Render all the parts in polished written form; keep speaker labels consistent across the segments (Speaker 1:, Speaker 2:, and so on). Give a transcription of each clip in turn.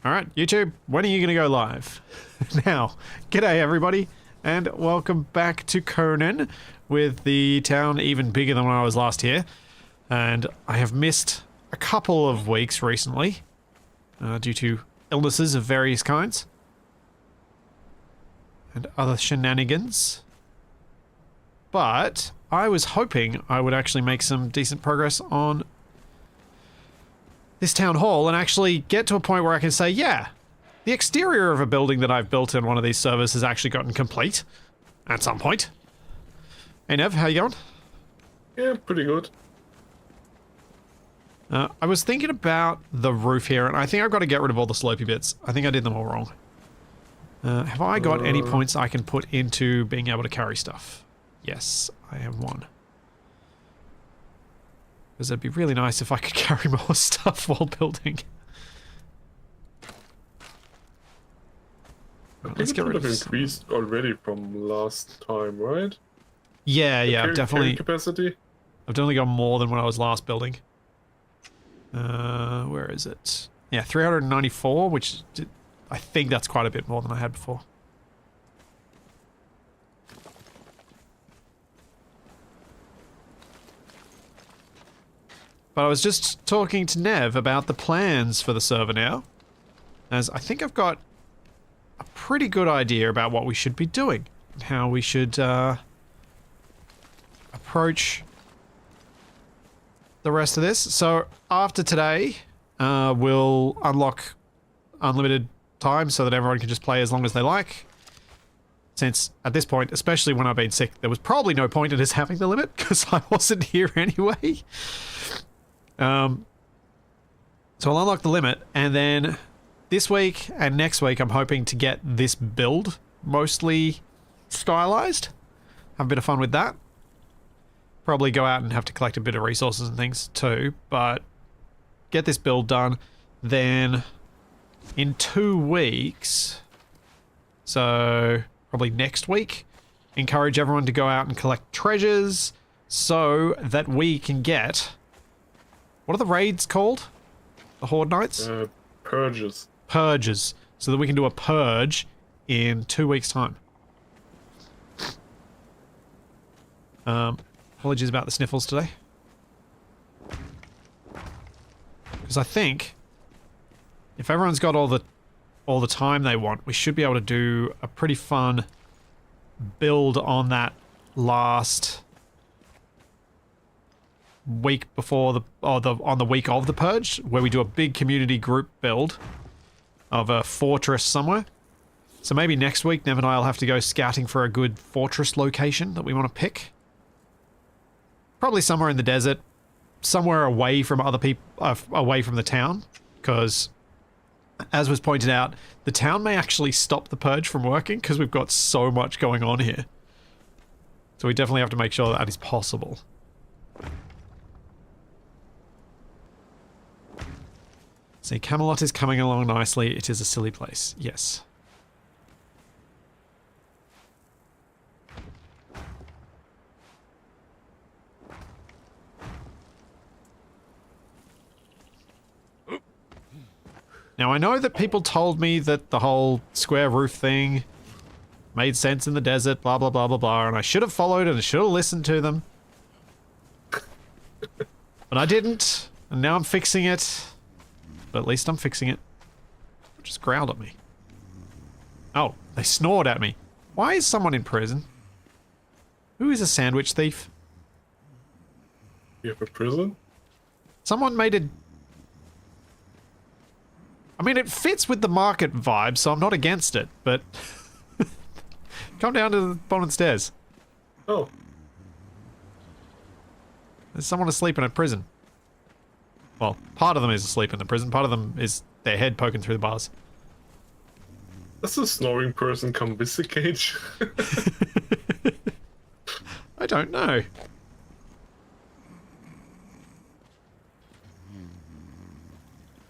Speaker 1: Alright, YouTube, when are you going to go live? Now, g'day everybody, and welcome back to Conan, with the town even bigger than when I was last here. And I have missed a couple of weeks recently, due to illnesses of various kinds. And other shenanigans. But I was hoping I would actually make some decent progress on this town hall and actually get to a point where I can say, yeah, the exterior of a building that I've built in one of these servers has actually gotten complete at some point. Hey Nev, how you going?
Speaker 2: Yeah, pretty good.
Speaker 1: I was thinking about the roof here, and I think I've got to get rid of all the slopey bits. I think I did them all wrong. Have I got any points I can put into being able to carry stuff? Yes, I have one. Because it'd be really nice if I could carry more stuff while building.
Speaker 2: Let's get rid of increased already from last time, right?
Speaker 1: Yeah, yeah, I've definitely
Speaker 2: capacity.
Speaker 1: I've definitely got more than when I was last building. Where is it? Yeah, 394, which I think that's quite a bit more than I had before. But I was just talking to Nev about the plans for the server now, as I think I've got a pretty good idea about what we should be doing, and how we should approach the rest of this. So after today, we'll unlock unlimited time so that everyone can just play as long as they like. Since at this point, especially when I've been sick, there was probably no point in us having the limit because I wasn't here anyway. So I'll unlock the limit, and then this week and next week I'm hoping to get this build mostly stylized. Have a bit of fun with that. Probably go out and have to collect a bit of resources and things too, but get this build done. Then in 2 weeks, so probably next week, encourage everyone to go out and collect treasures so that we can get... What are the raids called? The Horde Nights?
Speaker 2: Purges.
Speaker 1: Purges. So that we can do a purge in 2 weeks' time. Apologies about the sniffles today. Because I think if everyone's got all the time they want, we should be able to do a pretty fun build on that last week before on the week of the purge, where we do a big community group build of a fortress somewhere. So maybe next week Nev and I will have to go scouting for a good fortress location that we want to pick. Probably somewhere in the desert, somewhere away from other people, away from the town, because as was pointed out, the town may actually stop the purge from working because we've got so much going on here. So we definitely have to make sure that is possible. See, Camelot is coming along nicely. It is a silly place. Yes. Now, I know that people told me that the whole square roof thing made sense in the desert, blah, blah, blah, blah, blah, and I should have followed and I should have listened to them. But I didn't, and now I'm fixing it. But at least I'm fixing it. Just growled at me. Oh, they snored at me. Why is someone in prison? Who is a sandwich thief?
Speaker 2: You have a prison?
Speaker 1: Someone made a... I mean, it fits with the market vibe, so I'm not against it, but... Come down to the bottom of the stairs.
Speaker 2: Oh.
Speaker 1: There's someone asleep in a prison. Well, part of them is asleep in the prison, part of them is their head poking through the bars.
Speaker 2: Does a snoring person come with the cage?
Speaker 1: I don't know.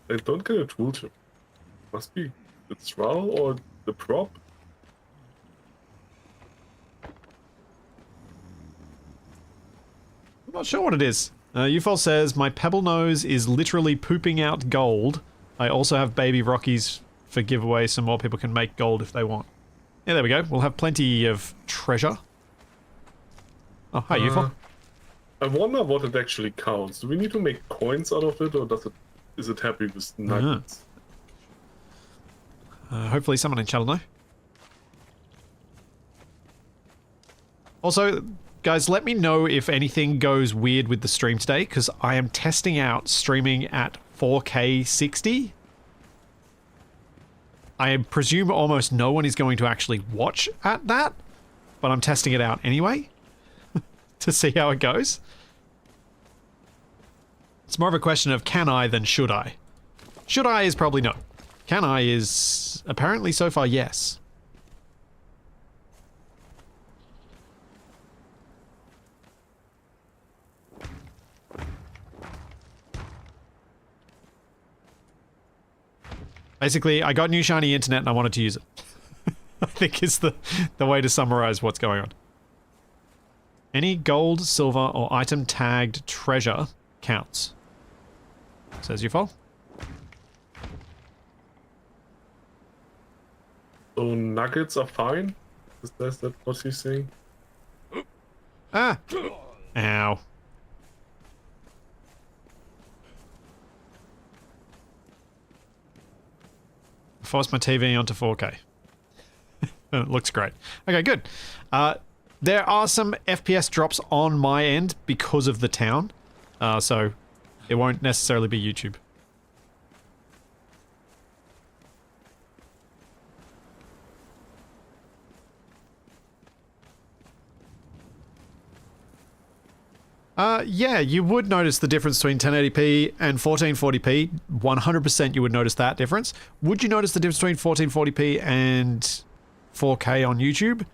Speaker 2: I don't get a tool tip. Must be the trowel or the prop. I'm
Speaker 1: not sure what it is. UFOL says, my pebble nose is literally pooping out gold. I also have baby Rockies for giveaway so more people can make gold if they want. Yeah, there we go. We'll have plenty of treasure. Oh, hi, UFO.
Speaker 2: I wonder what it actually counts. Do we need to make coins out of it, or is it happy with nuggets?
Speaker 1: Hopefully someone in chat will know. Also, guys, let me know if anything goes weird with the stream today, because I am testing out streaming at 4K 60. I presume almost no one is going to actually watch at that, but I'm testing it out anyway to see how it goes. It's more of a question of can I than should I. Should I is probably no. Can I is apparently so far yes. Basically, I got new shiny internet and I wanted to use it. I think is the way to summarize what's going on. Any gold, silver, or item tagged treasure counts. Says UFO.
Speaker 2: So nuggets are fine? Is that what he's saying?
Speaker 1: Ah! Ow. Force my TV onto 4K. It looks great. Okay, good. There are some FPS drops on my end because of the town. So it won't necessarily be YouTube. Yeah, you would notice the difference between 1080p and 1440p. 100% you would notice that difference. Would you notice the difference between 1440p and 4K on YouTube?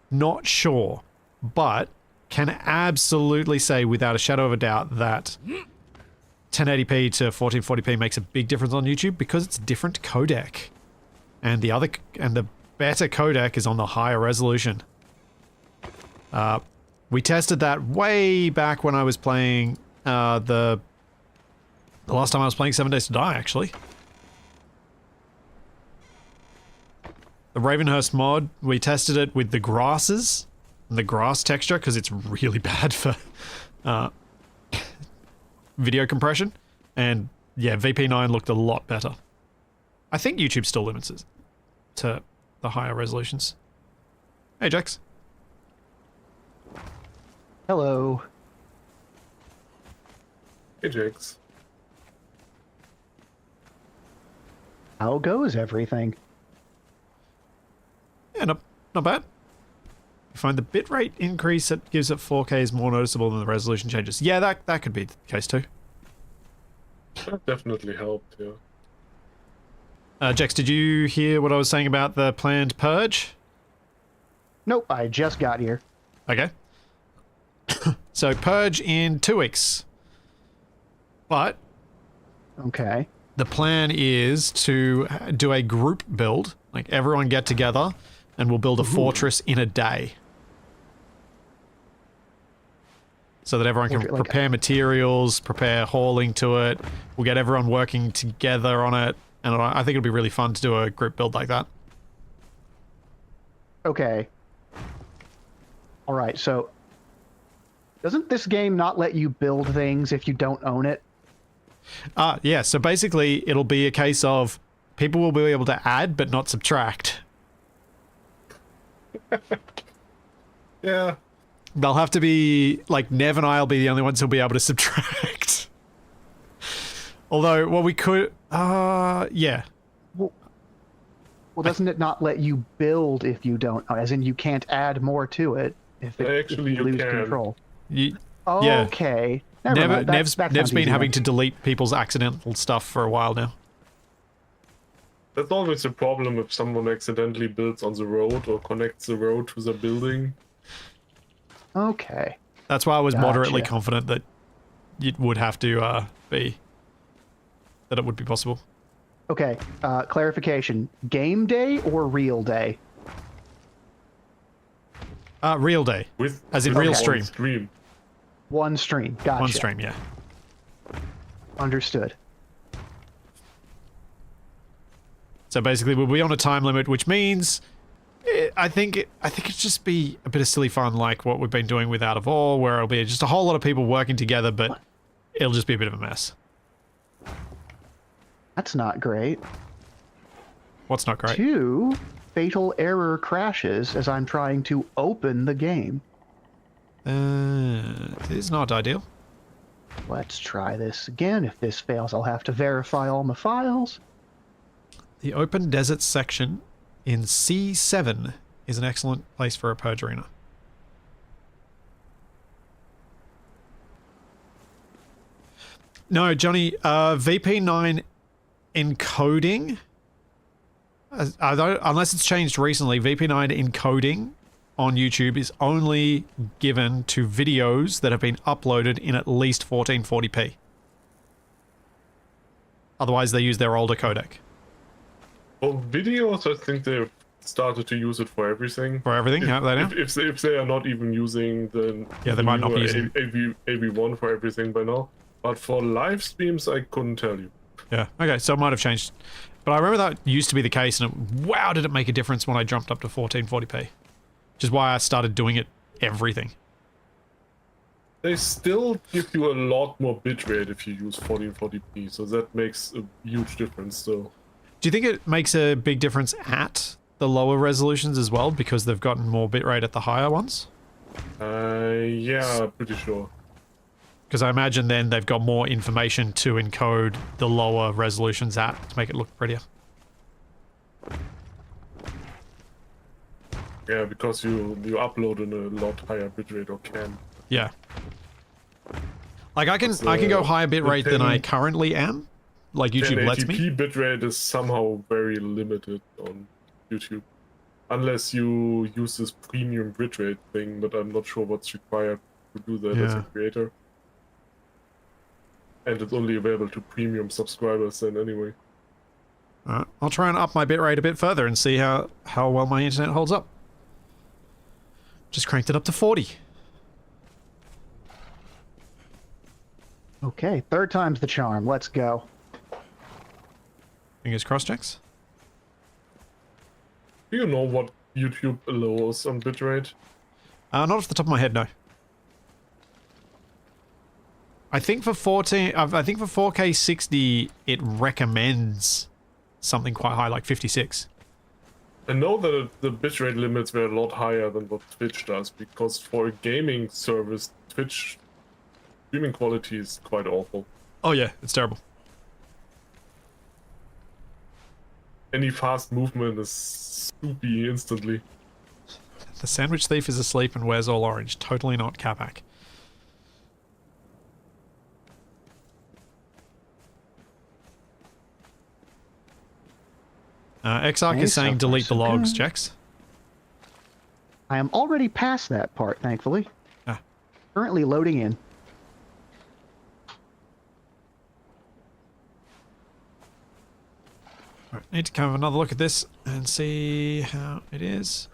Speaker 1: Not sure, but can absolutely say without a shadow of a doubt that 1080p to 1440p makes a big difference on YouTube because it's a different codec. And the better codec is on the higher resolution. We tested that way back when I was playing the last time I was playing 7 Days to Die, actually. The Ravenhurst mod, we tested it with the grasses, and the grass texture, because it's really bad for video compression. And yeah, VP9 looked a lot better. I think YouTube still limits it to the higher resolutions. Hey, Jax.
Speaker 3: Hello.
Speaker 2: Hey, Jakes.
Speaker 3: How goes everything?
Speaker 1: Yeah, not bad. You find the bitrate increase that gives it 4K is more noticeable than the resolution changes. Yeah, that could be the case too.
Speaker 2: That definitely helped, yeah.
Speaker 1: Jax, did you hear what I was saying about the planned purge?
Speaker 3: Nope, I just got here.
Speaker 1: Okay. So purge in 2 weeks. But
Speaker 3: Okay.
Speaker 1: the plan is to do a group build, like everyone get together and we'll build a fortress in a day. So that everyone can prepare materials, prepare hauling to it. We'll get everyone working together on it. And I think it'll be really fun to do a group build like that.
Speaker 3: Okay. All right, so doesn't this game not let you build things if you don't own it?
Speaker 1: Yeah, so basically it'll be a case of people will be able to add but not subtract.
Speaker 2: Yeah.
Speaker 1: They'll have to be, like, Nev and I will be the only ones who'll be able to subtract. Although, well, we could, yeah.
Speaker 3: Well, doesn't it not let you build if you don't, as in you can't add more to it if
Speaker 2: Actually,
Speaker 3: if you
Speaker 2: you
Speaker 3: lose
Speaker 2: can.
Speaker 3: control?
Speaker 1: Yeah.
Speaker 3: Okay. Never mind.
Speaker 1: Nev's
Speaker 3: sounds
Speaker 1: been
Speaker 3: easy
Speaker 1: having
Speaker 3: then.
Speaker 1: to delete people's accidental stuff for a while now.
Speaker 2: That's always a problem if someone accidentally builds on the road or connects the road to the building.
Speaker 3: Okay.
Speaker 1: That's why I was moderately
Speaker 3: Gotcha.
Speaker 1: confident that it would have to that it would be possible.
Speaker 3: Okay. Clarification. Game day or real day?
Speaker 1: Real day. As in
Speaker 2: with
Speaker 1: real
Speaker 2: one
Speaker 1: stream.
Speaker 3: One stream. Gotcha.
Speaker 1: One stream, yeah.
Speaker 3: Understood.
Speaker 1: So basically, we'll be on a time limit, which means I think it'd just be a bit of silly fun, like what we've been doing with Out of All, where it'll be just a whole lot of people working together, but it'll just be a bit of a mess.
Speaker 3: That's not great.
Speaker 1: What's not great?
Speaker 3: 2 fatal error crashes as I'm trying to open the game.
Speaker 1: It is not ideal.
Speaker 3: Let's try this again. If this fails, I'll have to verify all my files.
Speaker 1: The open desert section in C7 is an excellent place for a purge arena. No, Johnny, VP9 encoding, unless it's changed recently, VP9 encoding on YouTube is only given to videos that have been uploaded in at least 1440p. Otherwise, they use their older codec.
Speaker 2: For videos, I think they've started to use it for everything.
Speaker 1: For everything? Yeah, they know?
Speaker 2: If they are not even using the
Speaker 1: They might not be using
Speaker 2: AV1 for everything by now. But for live streams, I couldn't tell you.
Speaker 1: Yeah, okay, so it might have changed. But I remember that used to be the case, and wow, did it make a difference when I jumped up to 1440p. Which is why I started doing it everything.
Speaker 2: They still give you a lot more bitrate if you use 1440p, so that makes a huge difference still.
Speaker 1: Do you think it makes a big difference at the lower resolutions as well, because they've gotten more bitrate at the higher ones?
Speaker 2: Yeah, pretty sure.
Speaker 1: Because I imagine then they've got more information to encode the lower resolutions at to make it look prettier.
Speaker 2: Yeah, because you upload in a lot higher bitrate, or can.
Speaker 1: Yeah. Like I can go higher bitrate than I currently am. Like YouTube lets me.
Speaker 2: 1080p bitrate is somehow very limited on YouTube. Unless you use this premium bitrate thing, but I'm not sure what's required to do that as a creator. And it's only available to premium subscribers then anyway.
Speaker 1: Alright, I'll try and up my bitrate a bit further and see how well my internet holds up. Just cranked it up to 40.
Speaker 3: Okay, 3rd time's the charm. Let's go.
Speaker 1: Fingers crossed, Jax.
Speaker 2: Do you know what YouTube allows on bitrate?
Speaker 1: Not off the top of my head, no. I think for 4K 60, it recommends something quite high, like 56.
Speaker 2: I know that the bitrate limits were a lot higher than what Twitch does, because for a gaming service, Twitch streaming quality is quite awful.
Speaker 1: Oh yeah, it's terrible.
Speaker 2: Any fast movement is soupy instantly.
Speaker 1: The sandwich thief is asleep and wears all orange. Totally not Capac. Exarch is saying delete the logs, Jax.
Speaker 3: I am already past that part, thankfully.
Speaker 1: Ah.
Speaker 3: Currently loading in.
Speaker 1: Right, need to come have another look at this and see how it is.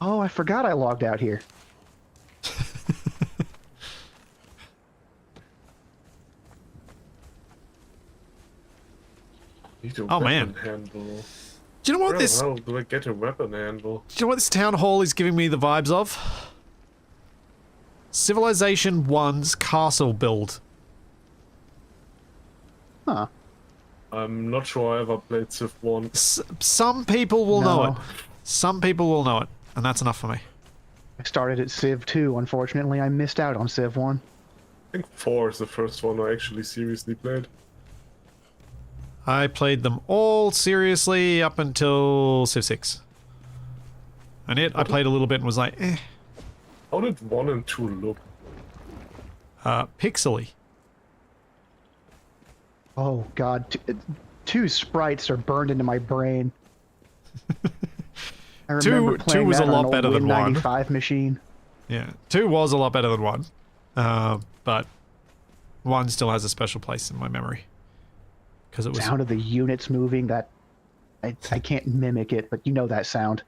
Speaker 3: Oh, I forgot I logged out here.
Speaker 1: Oh man.
Speaker 2: Handle.
Speaker 1: Do you know what
Speaker 2: Where
Speaker 1: this?
Speaker 2: the hell do I get a weapon handle?
Speaker 1: Do you know what this town hall is giving me the vibes of? Civilization 1's castle build.
Speaker 3: Huh.
Speaker 2: I'm not sure I ever played Civ 1.
Speaker 1: Some people will know
Speaker 3: No.
Speaker 1: it. Some people will know it, and that's enough for me.
Speaker 3: I started at Civ 2. Unfortunately, I missed out on Civ 1.
Speaker 2: I think 4 is the first one I actually seriously played.
Speaker 1: I played them all seriously up until Civ 6. And I played a little bit and was like, eh.
Speaker 2: How did 1 and 2 look?
Speaker 1: Pixely.
Speaker 3: Oh god, 2 sprites are burned into my brain. I remember
Speaker 1: Two
Speaker 3: playing
Speaker 1: was
Speaker 3: that
Speaker 1: a lot
Speaker 3: on
Speaker 1: better
Speaker 3: an
Speaker 1: than 1.
Speaker 3: Win95 machine.
Speaker 1: Yeah, 2 was a lot better than 1. But 1 still has a special place in my memory. Because it was...
Speaker 3: Sound of the units moving, that... I can't mimic it, but you know that sound.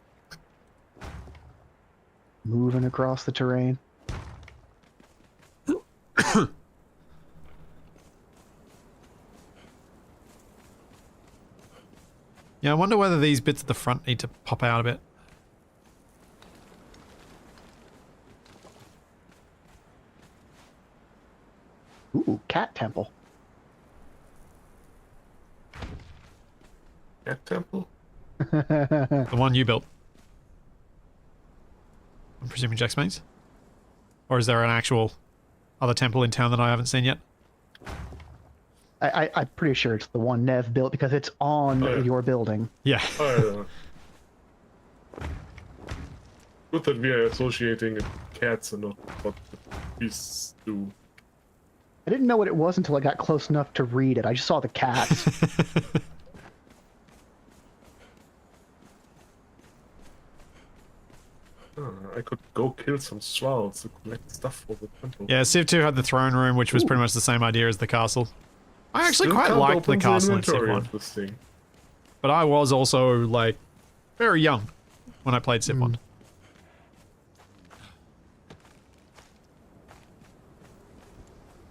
Speaker 3: Moving across the terrain.
Speaker 1: Yeah, I wonder whether these bits at the front need to pop out a bit.
Speaker 3: Ooh, cat temple.
Speaker 2: Cat temple?
Speaker 1: The one you built. I'm presuming Jack's mates? Or is there an actual other temple in town that I haven't seen yet?
Speaker 3: I'm pretty sure it's the one Nev built because it's on your building.
Speaker 1: Yeah.
Speaker 2: Oh, yeah. Good that we are associating cats and not what the beasts do.
Speaker 3: I didn't know what it was until I got close enough to read it. I just saw the cats.
Speaker 2: I could go kill some swallows to collect stuff for the temple.
Speaker 1: Yeah, Civ 2 had the throne room, which was pretty much the same idea as the castle. I actually
Speaker 2: Still
Speaker 1: quite
Speaker 2: can't
Speaker 1: liked the
Speaker 2: open
Speaker 1: castle in Civ
Speaker 2: inventory
Speaker 1: 1.
Speaker 2: of this thing.
Speaker 1: But I was also, like, very young when I played Civ 1.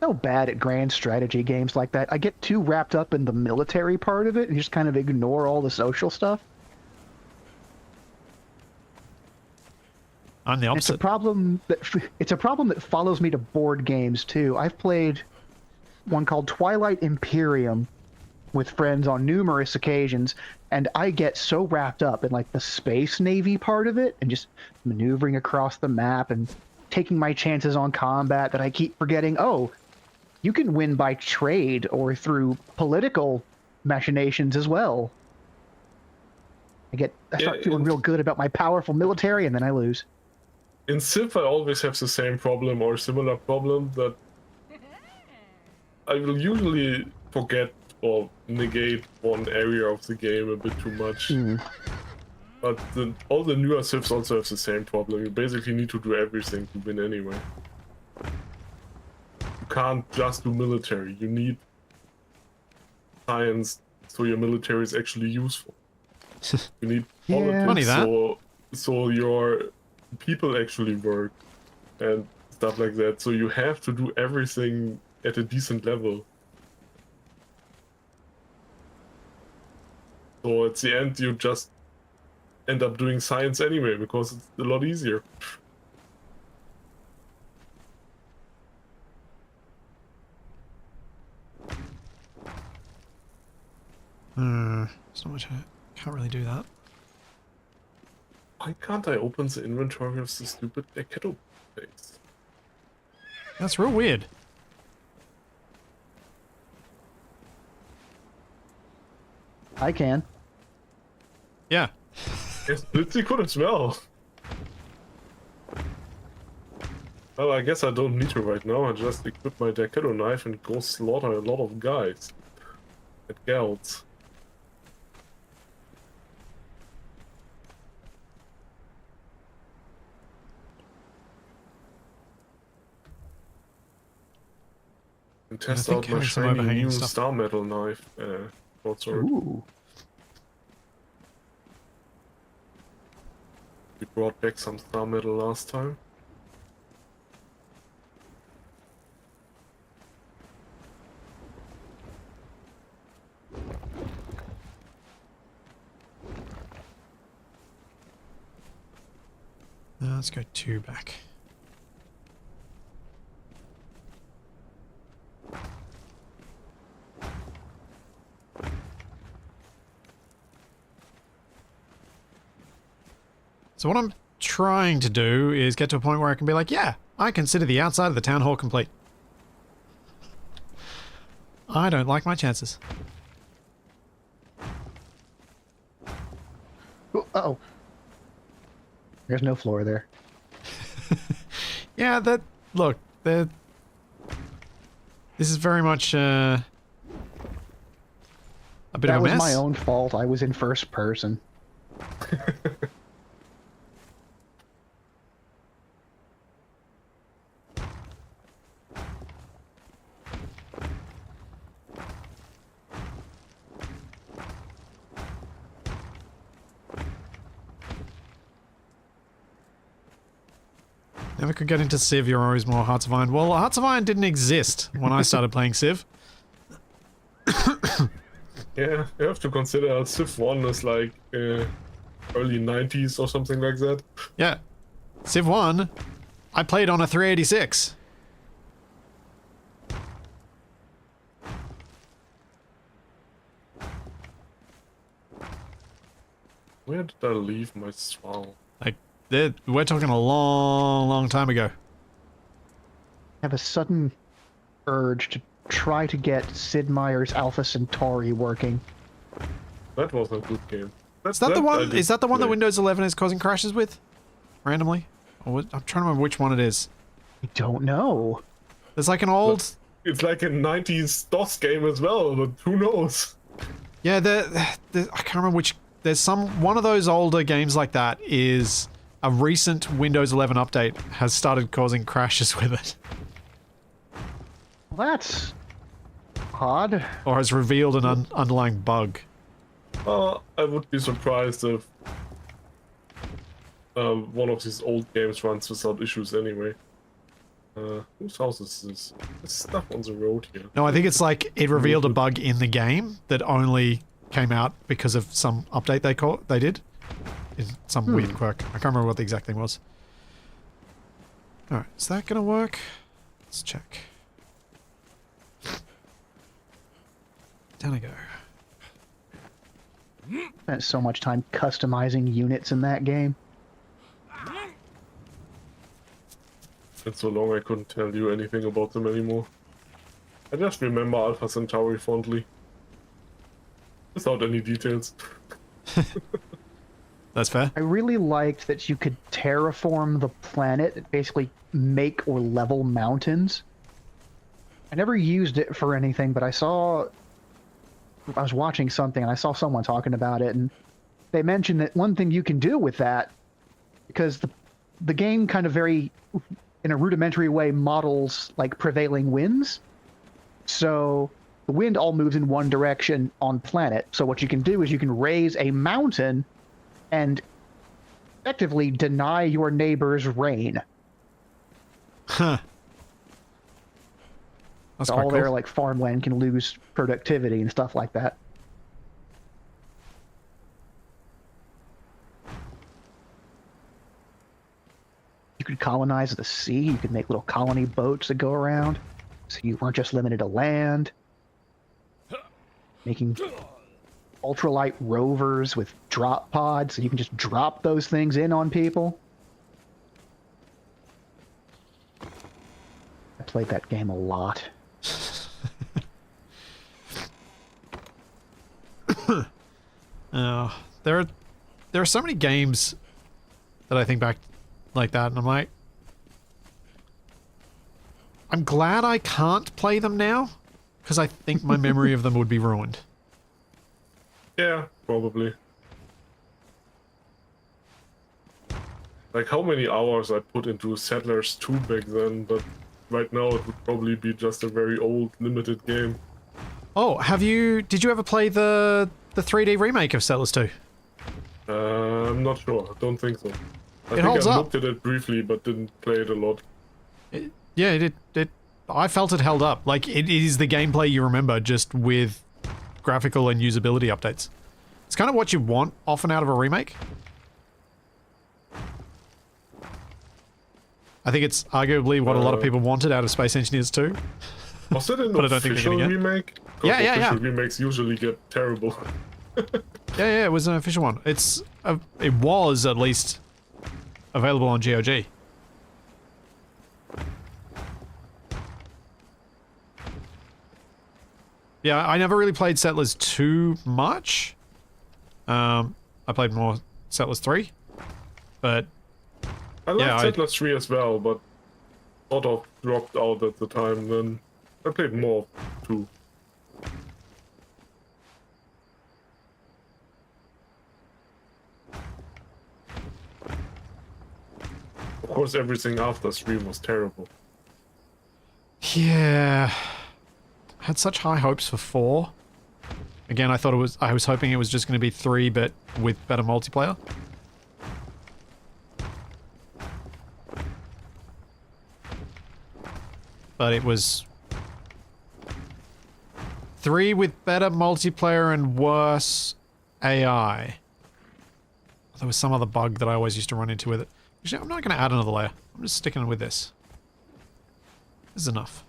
Speaker 3: So bad at grand strategy games like that. I get too wrapped up in the military part of it and just kind of ignore all the social stuff.
Speaker 1: I'm the
Speaker 3: It's a
Speaker 1: opposite.
Speaker 3: problem that follows me to board games too. I've played one called Twilight Imperium with friends on numerous occasions, and I get so wrapped up in like the space navy part of it and just maneuvering across the map and taking my chances on combat that I keep forgetting, oh, you can win by trade or through political machinations as well. I start feeling real good about my powerful military, and then I lose.
Speaker 2: In Civ, I always have the same problem or similar problem that I will usually forget or negate one area of the game a bit too much. But all the newer Civs also have the same problem. You basically need to do everything to win anyway. You can't just do military. You need science so your military is actually useful. You need politics
Speaker 1: Funny that.
Speaker 2: so your people actually work and stuff like that. So you have to do everything at a decent level. So at the end, you just end up doing science anyway because it's a lot easier.
Speaker 1: There's not much I can't really do that.
Speaker 2: Why can't I open the inventory of the stupid kettle place?
Speaker 1: That's real weird.
Speaker 3: I can.
Speaker 1: Yeah.
Speaker 2: Yes, Blitzy could as well. Well, I guess I don't need to right now. I just equip my Decado knife and go slaughter a lot of guys. And gals. And test
Speaker 1: think
Speaker 2: out my
Speaker 1: having some
Speaker 2: shiny
Speaker 1: overhanging
Speaker 2: new
Speaker 1: stuff-
Speaker 2: star metal knife. Broadsword.
Speaker 3: Ooh.
Speaker 2: We brought back some star metal last time.
Speaker 1: Let's go 2 back. So what I'm trying to do is get to a point where I can be like, yeah, I consider the outside of the town hall complete. I don't like my chances.
Speaker 3: Uh-oh. There's no floor there.
Speaker 1: Yeah, look, this is very much a bit
Speaker 3: That
Speaker 1: of a
Speaker 3: was
Speaker 1: mess.
Speaker 3: my own fault. I was in first person.
Speaker 1: Never could get into Civ, you're always more Hearts of Iron. Well, Hearts of Iron didn't exist when I started playing Civ.
Speaker 2: Yeah, you have to consider Civ 1 is like early 90s or something like that.
Speaker 1: Yeah. Civ 1, I played on a 386.
Speaker 2: Where did I leave my swallow?
Speaker 1: Like, we're talking a long, long time ago.
Speaker 3: I have a sudden urge to try to get Sid Meier's Alpha Centauri working.
Speaker 2: That was a good game.
Speaker 1: Is that the one?
Speaker 2: I
Speaker 1: Is that the one that
Speaker 2: play.
Speaker 1: Windows 11 is causing crashes with? Randomly? I'm trying to remember which one it is.
Speaker 3: I don't know.
Speaker 1: There's like an old...
Speaker 2: It's like a 90s DOS game as well, but who knows?
Speaker 1: Yeah, I can't remember which... There's one of those older games like that is a recent Windows 11 update has started causing crashes with it.
Speaker 3: Well, that's odd.
Speaker 1: Or has revealed an underlying bug.
Speaker 2: I would be surprised if one of these old games runs without issues anyway. Whose house is this? There's stuff on the road here.
Speaker 1: No, I think it's like it revealed a bug in the game that only came out because of some update they did. It's some weird quirk. I can't remember what the exact thing was. Alright, is that gonna work? Let's check. Down I go.
Speaker 3: Spent so much time customizing units in that game.
Speaker 2: It's so long I couldn't tell you anything about them anymore. I just remember Alpha Centauri fondly. Without any details.
Speaker 1: That's fair.
Speaker 3: I really liked that you could terraform the planet, basically make or level mountains. I never used it for anything, but I was watching something and I saw someone talking about it, and they mentioned that one thing you can do with that, because the game kind of very, in a rudimentary way, models like prevailing winds. So the wind all moves in one direction on planet. So what you can do is you can raise a mountain and effectively deny your neighbor's rain.
Speaker 1: Huh. That's
Speaker 3: So
Speaker 1: quite
Speaker 3: all
Speaker 1: cool.
Speaker 3: their like farmland can lose productivity and stuff like that. You could colonize the sea. You could make little colony boats that go around, so you weren't just limited to land. Making ultralight rovers with drop pods, so you can just drop those things in on people. I played that game a lot.
Speaker 1: There are so many games that I think back like that, and I'm like, I'm glad I can't play them now, because I think my memory of them would be ruined.
Speaker 2: Yeah, probably. Like how many hours I put into Settlers 2 back then, but right now it would probably be just a very old, limited game.
Speaker 1: Oh, did you ever play the 3D remake of Settlers 2?
Speaker 2: I'm not sure. I don't think so. I think
Speaker 1: holds
Speaker 2: I
Speaker 1: up.
Speaker 2: looked at it briefly, but didn't play it a lot.
Speaker 1: Yeah, I felt it held up. Like, it is the gameplay you remember, just with graphical and usability updates. It's kind of what you want often out of a remake. I think it's arguably what a lot of people wanted out of Space Engineers 2.
Speaker 2: Was it an
Speaker 1: But I don't think they're
Speaker 2: official
Speaker 1: gonna get-
Speaker 2: remake? 'Cause
Speaker 1: Yeah.
Speaker 2: official remakes usually get terrible.
Speaker 1: Yeah, it was an official one. It was at least available on GOG. Yeah, I never really played Settlers 2 much. I played more Settlers 3, but
Speaker 2: I liked
Speaker 1: Yeah,
Speaker 2: Settlers 3 as well, but sort of dropped out at the time. Then I played more too. Of course, everything after 3 was terrible.
Speaker 1: yeah, I had such high hopes for 4. Again, I was hoping it was just going to be 3, but with better multiplayer. But it was 3 with better multiplayer and worse AI. There was some other bug that I always used to run into with it. Actually, I'm not going to add another layer. I'm just sticking with this. This is enough.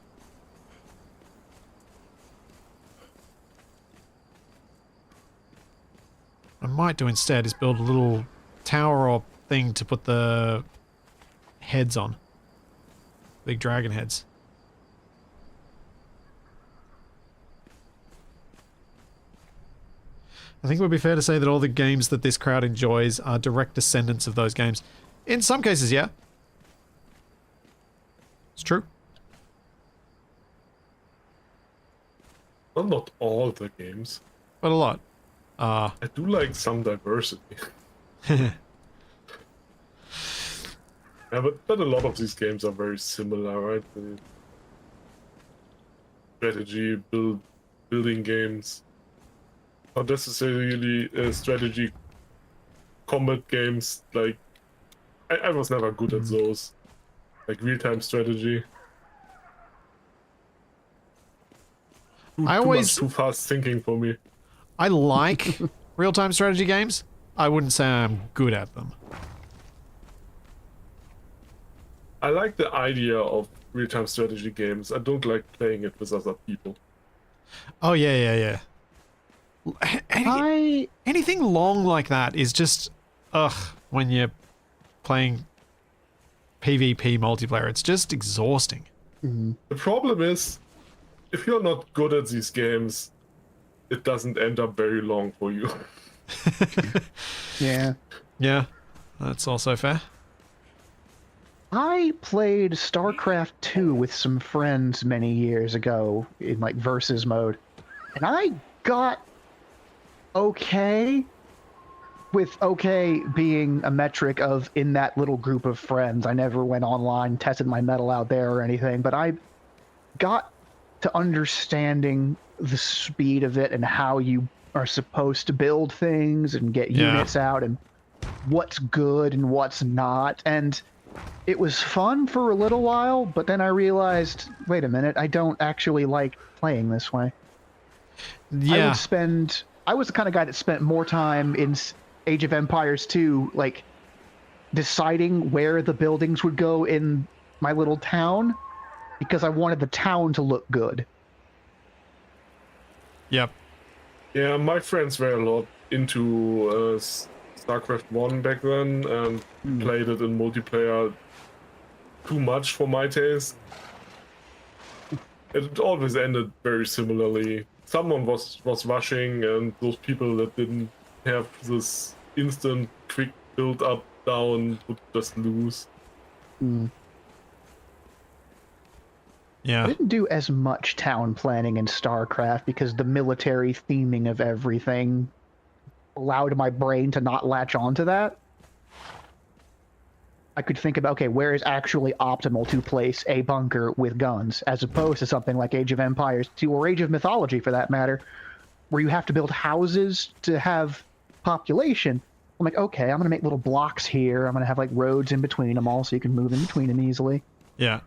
Speaker 1: What I might do instead is build a little tower or thing to put the heads on. Big dragon heads. I think it would be fair to say that all the games that this crowd enjoys are direct descendants of those games. In some cases, yeah. It's true.
Speaker 2: Well, not all the games.
Speaker 1: But a lot.
Speaker 2: I do like some diversity. Yeah, but a lot of these games are very similar, right? The strategy, building games. Not necessarily strategy combat games. Like, I was never good at those. Like real-time strategy. Too much too fast thinking for me.
Speaker 1: I like real-time strategy games. I wouldn't say I'm good at them.
Speaker 2: I like the idea of real-time strategy games. I don't like playing it with other people.
Speaker 1: Oh, yeah. Anything long like that is just, when you're playing PvP multiplayer. It's just exhausting.
Speaker 3: Mm-hmm.
Speaker 2: The problem is, if you're not good at these games, it doesn't end up very long for you.
Speaker 3: Yeah.
Speaker 1: Yeah, that's also fair.
Speaker 3: I played StarCraft 2 with some friends many years ago in like versus mode, and I got okay, with okay being a metric of in that little group of friends. I never went online, tested my metal out there or anything, but I got to understanding the speed of it and how you are supposed to build things and get units out and what's good and what's not. And it was fun for a little while, but then I realized, wait a minute, I don't actually like playing this way.
Speaker 1: Yeah.
Speaker 3: I was the kind of guy that spent more time in Age of Empires 2, like, deciding where the buildings would go in my little town, because I wanted the town to look good.
Speaker 1: Yep.
Speaker 2: Yeah, my friends were a lot into StarCraft 1 back then, and played it in multiplayer too much for my taste. It always ended very similarly. Someone was rushing, and those people that didn't have this instant quick build up down would just lose.
Speaker 1: Yeah.
Speaker 3: I didn't do as much town planning in StarCraft because the military theming of everything allowed my brain to not latch onto that. I could think about, okay, where is actually optimal to place a bunker with guns, as opposed to something like Age of Empires 2, or Age of Mythology for that matter, where you have to build houses to have population. I'm like, okay, I'm going to make little blocks here. I'm going to have like roads in between them all so you can move in between them easily.
Speaker 1: Yeah.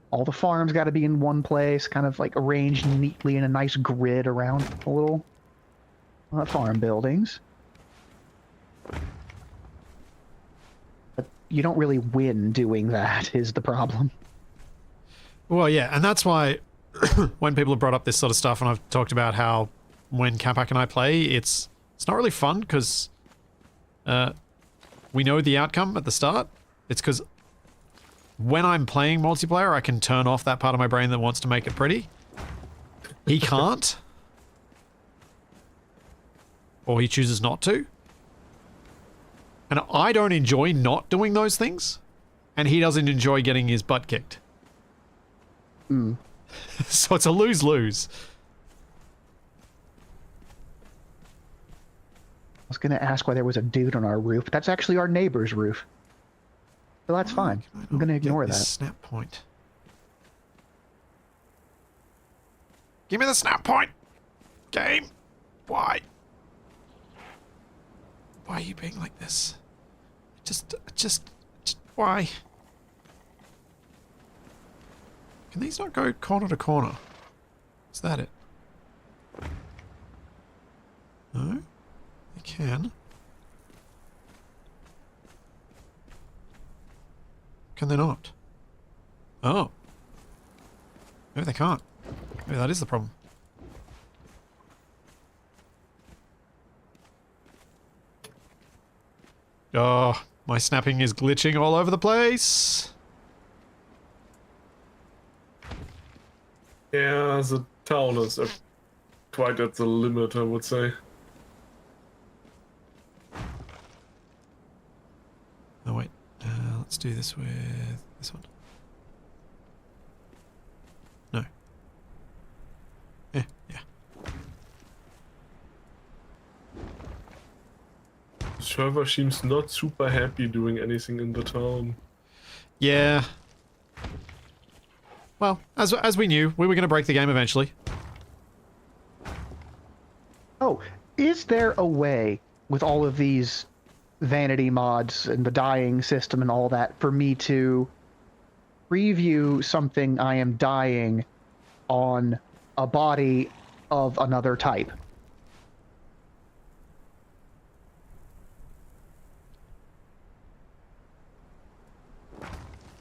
Speaker 3: All the farms got to be in one place, kind of like arranged neatly in a nice grid around the little farm buildings. But you don't really win doing that, is the problem.
Speaker 1: Well, yeah, and that's why when people have brought up this sort of stuff, and I've talked about how when Capac and I play, it's not really fun because we know the outcome at the start. It's because when I'm playing multiplayer, I can turn off that part of my brain that wants to make it pretty. He can't. Or he chooses not to. And I don't enjoy not doing those things. And he doesn't enjoy getting his butt kicked. So it's a lose-lose.
Speaker 3: I was going to ask why there was a dude on our roof, but that's actually our neighbor's roof. So that's fine. I'm going to ignore that.
Speaker 1: Snap point. Give me the snap point! Game! Why? Why are you being like this? Just why? Can these not go corner to corner? Is that it? No? I can. Can they not? Oh. Maybe they can't. Maybe that is the problem. Oh, my snapping is glitching all over the place.
Speaker 2: Yeah, the town is quite at the limit, I would say.
Speaker 1: Oh wait, let's do this with this one. No. Yeah.
Speaker 2: The server seems not super happy doing anything in the town.
Speaker 1: Yeah. Well, as we knew, we were going to break the game eventually.
Speaker 3: Oh, is there a way with all of these vanity mods and the dying system and all that for me to preview something I am dying on a body of another type?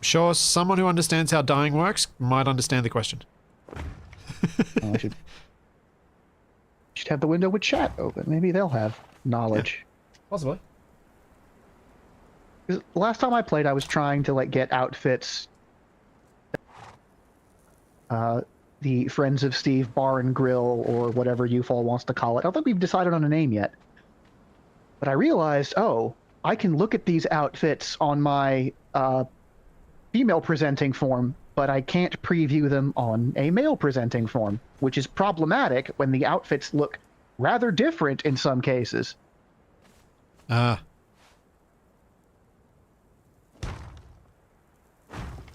Speaker 1: Sure, someone who understands how dying works might understand the question.
Speaker 3: Oh, I should have the window with chat open. Maybe they'll have knowledge.
Speaker 1: Possibly.
Speaker 3: 'Cause last time I played, I was trying to like get outfits. The Friends of Steve Bar and Grill, or whatever UFOL wants to call it. I don't think we've decided on a name yet. But I realized, oh, I can look at these outfits on my female presenting form, but I can't preview them on a male presenting form, which is problematic when the outfits look rather different in some cases.
Speaker 1: Ah.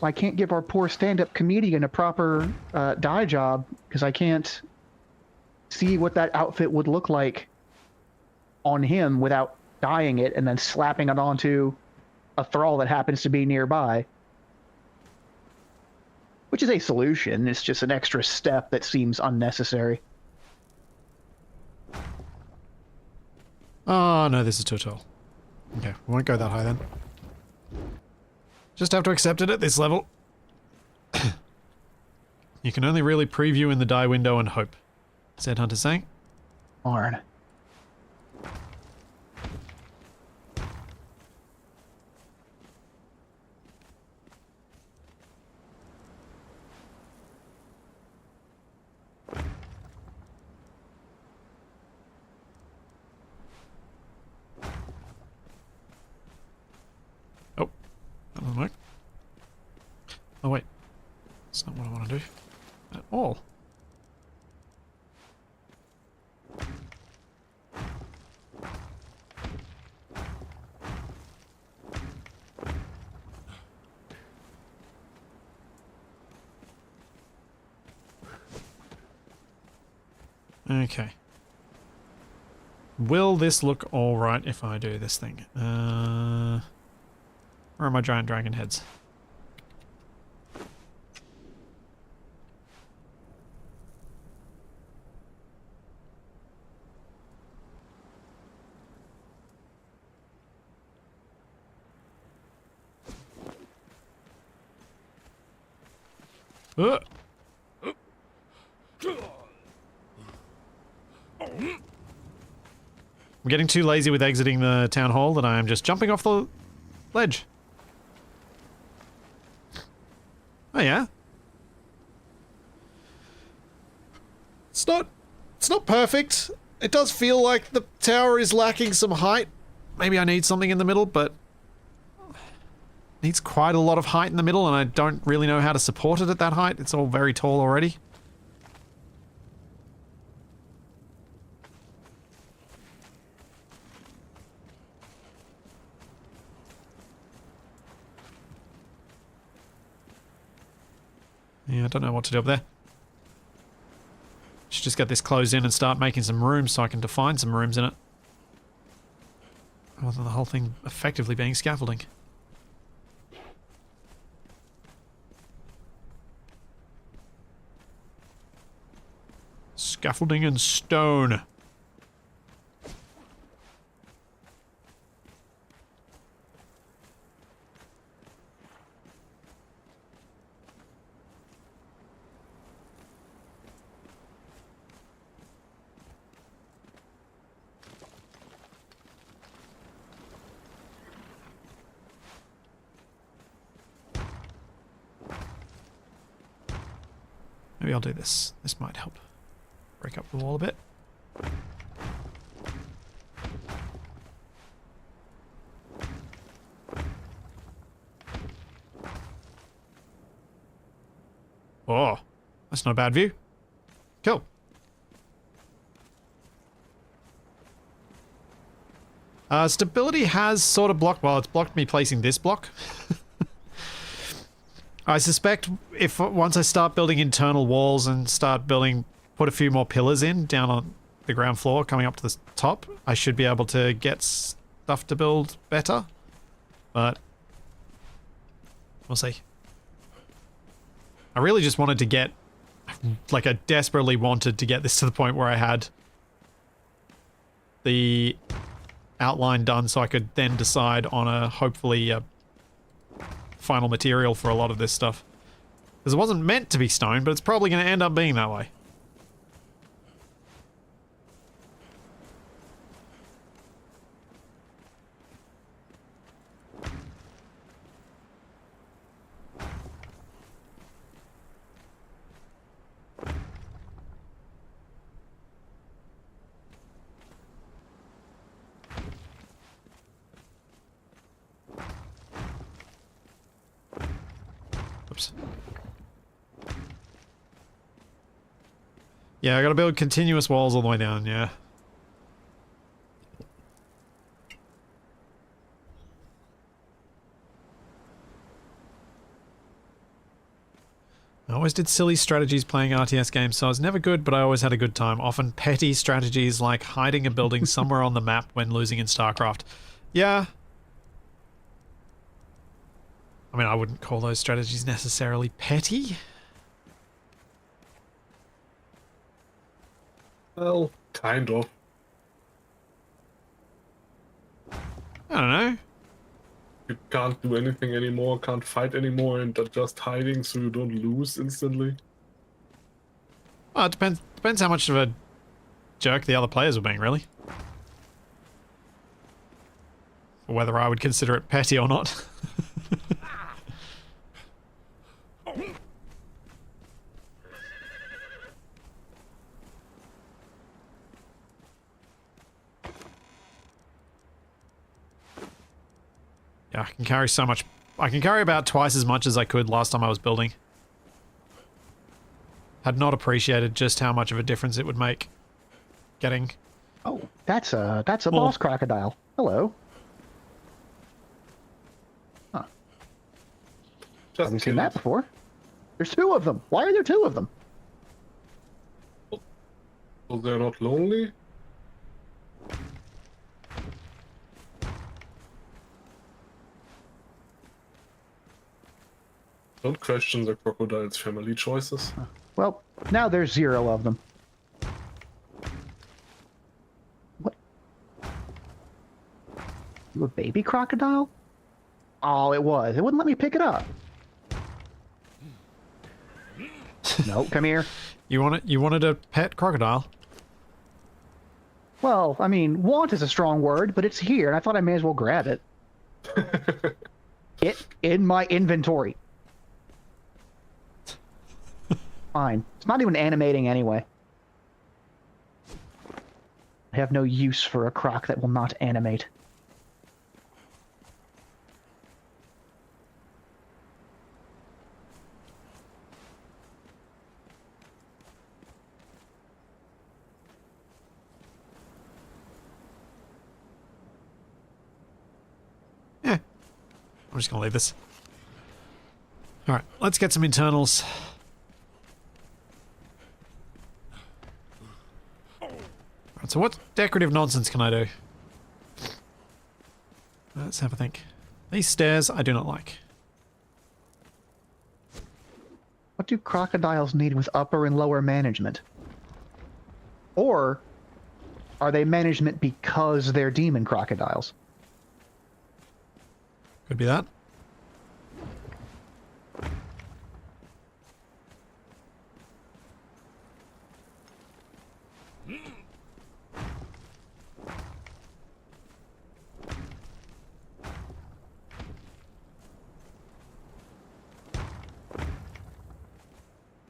Speaker 3: I can't give our poor stand-up comedian a proper dye job because I can't see what that outfit would look like on him without dyeing it and then slapping it onto a thrall that happens to be nearby. Which is a solution. It's just an extra step that seems unnecessary.
Speaker 1: Oh, no, this is too tall. Okay, we won't go that high then. Just have to accept it at this level. You can only really preview in the die window and hope. Said Hunter saying.
Speaker 3: Darn.
Speaker 1: Oh, that doesn't work. Oh wait, that's not what I want to do at all. Okay. Will this look alright if I do this thing? Where are my giant dragon heads? Uh. I'm getting too lazy with exiting the town hall that I am just jumping off the ledge. Oh yeah. It's not perfect. It does feel like the tower is lacking some height. Maybe I need something in the middle, but it needs quite a lot of height in the middle and I don't really know how to support it at that height. It's all very tall already. Yeah, I don't know what to do up there. Should just get this closed in and start making some rooms so I can define some rooms in it. Rather than the whole thing effectively being scaffolding. Scaffolding and stone. Maybe I'll do this. This might help break up the wall a bit. Oh, that's not a bad view. Cool. Stability has sort of blocked, well, it's blocked me placing this block. I suspect if once I start building internal walls and start building, put a few more pillars in down on the ground floor coming up to the top, I should be able to get stuff to build better. But we'll see. I really just wanted to get, like I desperately wanted to get this to the point where I had the outline done so I could then decide on a, hopefully, final material for a lot of this stuff. Because it wasn't meant to be stone, but it's probably going to end up being that way. Oops. Yeah, I gotta build continuous walls all the way down, yeah. I always did silly strategies playing RTS games, so I was never good, but I always had a good time. Often petty strategies like hiding a building somewhere on the map when losing in StarCraft. Yeah. I mean, I wouldn't call those strategies necessarily petty.
Speaker 2: Well, kind of.
Speaker 1: I don't know.
Speaker 2: You can't do anything anymore, can't fight anymore, and are just hiding so you don't lose instantly.
Speaker 1: Well, it depends how much of a jerk the other players were being, really. Or whether I would consider it petty or not. Yeah, I can carry so much. I can carry about twice as much as I could last time I was building. Had not appreciated just how much of a difference it would make getting.
Speaker 3: Oh, that's a boss crocodile. Hello. Huh.
Speaker 2: Just
Speaker 3: Haven't seen
Speaker 2: kill
Speaker 3: that
Speaker 2: it.
Speaker 3: before. There's two of them. Why are there two of them?
Speaker 2: So they're not lonely? Don't question the crocodile's family choices.
Speaker 3: Well, now there's 0 of them. What? You a baby crocodile? Oh, it was. It wouldn't let me pick it up. No, come here.
Speaker 1: You wanted a pet crocodile?
Speaker 3: Well, I mean, want is a strong word, but it's here, and I thought I may as well grab it. It in my inventory. Fine. It's not even animating anyway. I have no use for a croc that will not animate.
Speaker 1: Yeah. I'm just gonna leave this. Alright, let's get some internals. So what decorative nonsense can I do? Let's have a think. These stairs I do not like.
Speaker 3: What do crocodiles need with upper and lower management? Or are they management because they're demon crocodiles?
Speaker 1: Could be that.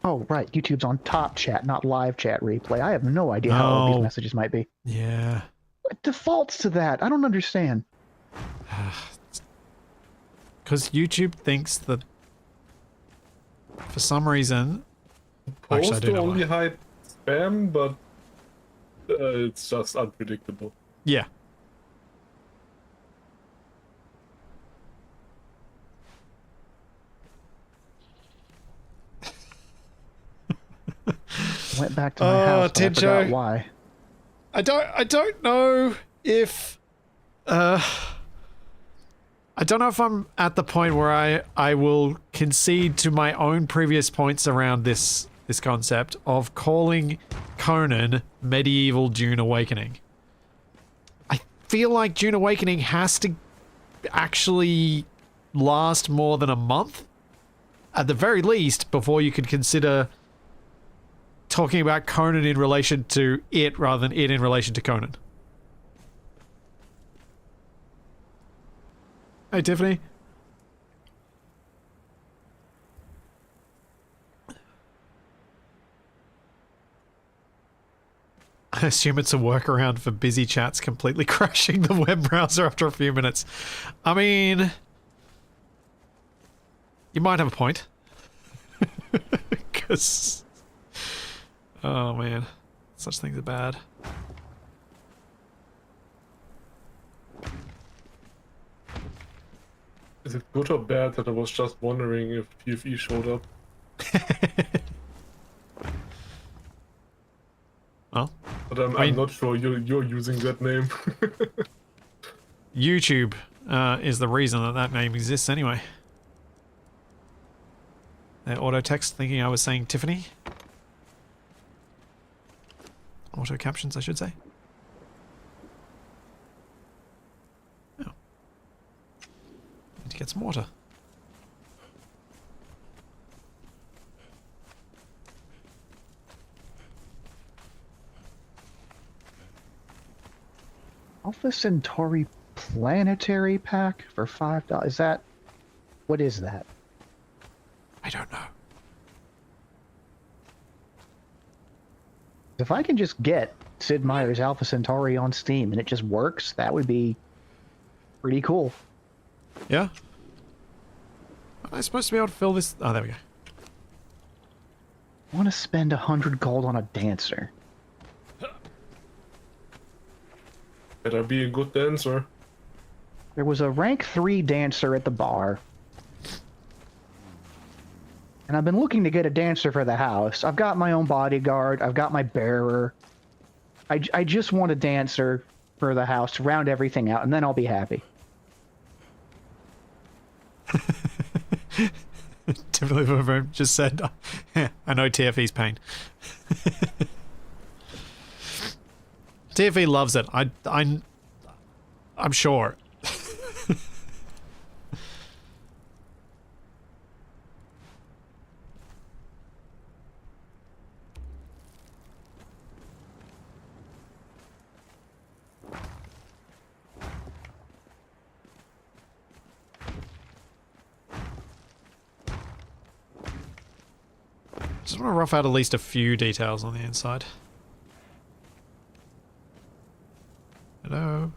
Speaker 3: Oh, right. YouTube's on top chat, not live chat replay. I have no idea how old
Speaker 1: No.
Speaker 3: these messages might be.
Speaker 1: Yeah.
Speaker 3: It defaults to that. I don't understand.
Speaker 1: Because YouTube thinks that for some reason... Actually, I
Speaker 2: Supposed
Speaker 1: do
Speaker 2: to
Speaker 1: know
Speaker 2: only
Speaker 1: why.
Speaker 2: hide spam, but it's just unpredictable.
Speaker 1: Yeah.
Speaker 3: Went back to my house, but I forgot
Speaker 1: Tincho.
Speaker 3: why.
Speaker 1: I don't know if I don't know if I'm at the point where I will concede to my own previous points around this concept of calling Conan medieval Dune Awakening. I feel like Dune Awakening has to actually last more than a month at the very least before you could consider talking about Conan in relation to it rather than it in relation to Conan. Hey, Tiffany. I assume it's a workaround for busy chats completely crashing the web browser after a few minutes. I mean, you might have a point. Because... oh man, such things are bad.
Speaker 2: Is it good or bad that I was just wondering if PFE showed up?
Speaker 1: Well,
Speaker 2: But I'm
Speaker 1: mean-
Speaker 2: not sure you're using that name.
Speaker 1: YouTube is the reason that that name exists anyway. Their auto text thinking I was saying Tiffany. Auto captions, I should say. Oh. Need to get some water.
Speaker 3: Alpha Centauri Planetary Pack for $5. Is that... what is that?
Speaker 1: I don't know.
Speaker 3: If I can just get Sid Meier's Alpha Centauri on Steam and it just works, that would be pretty cool.
Speaker 1: Yeah? Am I supposed to be able to fill this? Oh, there we go.
Speaker 3: I want to spend 100 gold on a dancer.
Speaker 2: Better be a good dancer.
Speaker 3: There was a rank 3 dancer at the bar. And I've been looking to get a dancer for the house. I've got my own bodyguard. I've got my bearer. I just want a dancer for the house to round everything out, and then I'll be happy.
Speaker 1: Tiffany Liverpool just said, I know TFE's pain. TFE loves it. I'm sure. Just want to rough out at least a few details on the inside. Hello?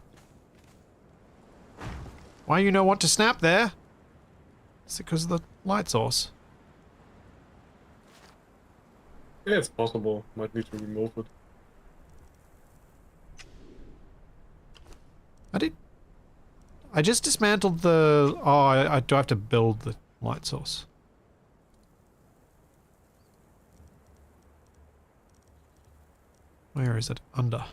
Speaker 1: Why you not want to snap there? Is it because of the light source?
Speaker 2: Yeah, it's possible. Might need to remove it.
Speaker 1: I just dismantled the... oh, I do have to build the light source. Where is it? Under.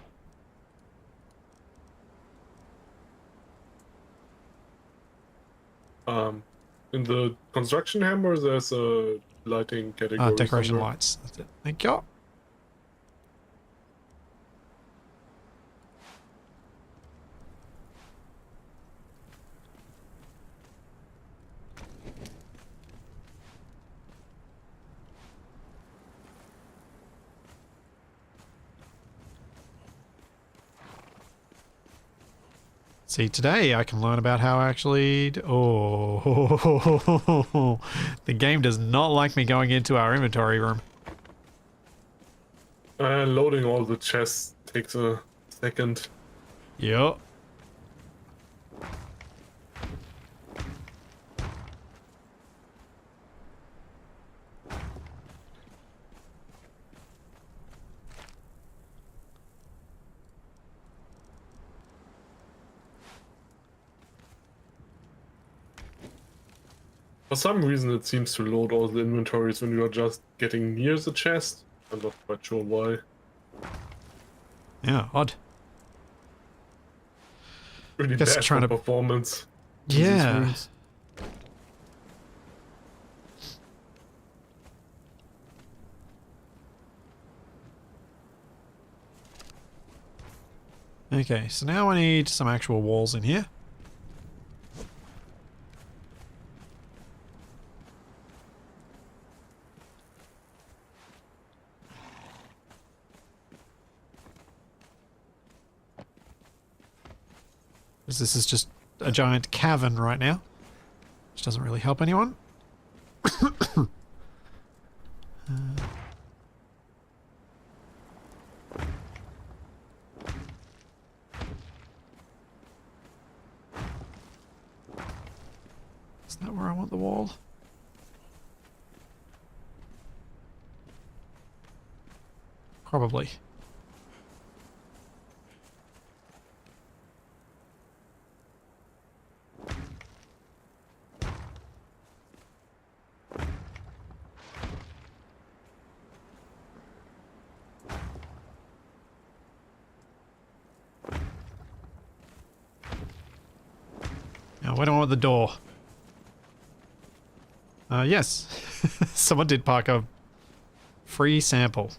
Speaker 2: In the construction hammer, there's a lighting category.
Speaker 1: Decoration
Speaker 2: somewhere.
Speaker 1: lights. That's it. Thank you. See, today I can learn about how actually... Oh, the game does not like me going into our inventory room.
Speaker 2: Loading all the chests takes a second.
Speaker 1: Yup.
Speaker 2: For some reason, it seems to load all the inventories when you are just getting near the chest. I'm not quite sure why.
Speaker 1: Yeah, odd.
Speaker 2: Really
Speaker 1: Guess
Speaker 2: bad
Speaker 1: trying
Speaker 2: for
Speaker 1: to-
Speaker 2: performance. in these
Speaker 1: Yeah.
Speaker 2: rooms.
Speaker 1: Okay, so now I need some actual walls in here. Because this is just a giant cavern right now, which doesn't really help anyone. Is that where I want the wall? Probably. Now, where do I want the door? Yes. Someone did park a free sample.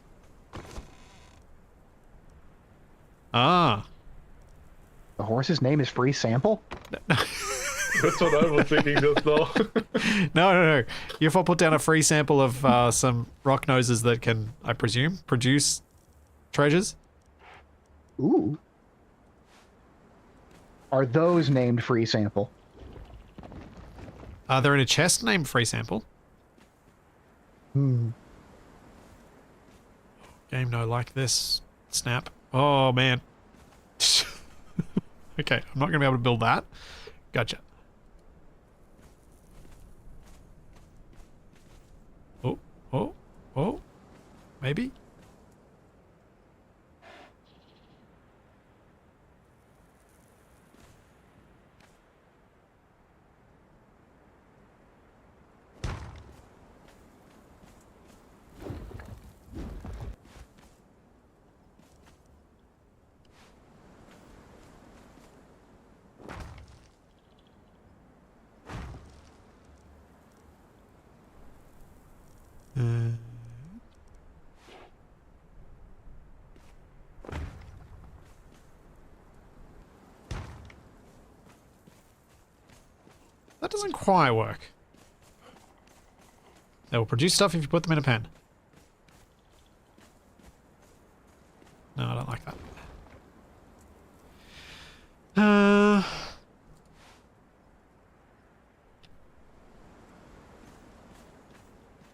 Speaker 1: Ah.
Speaker 3: The horse's name is Free Sample?
Speaker 2: That's what I was thinking just now.
Speaker 1: No. UFO put down a free sample of some rock noses that can, I presume, produce treasures.
Speaker 3: Ooh. Are those named Free Sample?
Speaker 1: They're in a chest named free sample.
Speaker 3: Hmm.
Speaker 1: Game no like this. Snap. Oh, man. Okay, I'm not going to be able to build that. Gotcha. Oh. Maybe? That doesn't quite work. They will produce stuff if you put them in a pen. No, I don't like that.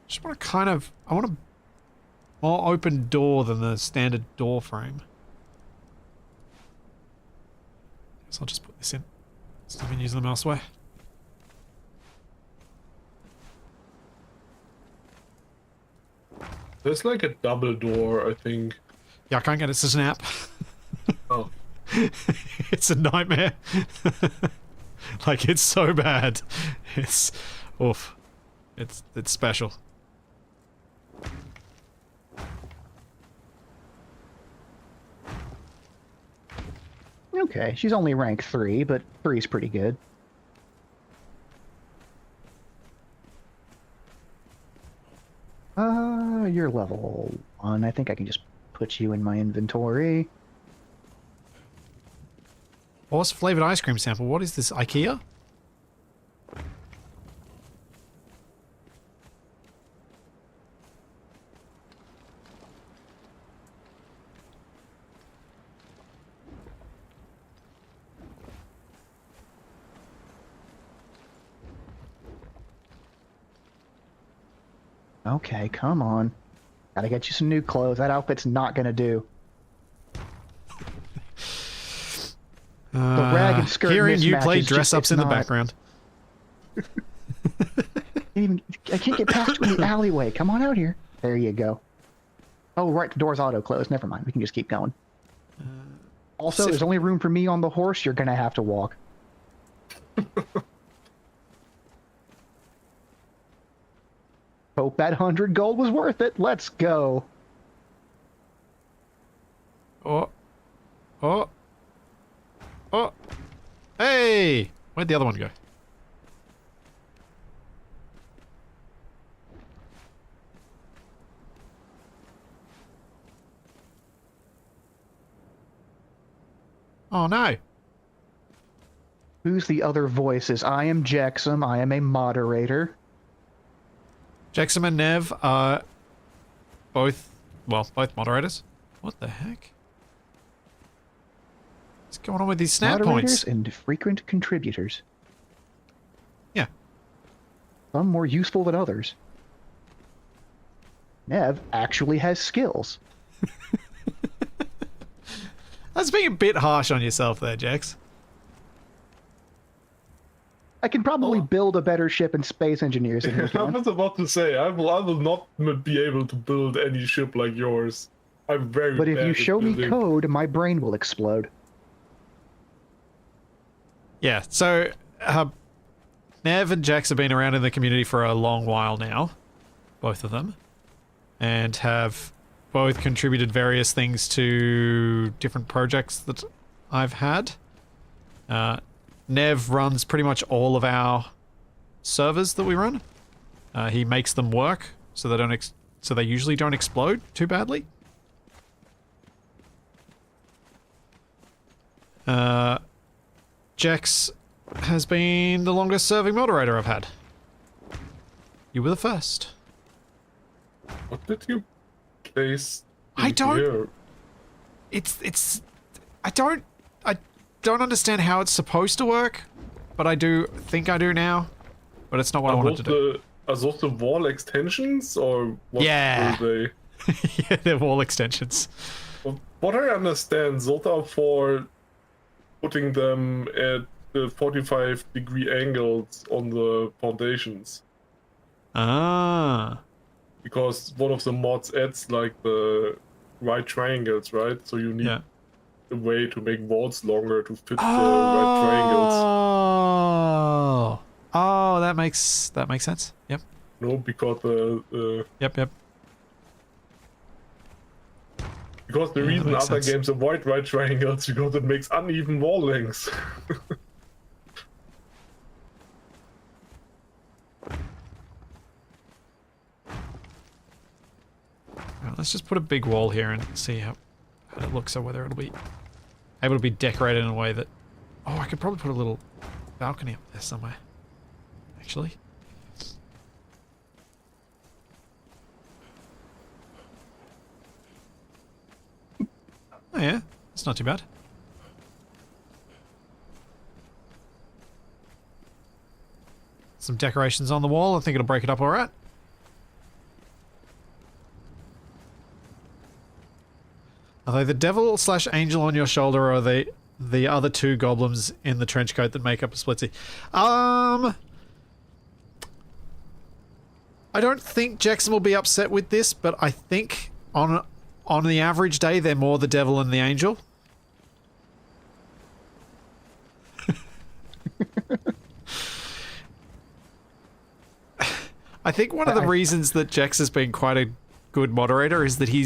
Speaker 1: Just want to kind of... I want a more open door than the standard door frame. Guess I'll just put this in. So I can use them elsewhere.
Speaker 2: There's like a double door, I think.
Speaker 1: Yeah, I can't get it to snap.
Speaker 2: Oh.
Speaker 1: It's a nightmare. Like, it's so bad. It's... Oof. It's special.
Speaker 3: Okay, she's only rank 3, but 3's pretty good. You're level 1. I think I can just put you in my inventory.
Speaker 1: Horse flavored ice cream sample. What is this? IKEA?
Speaker 3: Okay, come on. Gotta get you some new clothes. That outfit's not gonna do. The rag and skirt
Speaker 1: hearing you
Speaker 3: mismatch
Speaker 1: play
Speaker 3: is just-
Speaker 1: dress-ups
Speaker 3: it's
Speaker 1: in the
Speaker 3: not-
Speaker 1: background.
Speaker 3: I can't get past you in the alleyway. Come on out here. There you go. Oh, right, the door's auto-closed. Never mind. We can just keep going. Also, there's only room for me on the horse. You're gonna have to walk. Hope that 100 gold was worth it. Let's go.
Speaker 1: Oh. Oh. Oh. Hey! Where'd the other one go? Oh no.
Speaker 3: Who's the other voices? I am Jexum. I am a moderator.
Speaker 1: Jackson and Nev are both moderators. What the heck? What's going on with these snap
Speaker 3: Moderators
Speaker 1: points?
Speaker 3: and frequent contributors.
Speaker 1: Yeah.
Speaker 3: Some more useful than others. Nev actually has skills.
Speaker 1: That's being a bit harsh on yourself there, Jax.
Speaker 3: I can probably build a better ship in Space Engineers than you
Speaker 2: I
Speaker 3: can.
Speaker 2: was about to say, I will not be able to build any ship like yours. I'm very
Speaker 3: But if
Speaker 2: bad
Speaker 3: you
Speaker 2: at
Speaker 3: show me
Speaker 2: building.
Speaker 3: code, my brain will explode.
Speaker 1: Yeah, so Nev and Jax have been around in the community for a long while now, both of them, and have both contributed various things to different projects that I've had. Nev runs pretty much all of our servers that we run. He makes them work so they don't so they usually don't explode too badly. Jax has been the longest serving moderator I've had. You were the first.
Speaker 2: What did you place?
Speaker 1: I don't-
Speaker 2: Here?
Speaker 1: I don't understand how it's supposed to work, but I do think I do now. But it's not what I wanted to do.
Speaker 2: Are those the wall extensions or what
Speaker 1: Yeah.
Speaker 2: were they?
Speaker 1: Yeah, they're wall extensions.
Speaker 2: Well, what I understand, those are for putting them at the 45-degree angles on the foundations.
Speaker 1: Ah.
Speaker 2: Because one of the mods adds like the right triangles, right? So you need
Speaker 1: Yeah.
Speaker 2: a way to make walls longer to fit the right triangles.
Speaker 1: Oh, that makes sense. Yep.
Speaker 2: No, because
Speaker 1: Yep.
Speaker 2: because the
Speaker 1: Yeah, that
Speaker 2: reason
Speaker 1: makes
Speaker 2: other
Speaker 1: sense.
Speaker 2: games avoid right triangles because it makes uneven wall lengths.
Speaker 1: Right, let's just put a big wall here and see how it looks, or whether it'll be able to be decorated in a way that... Oh, I could probably put a little balcony up there somewhere. Actually. Oh yeah, it's not too bad. Some decorations on the wall. I think it'll break it up all right. Are they the devil / angel on your shoulder, or are they the other two goblins in the trench coat that make up a splitsy? I don't think Jackson will be upset with this, but I think on the average day they're more the devil and the angel. I think one of the reasons that Jax has been quite a good moderator is that he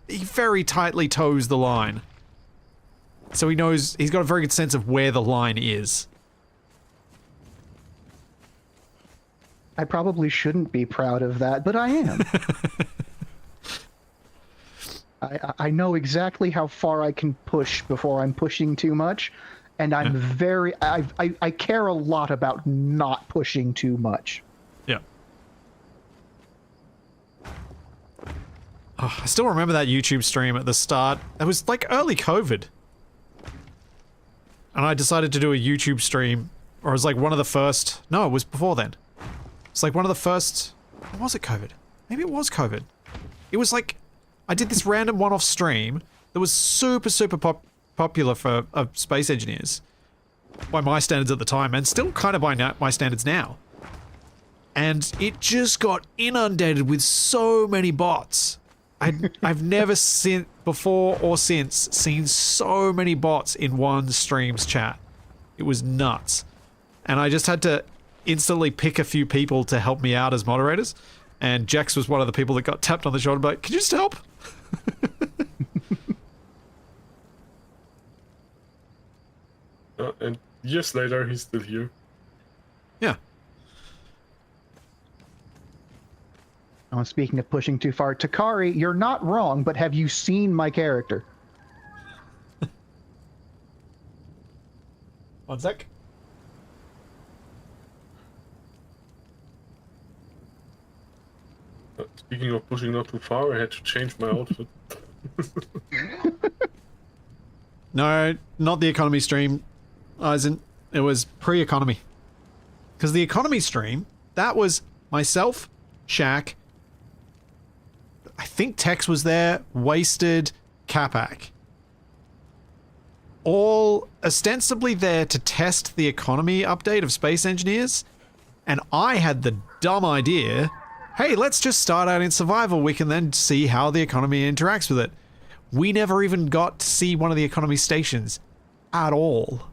Speaker 1: very tightly toes the line. So he knows, he's got a very good sense of where the line is.
Speaker 3: I probably shouldn't be proud of that, but I am. I know exactly how far I can push before I'm pushing too much, and I'm very... I care a lot about not pushing too much.
Speaker 1: Yeah. Oh, I still remember that YouTube stream at the start. It was like early COVID. And I decided to do a YouTube stream, or it was like one of the first... No, it was before then. It's like one of the first Or was it COVID? Maybe it was COVID. It was like, I did this random one-off stream that was super, super popular for space engineers. By my standards at the time, and still kind of by my standards now. And it just got inundated with so many bots. I've never seen before or since seen so many bots in one stream's chat. It was nuts. And I just had to instantly pick a few people to help me out as moderators. And Jax was one of the people that got tapped on the shoulder and be like, can you just help?
Speaker 2: And years later, he's still here.
Speaker 1: Yeah.
Speaker 3: Oh, speaking of pushing too far, Takari, you're not wrong, but have you seen my character?
Speaker 1: One sec.
Speaker 2: Speaking of pushing not too far, I had to change my outfit.
Speaker 1: No, not the economy stream, Eisen. It was pre-economy. Because the economy stream, that was myself, Shaq, I think Tex was there, Wasted, Capac. All ostensibly there to test the economy update of Space Engineers. And I had the dumb idea, hey, let's just start out in survival. We can then see how the economy interacts with it. We never even got to see one of the economy stations at all.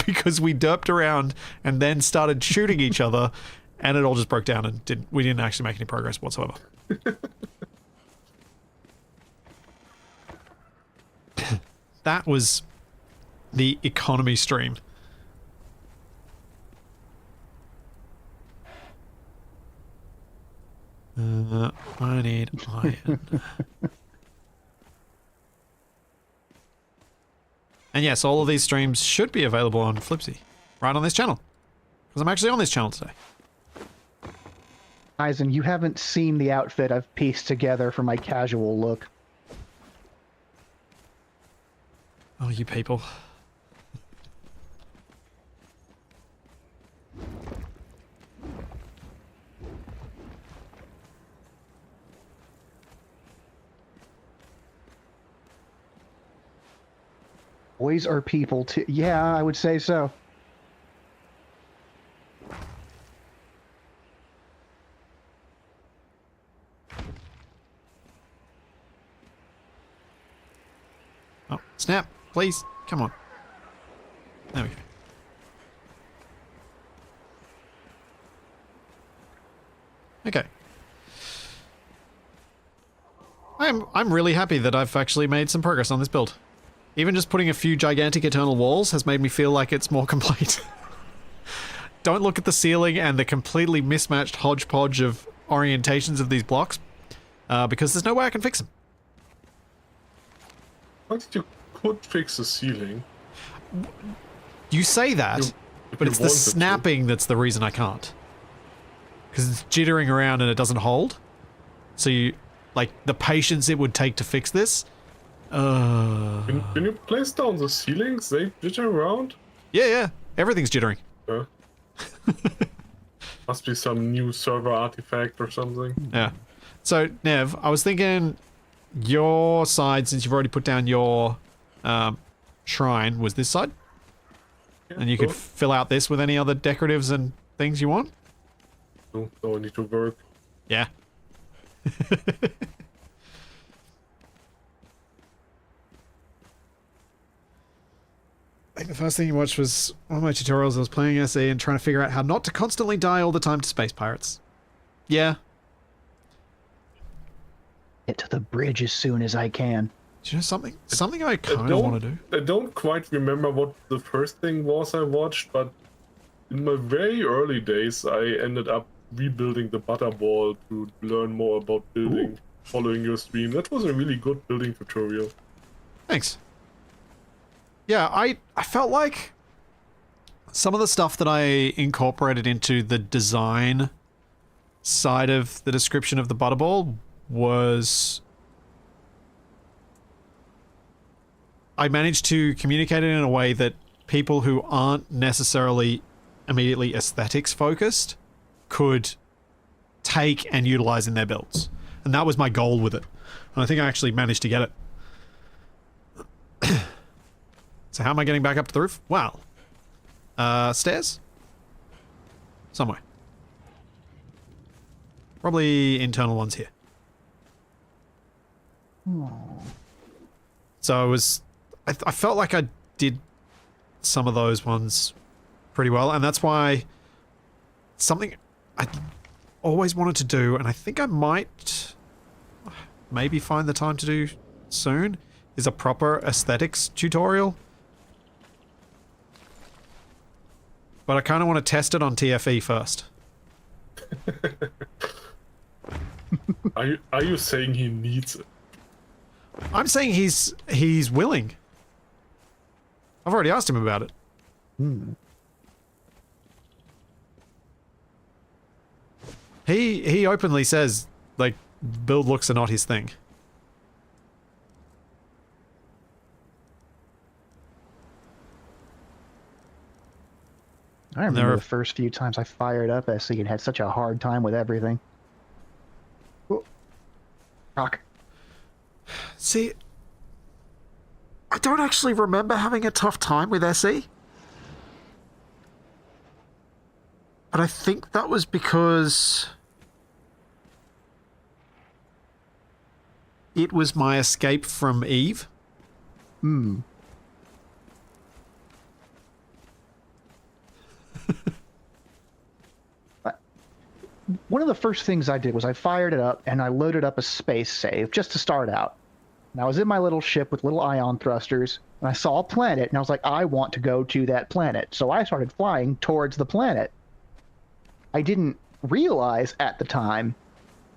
Speaker 1: Because we derped around and then started shooting each other, and it all just broke down and we didn't actually make any progress whatsoever. That was the economy stream. I need iron. And yes, all of these streams should be available on Flipsy, right on this channel. Because I'm actually on this channel today.
Speaker 3: Eisen, you haven't seen the outfit I've pieced together for my casual look.
Speaker 1: Oh, you people.
Speaker 3: Boys are people too. Yeah, I would say so.
Speaker 1: Oh, snap, please. Come on. There we go. Okay. I'm really happy that I've actually made some progress on this build. Even just putting a few gigantic eternal walls has made me feel like it's more complete. Don't look at the ceiling and the completely mismatched hodgepodge of orientations of these blocks, because there's no way I can fix them.
Speaker 2: But you could fix the ceiling.
Speaker 1: You say that, but it's the snapping that's the reason I can't. Because it's jittering around and it doesn't hold. So you, like, the patience it would take to fix this.
Speaker 2: Can you place down the ceilings? They jitter around?
Speaker 1: Yeah. Everything's jittering.
Speaker 2: Must be some new server artifact or something.
Speaker 1: Yeah. So, Nev, I was thinking your side, since you've already put down your shrine, was this side.
Speaker 2: Yeah,
Speaker 1: And you could fill out this with any other decoratives and things you want.
Speaker 2: No, I need to work.
Speaker 1: Yeah. I think the first thing you watched was one of my tutorials. I was playing SE and trying to figure out how not to constantly die all the time to space pirates. Yeah.
Speaker 3: Get to the bridge as soon as I can.
Speaker 1: Do you know something? Something I kind of want to do.
Speaker 2: I don't quite remember what the first thing was I watched, but in my very early days, I ended up rebuilding the butterball to learn more about building, following your stream. That was a really good building tutorial.
Speaker 1: Thanks. Yeah, I felt like some of the stuff that I incorporated into the design side of the description of the butterball was... I managed to communicate it in a way that people who aren't necessarily immediately aesthetics focused could take and utilize in their builds. And that was my goal with it. And I think I actually managed to get it. So how am I getting back up to the roof? Wow. Stairs? Somewhere. Probably internal ones here. So it was... I felt like I did some of those ones pretty well, and that's why something I always wanted to do, and I think I might maybe find the time to do soon, is a proper aesthetics tutorial. But I kind of want to test it on TFE first.
Speaker 2: Are you saying he needs it?
Speaker 1: I'm saying he's willing. I've already asked him about it. He openly says, like, build looks are not his thing.
Speaker 3: I remember the first few times I fired up SE and had such a hard time with everything. Whoa. Rock.
Speaker 1: See, I don't actually remember having a tough time with SE. But I think that was because it was my escape from Eve.
Speaker 3: One of the first things I did was I fired it up and I loaded up a space save just to start out. And I was in my little ship with little ion thrusters, and I saw a planet, and I was like, I want to go to that planet. So I started flying towards the planet. I didn't realize at the time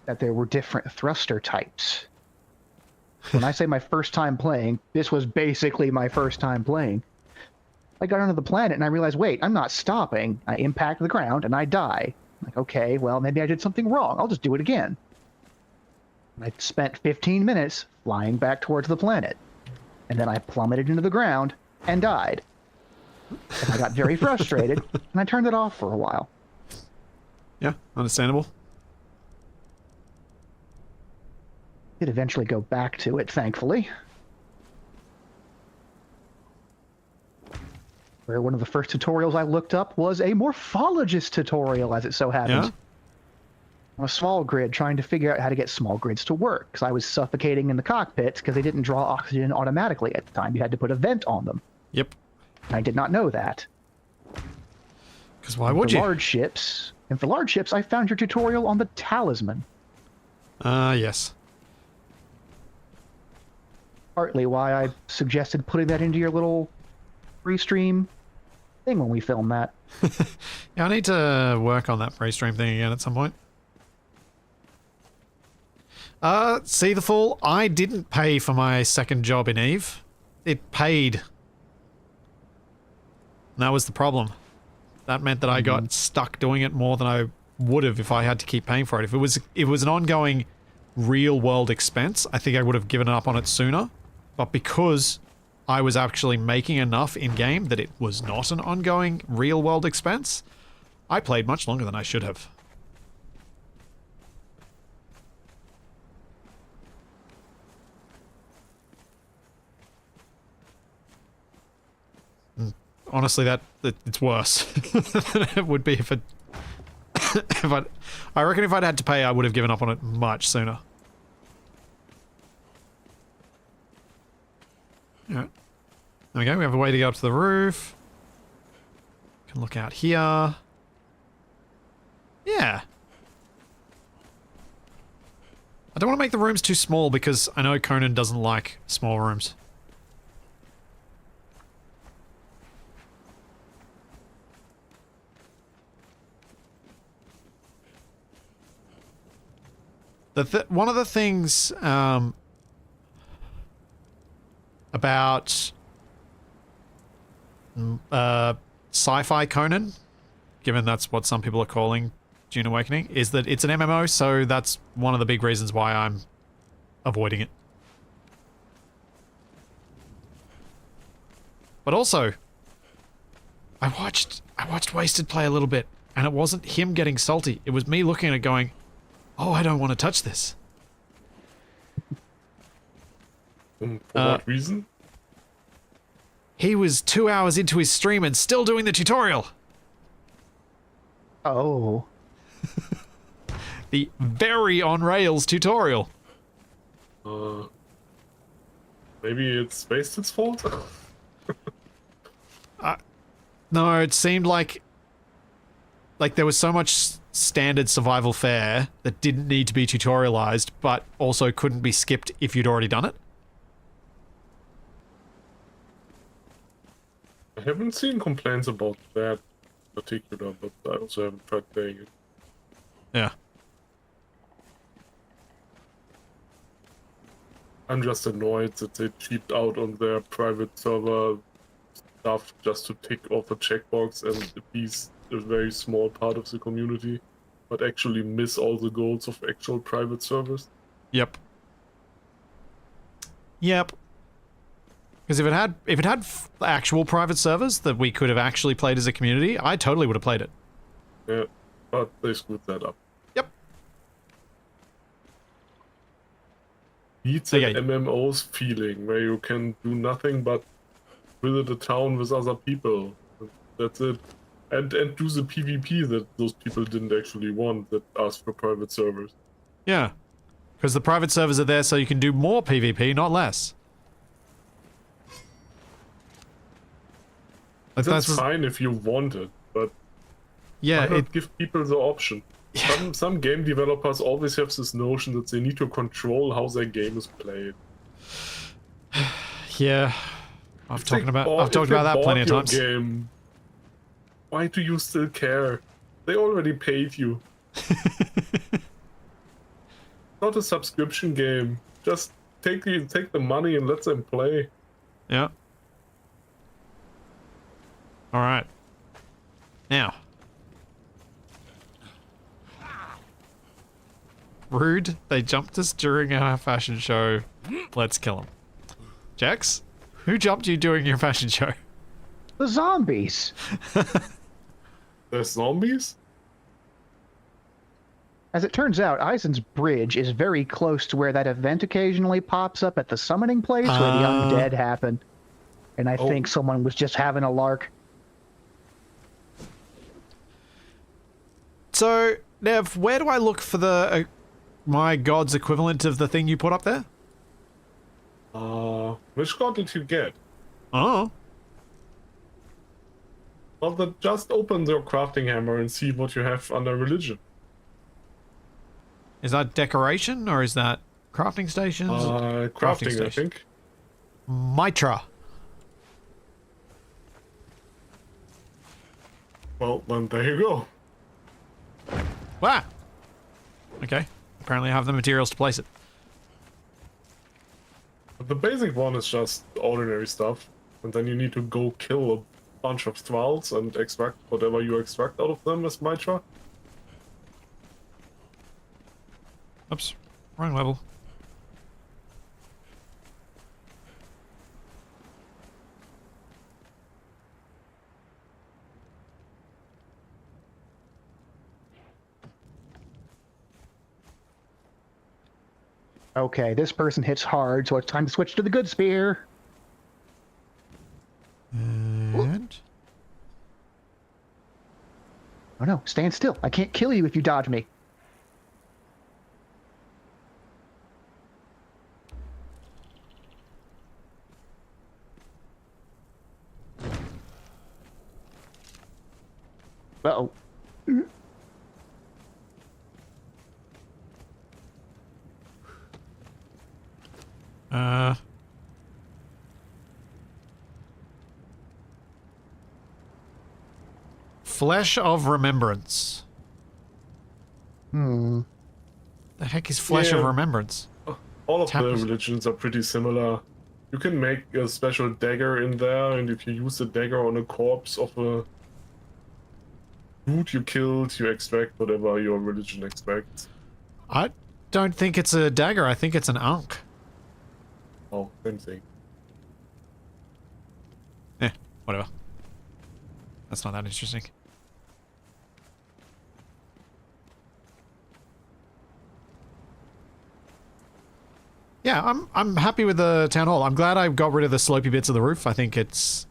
Speaker 3: that there were different thruster types. When I say my first time playing, this was basically my first time playing. I got onto the planet, and I realized, wait, I'm not stopping. I impact the ground, and I die. Like, okay, well, maybe I did something wrong. I'll just do it again. And I spent 15 minutes flying back towards the planet. And then I plummeted into the ground and died. And I got very frustrated, and I turned it off for a while.
Speaker 1: Yeah, understandable.
Speaker 3: Did eventually go back to it, thankfully. Where one of the first tutorials I looked up was a morphologist tutorial, as it so happens.
Speaker 1: Yeah?
Speaker 3: On a small grid, trying to figure out how to get small grids to work, because I was suffocating in the cockpits because they didn't draw oxygen automatically at the time. You had to put a vent on them.
Speaker 1: Yep.
Speaker 3: I did not know that.
Speaker 1: Because why would you?
Speaker 3: For large ships, I found your tutorial on the talisman.
Speaker 1: Yes.
Speaker 3: Partly why I suggested putting that into your little free stream thing when we film that.
Speaker 1: Yeah, I need to work on that free stream thing again at some point. See the Fool? I didn't pay for my second job in Eve. It paid. And that was the problem. That meant that I got stuck doing it more than I would have if I had to keep paying for it. If it was an ongoing real world expense, I think I would have given up on it sooner. But because I was actually making enough in-game that it was not an ongoing real world expense, I played much longer than I should have. Honestly, it's worse than it would be if it... I reckon if I'd had to pay, I would have given up on it much sooner. Alright. There we go, we have a way to go up to the roof. Can look out here. Yeah. I don't want to make the rooms too small because I know Conan doesn't like small rooms. One of the things about sci-fi Conan, given that's what some people are calling Dune Awakening, is that it's an MMO, so that's one of the big reasons why I'm avoiding it. But also, I watched Wasted play a little bit, and it wasn't him getting salty. It was me looking at it going, Oh, I don't want to touch this.
Speaker 2: For what reason?
Speaker 1: He was 2 hours into his stream and still doing the tutorial.
Speaker 3: Oh.
Speaker 1: The very on rails tutorial.
Speaker 2: Maybe it's Basted's fault?
Speaker 1: No, it seemed like there was so much standard survival fare that didn't need to be tutorialized, but also couldn't be skipped if you'd already done it.
Speaker 2: I haven't seen complaints about that in particular, but I also haven't tried playing it.
Speaker 1: Yeah.
Speaker 2: I'm just annoyed that they cheaped out on their private server stuff just to tick off a checkbox and appease a very small part of the community, but actually miss all the goals of actual private servers.
Speaker 1: Yep. Yep. Because if it had actual private servers that we could have actually played as a community, I totally would have played it.
Speaker 2: Yeah, but they screwed that up.
Speaker 1: Yep.
Speaker 2: Beats
Speaker 1: Okay.
Speaker 2: an MMO's feeling where you can do nothing but visit a town with other people. That's it. And do the PvP that those people didn't actually want, that asked for private servers.
Speaker 1: Yeah. Because the private servers are there so you can do more PvP, not less. But
Speaker 2: That's fine if you want it, but
Speaker 1: yeah,
Speaker 2: why not give people the option? Some game developers always have this notion that they need to control how their game is played.
Speaker 1: yeah. I've talked about
Speaker 2: If they
Speaker 1: that plenty of
Speaker 2: bought
Speaker 1: times.
Speaker 2: your game, why do you still care? They already paid you. Not a subscription game. Just take the money and let them play.
Speaker 1: Yeah. All right. Now. Rude. They jumped us during our fashion show. Let's kill them. Jax, who jumped you during your fashion show?
Speaker 3: The zombies.
Speaker 2: There's zombies?
Speaker 3: As it turns out, Eisen's bridge is very close to where that event occasionally pops up at the summoning place where the undead happen. And I think someone was just having a lark.
Speaker 1: So, Nev, where do I look for the my god's equivalent of the thing you put up there?
Speaker 2: Which god did you get?
Speaker 1: Oh.
Speaker 2: Well, then just open your crafting hammer and see what you have under religion.
Speaker 1: Is that decoration or is that crafting stations?
Speaker 2: Crafting, I think.
Speaker 1: Mitra.
Speaker 2: Well, then there you go.
Speaker 1: Wow. Okay. Apparently I have the materials to place it.
Speaker 2: The basic one is just ordinary stuff, and then you need to go kill a bunch of thralls and extract whatever you extract out of them as Mitra.
Speaker 1: Oops. Wrong level.
Speaker 3: Okay, this person hits hard, so it's time to switch to the good spear.
Speaker 1: And...
Speaker 3: Oh no, stand still. I can't kill you if you dodge me. Uh-oh.
Speaker 1: Flesh of Remembrance.
Speaker 3: Hmm.
Speaker 1: The heck is Flesh of
Speaker 2: Yeah.
Speaker 1: Remembrance?
Speaker 2: All of the
Speaker 1: Tappers.
Speaker 2: religions are pretty similar. You can make a special dagger in there, and if you use the dagger on a corpse of a dude you killed, you extract whatever your religion expects.
Speaker 1: I don't think it's a dagger. I think it's an ankh.
Speaker 2: Oh, same thing.
Speaker 1: Whatever. That's not that interesting. Yeah, I'm happy with the town hall. I'm glad I got rid of the slopey bits of the roof. I think it's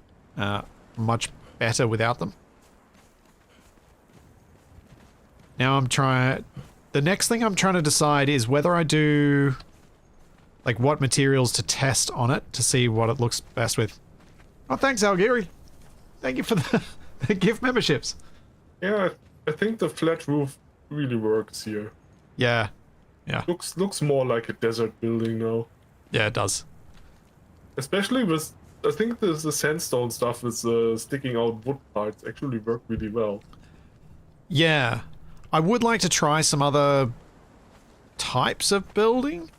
Speaker 1: much better without them. Now I'm trying... The next thing I'm trying to decide is whether I do... Like, what materials to test on it to see what it looks best with. Oh, thanks, Algiri. Thank you for the gift memberships.
Speaker 2: Yeah, I think the flat roof really works here.
Speaker 1: Yeah. Yeah.
Speaker 2: Looks more like a desert building now.
Speaker 1: Yeah, it does.
Speaker 2: Especially with, I think the sandstone stuff with sticking out wood parts actually work really well.
Speaker 1: Yeah. I would like to try some other types of building,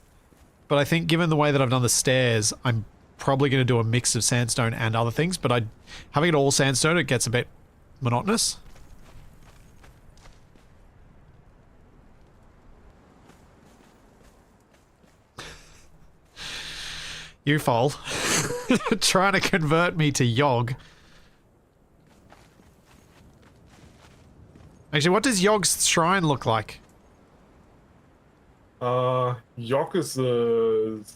Speaker 1: but I think given the way that I've done the stairs, I'm probably going to do a mix of sandstone and other things, but having it all sandstone, it gets a bit monotonous. You fall. Trying to convert me to Yogg. Actually, what does Yogg's shrine look like?
Speaker 2: Yogg is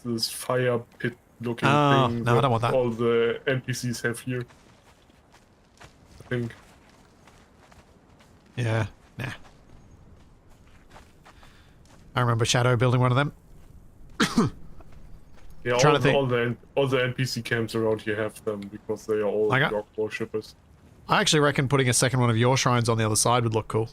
Speaker 2: this fire pit looking
Speaker 1: Oh,
Speaker 2: thing
Speaker 1: no, I don't want that.
Speaker 2: all the NPCs have here. I think.
Speaker 1: Yeah, nah. I remember Shadow building one of them.
Speaker 2: Yeah,
Speaker 1: Trying to think.
Speaker 2: all the NPC camps around here have them because they are all
Speaker 1: I got-
Speaker 2: Yogg worshippers.
Speaker 1: I actually reckon putting a second one of your shrines on the other side would look cool.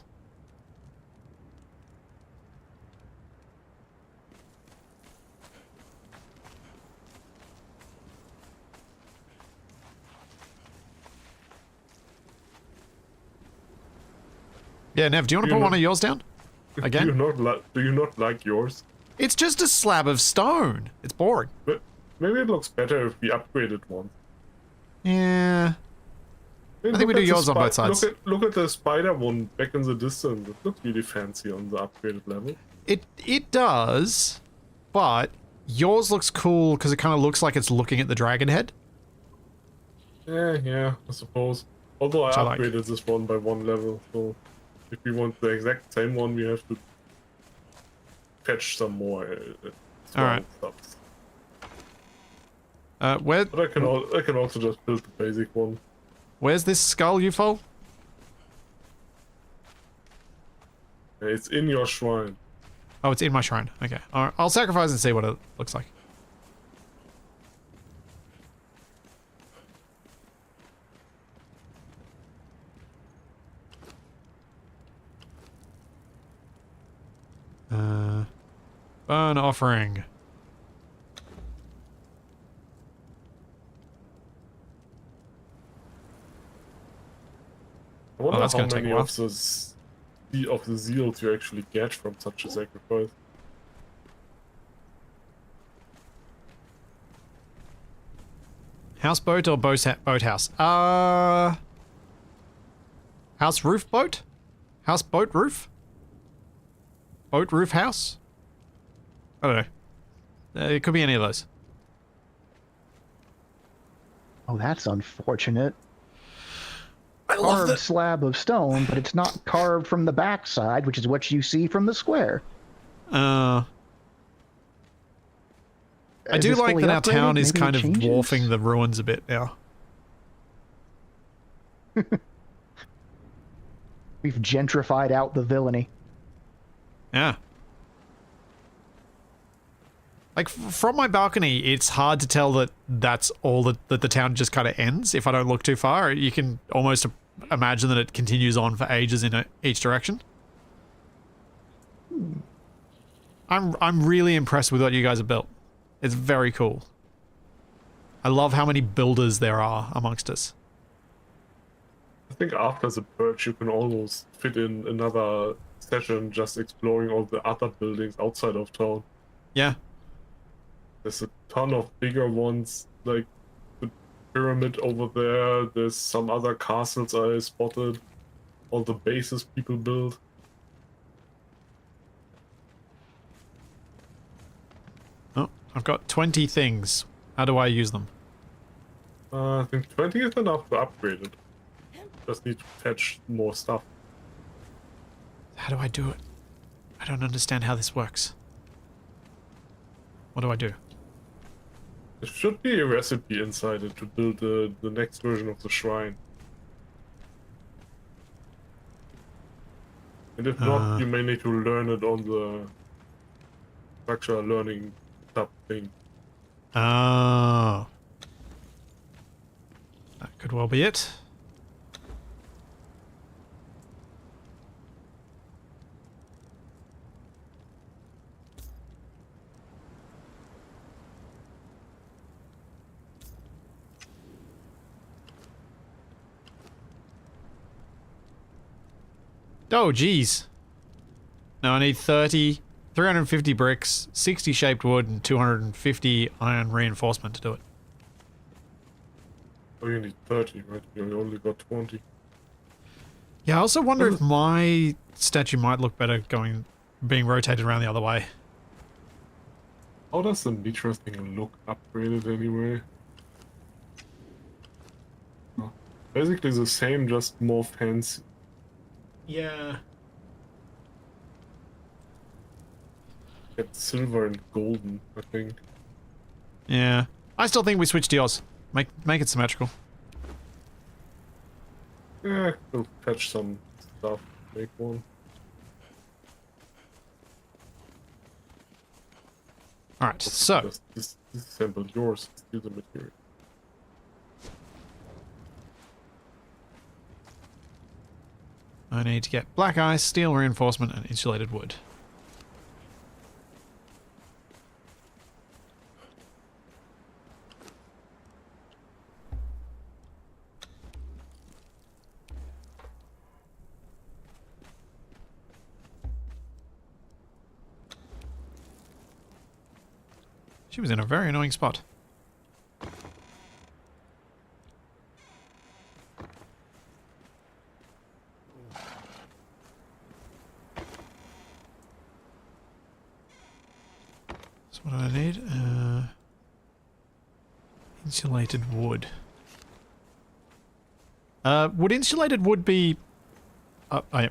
Speaker 1: Yeah, Nev, do you want to
Speaker 2: You
Speaker 1: put
Speaker 2: know-
Speaker 1: one of yours down? Again?
Speaker 2: Do you not like yours?
Speaker 1: It's just a slab of stone. It's boring.
Speaker 2: But maybe it looks better if we upgraded one.
Speaker 1: Yeah.
Speaker 2: Hey,
Speaker 1: I think we
Speaker 2: look
Speaker 1: do
Speaker 2: at the
Speaker 1: yours on both sides.
Speaker 2: Look at the spider one back in the distance. It looks really fancy on the upgraded level.
Speaker 1: It does, but yours looks cool because it kind of looks like it's looking at the dragon head.
Speaker 2: Yeah, I suppose. Although I
Speaker 1: Which I like.
Speaker 2: upgraded this one by one level, so if we want the exact same one, we have to fetch some more.
Speaker 1: Alright.
Speaker 2: Stuff.
Speaker 1: Where?
Speaker 2: But I can also just build the basic one.
Speaker 1: Where's this skull, you fool?
Speaker 2: It's in your shrine.
Speaker 1: Oh, it's in my shrine. Okay. All right. I'll sacrifice and see what it looks like. Burn offering.
Speaker 2: I wonder
Speaker 1: that's
Speaker 2: how
Speaker 1: gonna take a
Speaker 2: many
Speaker 1: while.
Speaker 2: of the seals you actually get from such a sacrifice.
Speaker 1: Houseboat or boathouse? House roof boat? House boat roof? Boat roof house? I don't know. It could be any of those.
Speaker 3: Oh, that's unfortunate.
Speaker 1: I love
Speaker 3: Carved
Speaker 1: that.
Speaker 3: slab of stone, but it's not carved from the backside, which is what you see from the square.
Speaker 1: I
Speaker 3: Is
Speaker 1: do
Speaker 3: this
Speaker 1: like
Speaker 3: fully
Speaker 1: that our
Speaker 3: upgraded?
Speaker 1: town is
Speaker 3: Maybe it
Speaker 1: kind of
Speaker 3: changes?
Speaker 1: dwarfing the ruins a bit now.
Speaker 3: We've gentrified out the villainy.
Speaker 1: Yeah. Like, from my balcony, it's hard to tell that that's all that the town just kind of ends. If I don't look too far, you can almost imagine that it continues on for ages in each direction. I'm really impressed with what you guys have built. It's very cool. I love how many builders there are amongst us.
Speaker 2: I think after the purge, you can almost fit in another session just exploring all the other buildings outside of town.
Speaker 1: Yeah.
Speaker 2: There's a ton of bigger ones, like the pyramid over there. There's some other castles I spotted. All the bases people build.
Speaker 1: Oh, I've got 20 things. How do I use them?
Speaker 2: I think 20 is enough to upgrade it. Just need to fetch more stuff.
Speaker 1: How do I do it? I don't understand how this works. What do I do?
Speaker 2: There should be a recipe inside it to build the next version of the shrine. And if not, you may need to learn it on the structure learning tab thing.
Speaker 1: Oh. That could well be it. Oh, geez. Now I need 350 bricks, 60 shaped wood, and 250 iron reinforcement to do it.
Speaker 2: Oh, you need 30, right? You only got 20.
Speaker 1: Yeah, I also wonder if my statue might look better being rotated around the other way.
Speaker 2: How does the Mitra thing look upgraded anyway? Oh, basically the same, just more fancy.
Speaker 1: Yeah.
Speaker 2: It's silver and golden, I think.
Speaker 1: Yeah. I still think we switch to yours. Make it symmetrical.
Speaker 2: Yeah, we'll fetch some stuff, make one.
Speaker 1: Alright, so.
Speaker 2: Just disassemble yours, steal the material.
Speaker 1: I need to get black ice, steel reinforcement, and insulated wood. She was in a very annoying spot. So what do I need? Insulated wood. Would insulated wood be... Oh, yeah.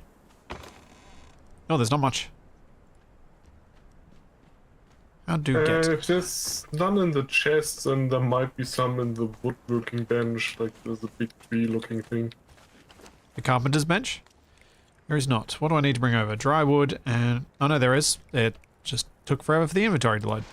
Speaker 1: Oh, there's not much. How do get?
Speaker 2: There's none in the chests, and there might be some in the woodworking bench, like there's a big tree-looking thing.
Speaker 1: The carpenter's bench? There is not. What do I need to bring over? Dry wood and... Oh no, there is. It just took forever for the inventory to load.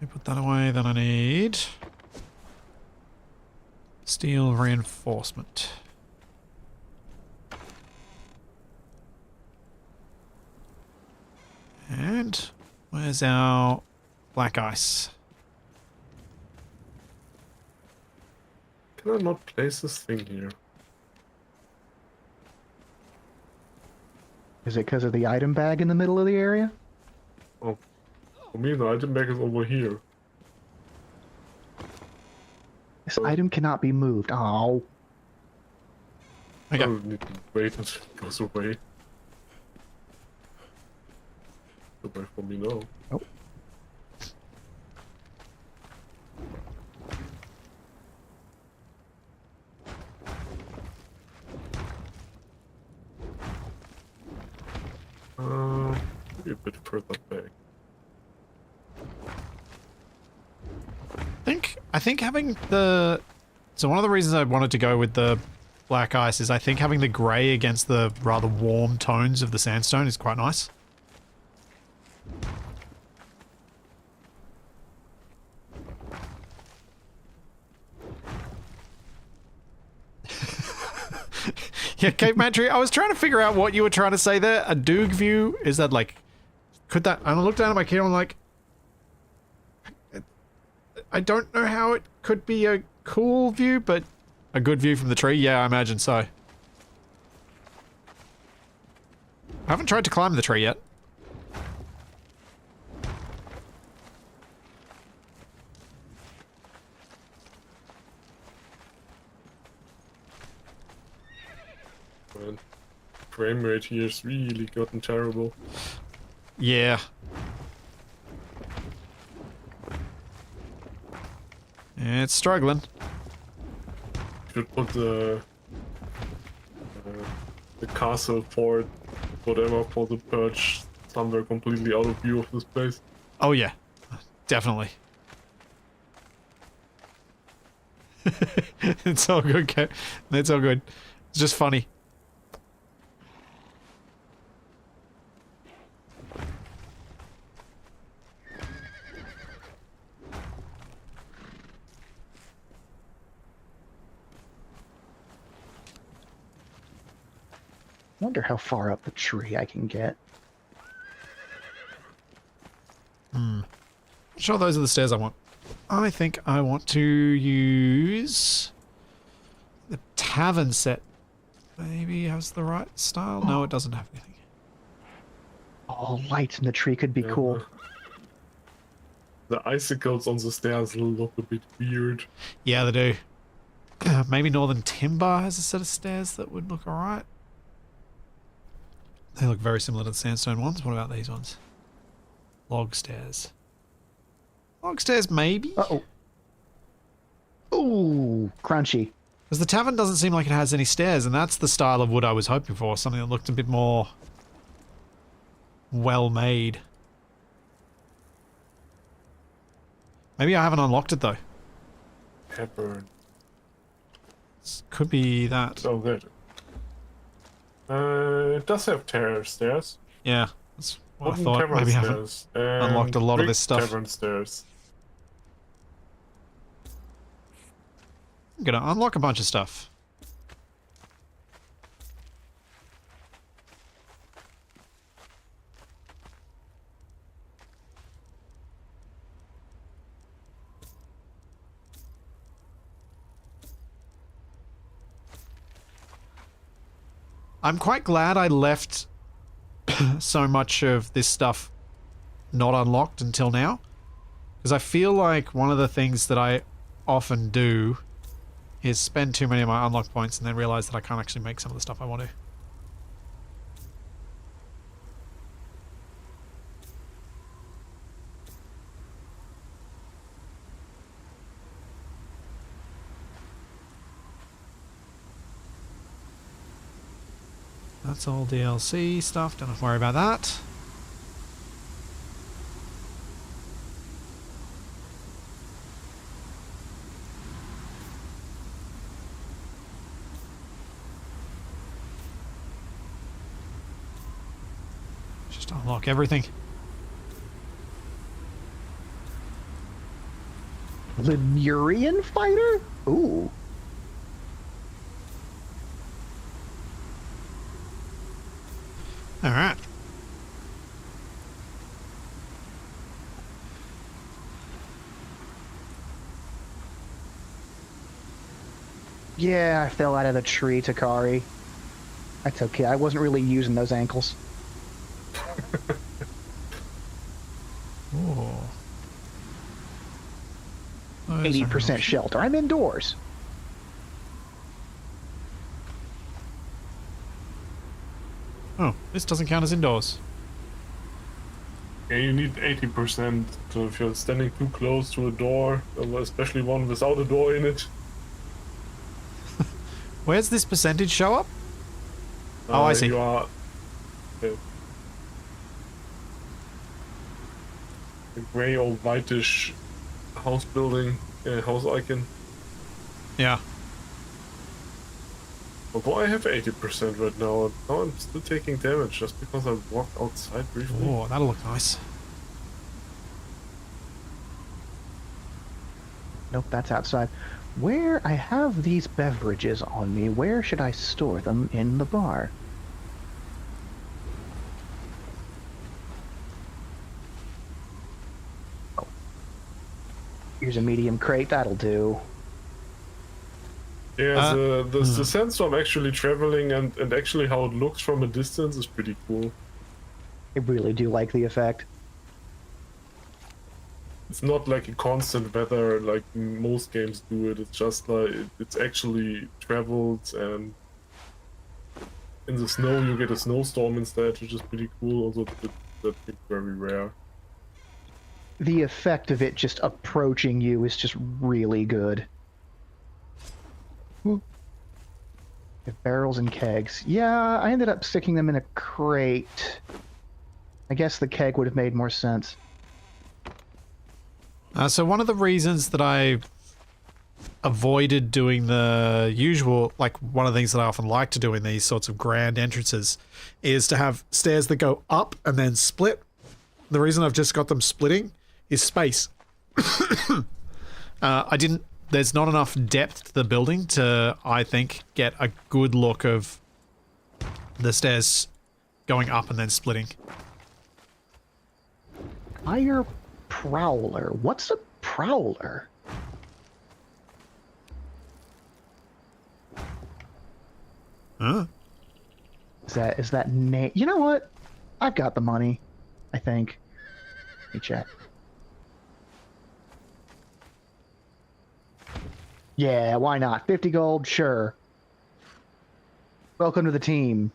Speaker 1: Let me put that away. Then I need... steel reinforcement. And where's our black ice?
Speaker 2: Can I not place this thing here?
Speaker 3: Is it because of the item bag in the middle of the area?
Speaker 2: Oh, for me the item bag is over here.
Speaker 3: This item cannot be moved. Oh.
Speaker 1: Okay.
Speaker 2: I need to wait until it goes away. Away from me now.
Speaker 3: Oh.
Speaker 2: Maybe a bit further back.
Speaker 1: I think having the... So one of the reasons I wanted to go with the black ice is I think having the grey against the rather warm tones of the sandstone is quite nice. Yeah, Cape Mantry, I was trying to figure out what you were trying to say there. A Doog view? Is that like... Could that... And I looked down at my key and I'm like... I don't know how it could be a cool view, but a good view from the tree? Yeah, I imagine so. I haven't tried to climb the tree yet.
Speaker 2: Man, frame rate here has really gotten terrible.
Speaker 1: Yeah. It's struggling.
Speaker 2: Should put the castle fort, whatever, for the perch somewhere completely out of view of this place.
Speaker 1: Oh yeah, definitely. It's all good, Kev. It's all good. It's just funny.
Speaker 3: Wonder how far up the tree I can get.
Speaker 1: Sure, those are the stairs I want. I think I want to use the tavern set. Maybe has the right style. No, it doesn't have anything.
Speaker 3: Oh, lights in the tree could be
Speaker 2: Yeah.
Speaker 3: cool.
Speaker 2: The icicles on the stairs look a bit weird.
Speaker 1: Yeah, they do. Maybe Northern Timber has a set of stairs that would look alright. They look very similar to the sandstone ones. What about these ones? Log stairs. Log stairs, maybe?
Speaker 3: Uh-oh. Ooh, crunchy.
Speaker 1: Because the tavern doesn't seem like it has any stairs, and that's the style of wood I was hoping for. Something that looked a bit more well-made. Maybe I haven't unlocked it, though.
Speaker 2: Pepper.
Speaker 1: This could be that.
Speaker 2: Oh, there. It does have terrace stairs.
Speaker 1: Yeah, that's what I
Speaker 2: Wooden
Speaker 1: thought.
Speaker 2: tavern
Speaker 1: Maybe I haven't.
Speaker 2: stairs. And
Speaker 1: unlocked a lot of
Speaker 2: brick
Speaker 1: this stuff.
Speaker 2: Tavern stairs.
Speaker 1: I'm gonna unlock a bunch of stuff. I'm quite glad I left so much of this stuff not unlocked until now. Because I feel like one of the things that I often do is spend too many of my unlock points and then realize that I can't actually make some of the stuff I want to. That's all DLC stuff, don't have to worry about that. Just unlock everything.
Speaker 3: Lemurian fighter? Ooh.
Speaker 1: Alright.
Speaker 3: Yeah, I fell out of the tree, Takari. That's okay. I wasn't really using those ankles.
Speaker 1: Ooh. Those are
Speaker 3: 80% shelter. I'm indoors.
Speaker 1: Oh, this doesn't count as indoors.
Speaker 2: Yeah, you need 80% if you're standing too close to a door, especially one without a door in it.
Speaker 1: Where's this percentage show up? Oh, I see.
Speaker 2: You are a grey or whitish house building, house icon.
Speaker 1: Yeah.
Speaker 2: Although I have 80% right now, and now I'm still taking damage just because I walked outside briefly.
Speaker 1: Oh, that'll look nice.
Speaker 3: Nope, that's outside. Where I have these beverages on me, where should I store them in the bar? Oh. Here's a medium crate, that'll do.
Speaker 2: Yeah, the sense of actually traveling and actually how it looks from a distance is pretty cool.
Speaker 3: I really do like the effect.
Speaker 2: It's not like a constant weather like most games do it. It's just like it's actually traveled, and in the snow you get a snowstorm instead, which is pretty cool. Although that's very rare.
Speaker 3: the effect of it just approaching you is just really good. Ooh. Barrels and kegs. Yeah, I ended up sticking them in a crate. I guess the keg would have made more sense.
Speaker 1: So one of the reasons that I avoided doing the usual, like one of the things that I often like to do in these sorts of grand entrances is to have stairs that go up and then split. The reason I've just got them splitting is space. There's not enough depth to the building to, I think, get a good look of the stairs going up and then splitting.
Speaker 3: Fire Prowler. What's a prowler?
Speaker 1: Huh?
Speaker 3: Is that name? You know what? I've got the money, I think. Let me check. Yeah, why not? 50 gold, sure. Welcome to the team,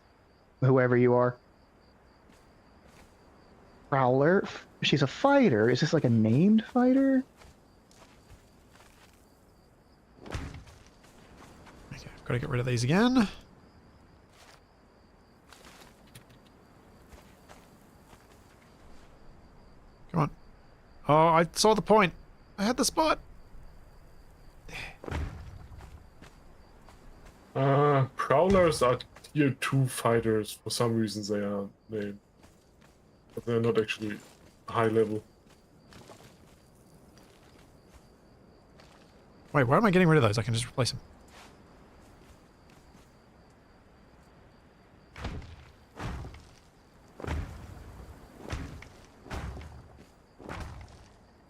Speaker 3: whoever you are. Prowler. She's a fighter. Is this like a named fighter?
Speaker 1: Okay, I've got to get rid of these again. Come on. Oh, I saw the point. I had the spot.
Speaker 2: Prowlers are tier 2 fighters. For some reason they are named. But they're not actually high level.
Speaker 1: Wait, why am I getting rid of those? I can just replace them.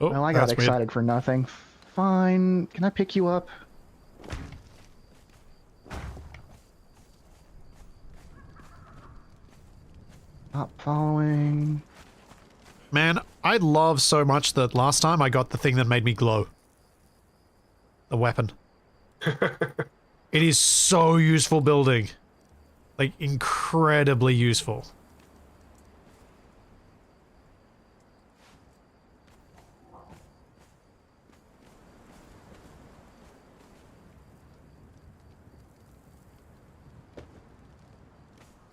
Speaker 1: Oh,
Speaker 3: Well, I got
Speaker 1: that's
Speaker 3: excited
Speaker 1: weird.
Speaker 3: for nothing. Fine. Can I pick you up? Not following.
Speaker 1: Man, I love so much that last time I got the thing that made me glow. The weapon. It is so useful building. Like, incredibly useful.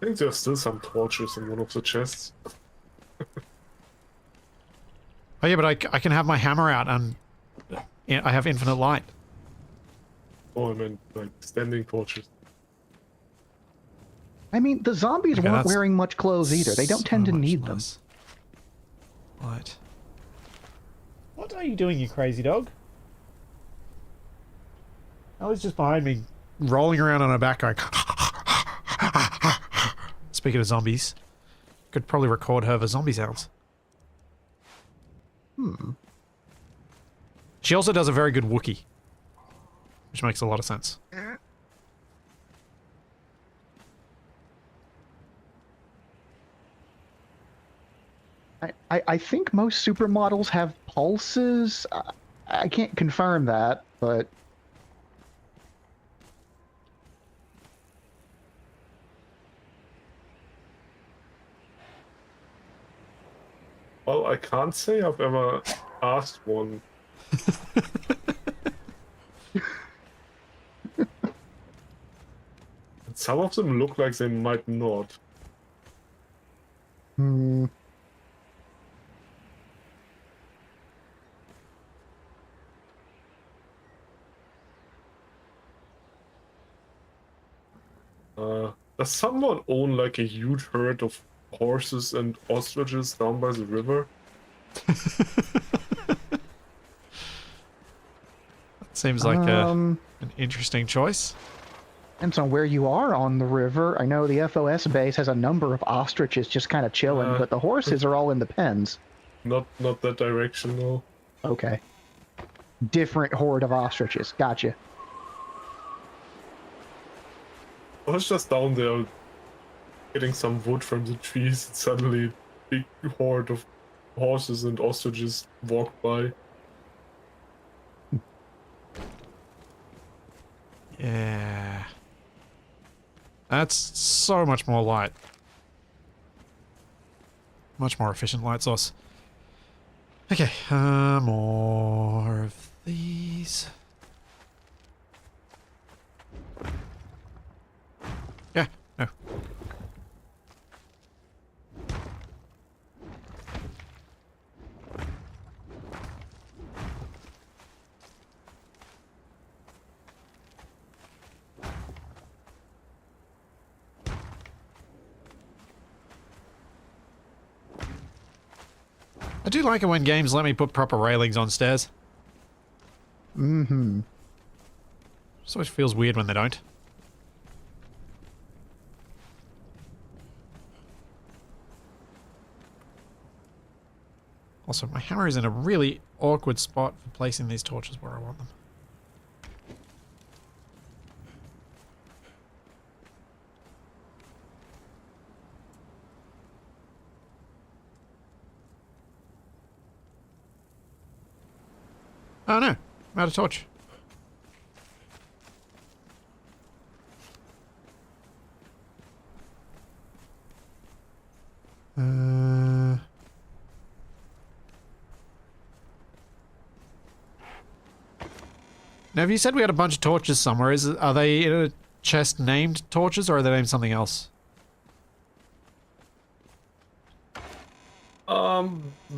Speaker 2: I think there's still some torches in one of the chests.
Speaker 1: Oh yeah, but I can have my hammer out and I have infinite light.
Speaker 2: Oh, I meant like standing torches.
Speaker 3: I mean, the zombies
Speaker 1: Okay,
Speaker 3: weren't
Speaker 1: that's
Speaker 3: wearing much clothes either. They don't tend to
Speaker 1: so much
Speaker 3: need them.
Speaker 1: less light. What are you doing, you crazy dog? I was just behind me, rolling around on her back going... Speaking of zombies, could probably record her for zombie sounds. She also does a very good Wookiee, which makes a lot of sense.
Speaker 3: I think most supermodels have pulses. I can't confirm that, but...
Speaker 2: Well, I can't say I've ever asked one. Some of them look like they might not.
Speaker 3: Hmm.
Speaker 2: Does someone own like a huge herd of horses and ostriches down by the river?
Speaker 1: Seems like an interesting choice.
Speaker 3: Depends on where you are on the river. I know the FOS base has a number of ostriches just kind of chilling, but the horses are all in the pens.
Speaker 2: Not that direction, no.
Speaker 3: Okay. Different horde of ostriches. Gotcha.
Speaker 2: I was just down there getting some wood from the trees and suddenly a big horde of horses and ostriches walked by.
Speaker 1: Yeah. That's so much more light. Much more efficient light source. Okay, more of these. Yeah, no. I do like it when games let me put proper railings on stairs.
Speaker 3: Mm-hmm.
Speaker 1: Just always feels weird when they don't. Also, my hammer is in a really awkward spot for placing these torches where I want them. Oh no, I'm out of torch. Now, if you said we had a bunch of torches somewhere, are they in a chest named torches, or are they named something else?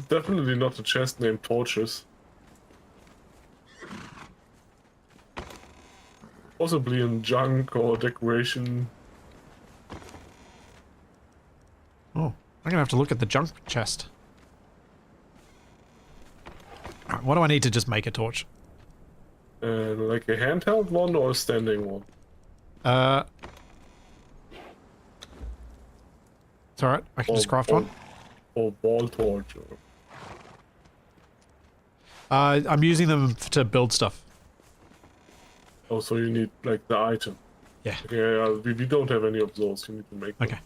Speaker 2: Definitely not the chest named torches. Possibly in junk or decoration.
Speaker 1: Oh, I'm gonna have to look at the junk chest. Alright, what do I need to just make a torch?
Speaker 2: Like a handheld one or a standing one?
Speaker 1: It's alright, I can just craft one.
Speaker 2: Or ball torch. Or...
Speaker 1: I'm using them to build stuff.
Speaker 2: Oh, so you need like the item.
Speaker 1: Yeah.
Speaker 2: Okay, we don't have any of those. You need to make them.
Speaker 1: Okay.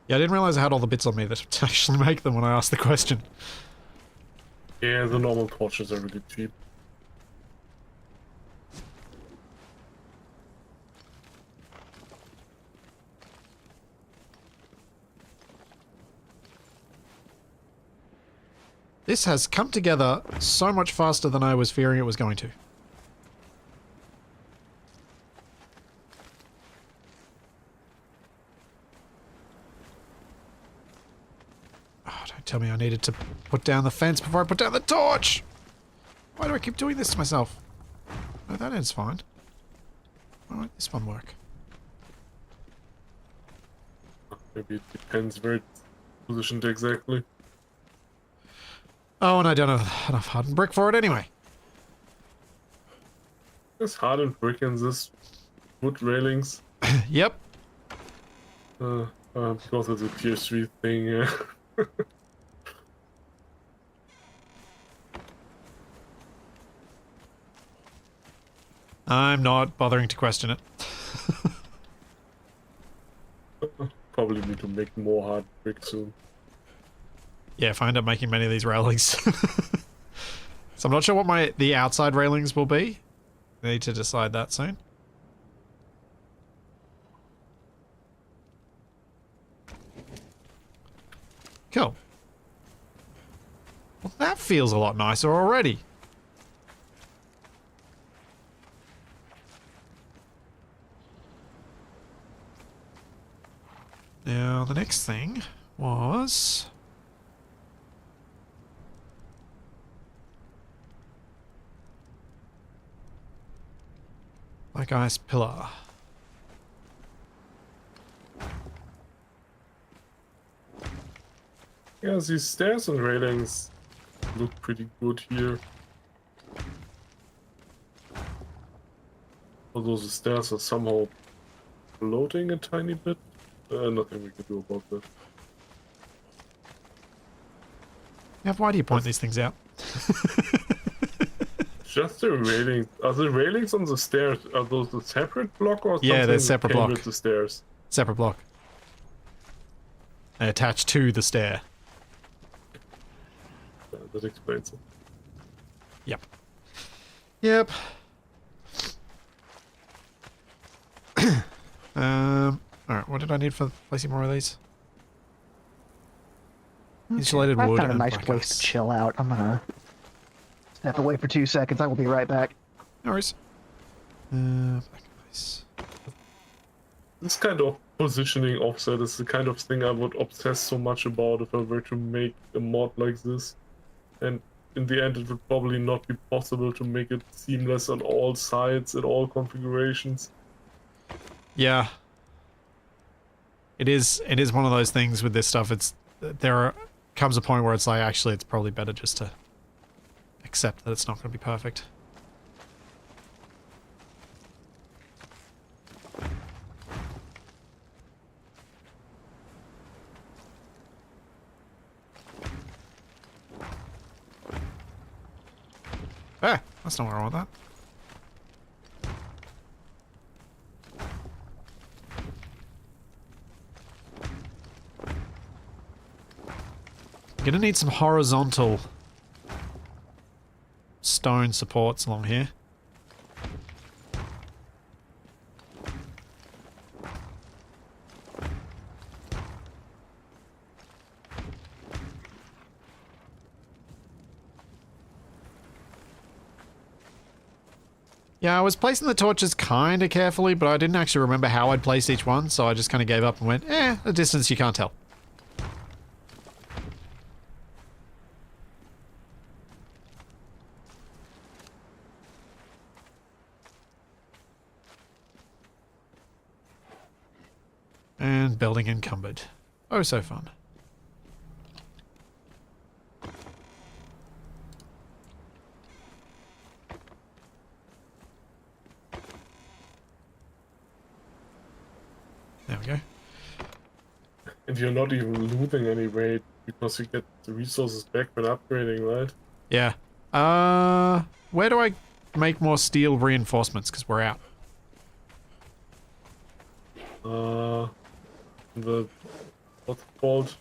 Speaker 1: Yeah, I didn't realize I had all the bits on me that to actually make them when I asked the question.
Speaker 2: Yeah, the normal torches are really cheap.
Speaker 1: This has come together so much faster than I was fearing it was going to. Oh, don't tell me I needed to put down the fence before I put down the torch! Why do I keep doing this to myself? No, that end's fine. Why won't this one work?
Speaker 2: Maybe it depends where it's positioned exactly.
Speaker 1: Oh, and I don't have enough hardened brick for it anyway.
Speaker 2: There's hardened brick in this wood railings.
Speaker 1: Yep.
Speaker 2: Because it's a tier 3 thing, yeah.
Speaker 1: I'm not bothering to question it.
Speaker 2: Probably need to make more hard brick soon.
Speaker 1: Yeah, if I end up making many of these railings. So I'm not sure what the outside railings will be. I need to decide that soon. Cool. Well, that feels a lot nicer already. Now, the next thing was... Black ice pillar.
Speaker 2: Yeah, these stairs and railings look pretty good here. Although the stairs are somehow floating a tiny bit. Nothing we can do about that.
Speaker 1: Yeah, why do you point these things out?
Speaker 2: Just the railings. Are the railings on the stairs, are those a separate block or something?
Speaker 1: Yeah, they're separate
Speaker 2: that came
Speaker 1: block.
Speaker 2: with the stairs?
Speaker 1: Separate block. They attach to the stair.
Speaker 2: That explains it.
Speaker 1: Yep. Yep. Alright, what did I need for placing more of these? Insulated
Speaker 3: I
Speaker 1: wood
Speaker 3: found a
Speaker 1: and
Speaker 3: nice
Speaker 1: black
Speaker 3: place to
Speaker 1: ice.
Speaker 3: chill out. I'm gonna step away for 2 seconds. I will be right back.
Speaker 1: No worries. Black ice.
Speaker 2: This kind of positioning offset is the kind of thing I would obsess so much about if I were to make a mod like this. And in the end, it would probably not be possible to make it seamless on all sides, in all configurations.
Speaker 1: Yeah. It is one of those things with this stuff. Comes a point where it's like, actually, it's probably better just to accept that it's not going to be perfect. Ah, that's not where I want that. Gonna need some horizontal stone supports along here. Yeah, I was placing the torches kind of carefully, but I didn't actually remember how I'd placed each one, so I just kind of gave up and went, a distance you can't tell. And building encumbered. Oh, so fun. There we go.
Speaker 2: And you're not even losing any weight because you get the resources back when upgrading, right?
Speaker 1: Yeah. Where do I make more steel reinforcements? Because we're out.
Speaker 2: What's it called?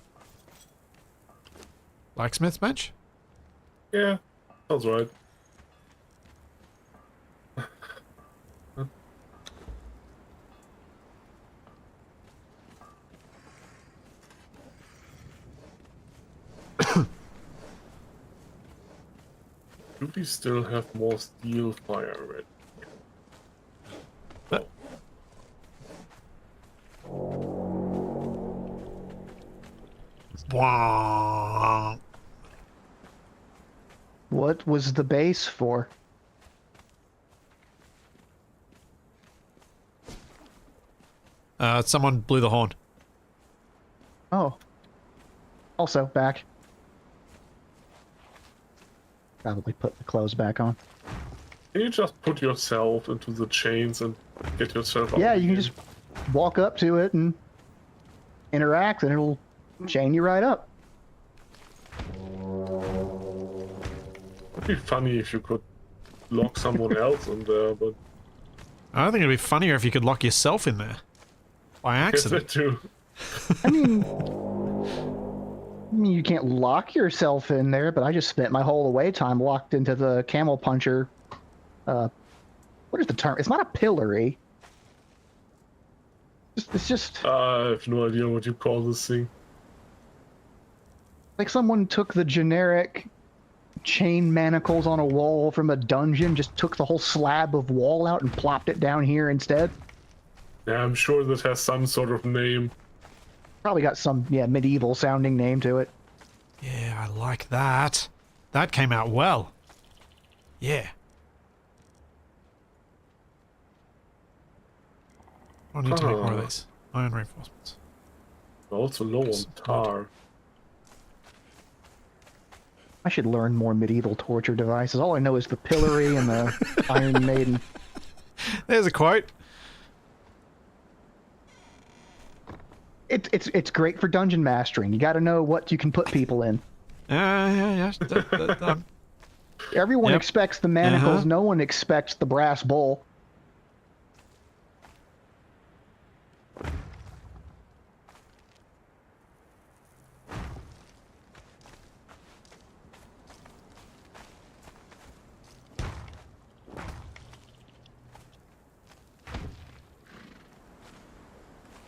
Speaker 1: Blacksmith's bench?
Speaker 2: Yeah, sounds right. Do we still have more steel fire ready?
Speaker 1: Wah.
Speaker 3: What was the base for?
Speaker 1: Someone blew the horn.
Speaker 3: Oh. Also, back. Probably put the clothes back on.
Speaker 2: Can you just put yourself into the chains and get yourself out?
Speaker 3: Yeah, you can
Speaker 2: again?
Speaker 3: just walk up to it and interact, and it'll chain you right up.
Speaker 2: It'd be funny if you could lock someone else in there, but
Speaker 1: I think it'd be funnier if you could lock yourself in there. By
Speaker 2: I guess that
Speaker 1: accident.
Speaker 2: too.
Speaker 3: I mean, you can't lock yourself in there, but I just spent my whole away time locked into the camel puncher. What is the term? It's not a pillory. It's just
Speaker 2: I have no idea what you call this thing.
Speaker 3: like someone took the generic chain manacles on a wall from a dungeon, just took the whole slab of wall out and plopped it down here instead.
Speaker 2: Yeah, I'm sure that has some sort of name.
Speaker 3: Probably got some, medieval sounding name to it.
Speaker 1: Yeah, I like that. That came out well. Yeah. I need to make more of these. Iron reinforcements.
Speaker 2: We're also low on tar.
Speaker 3: I should learn more medieval torture devices. All I know is the pillory and the Iron Maiden.
Speaker 1: There's a quote.
Speaker 3: It's great for dungeon mastering. You got to know what you can put people in.
Speaker 1: Yeah.
Speaker 3: Everyone
Speaker 1: Yep.
Speaker 3: expects the manacles.
Speaker 1: Uh-huh.
Speaker 3: No one expects the brass bowl.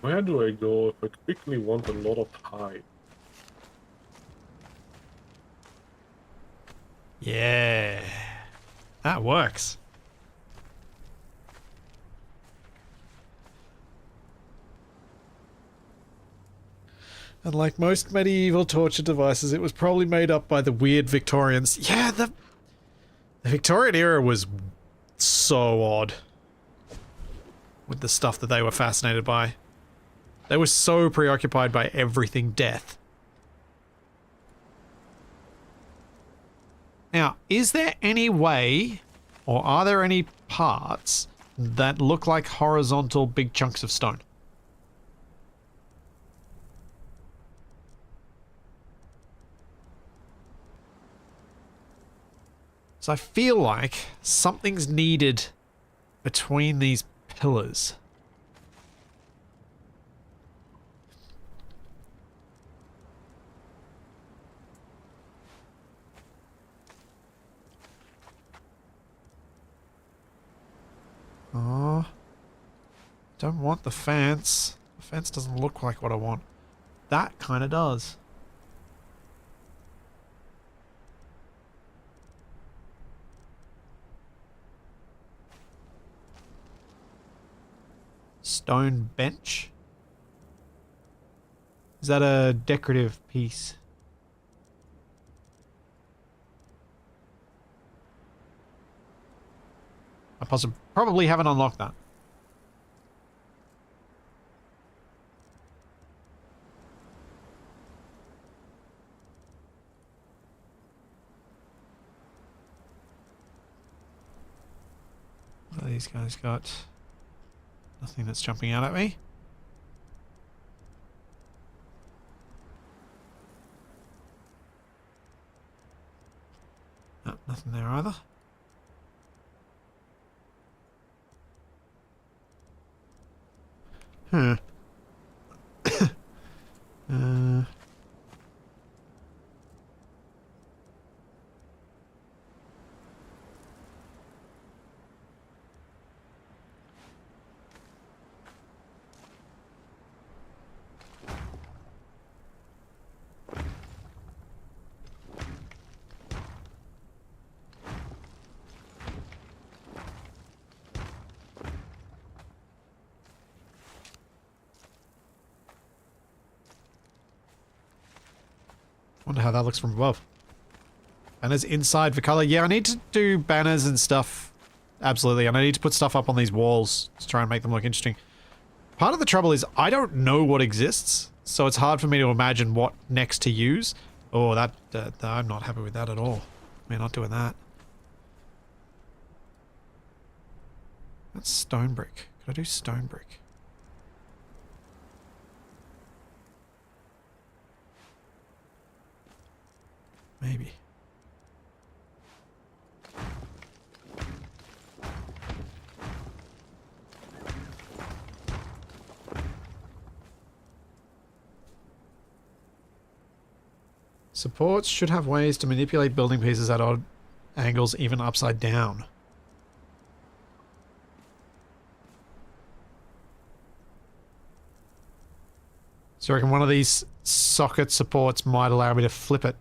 Speaker 2: Where do I go if I quickly want a lot of hide?
Speaker 1: Yeah. That works. And like most medieval torture devices, it was probably made up by the weird Victorians. Yeah, the Victorian era was so odd with the stuff that they were fascinated by. They were so preoccupied by everything death. Now, is there any way, or are there any parts that look like horizontal big chunks of stone? So I feel like something's needed between these pillars. Oh, don't want the fence. The fence doesn't look like what I want. That kind of does. Stone bench? Is that a decorative piece? I probably haven't unlocked that. What have these guys got? Nothing that's jumping out at me. No, nothing there either. Huh. uh... Wonder how that looks from above. Banners inside the color. Yeah, I need to do banners and stuff. Absolutely. And I need to put stuff up on these walls to try and make them look interesting. Part of the trouble is I don't know what exists, so it's hard for me to imagine what next to use. Oh, that I'm not happy with that at all. We're not doing that. That's stone brick. Could I do stone brick? Maybe. Supports should have ways to manipulate building pieces at odd angles, even upside down. So I reckon one of these socket supports might allow me to flip it.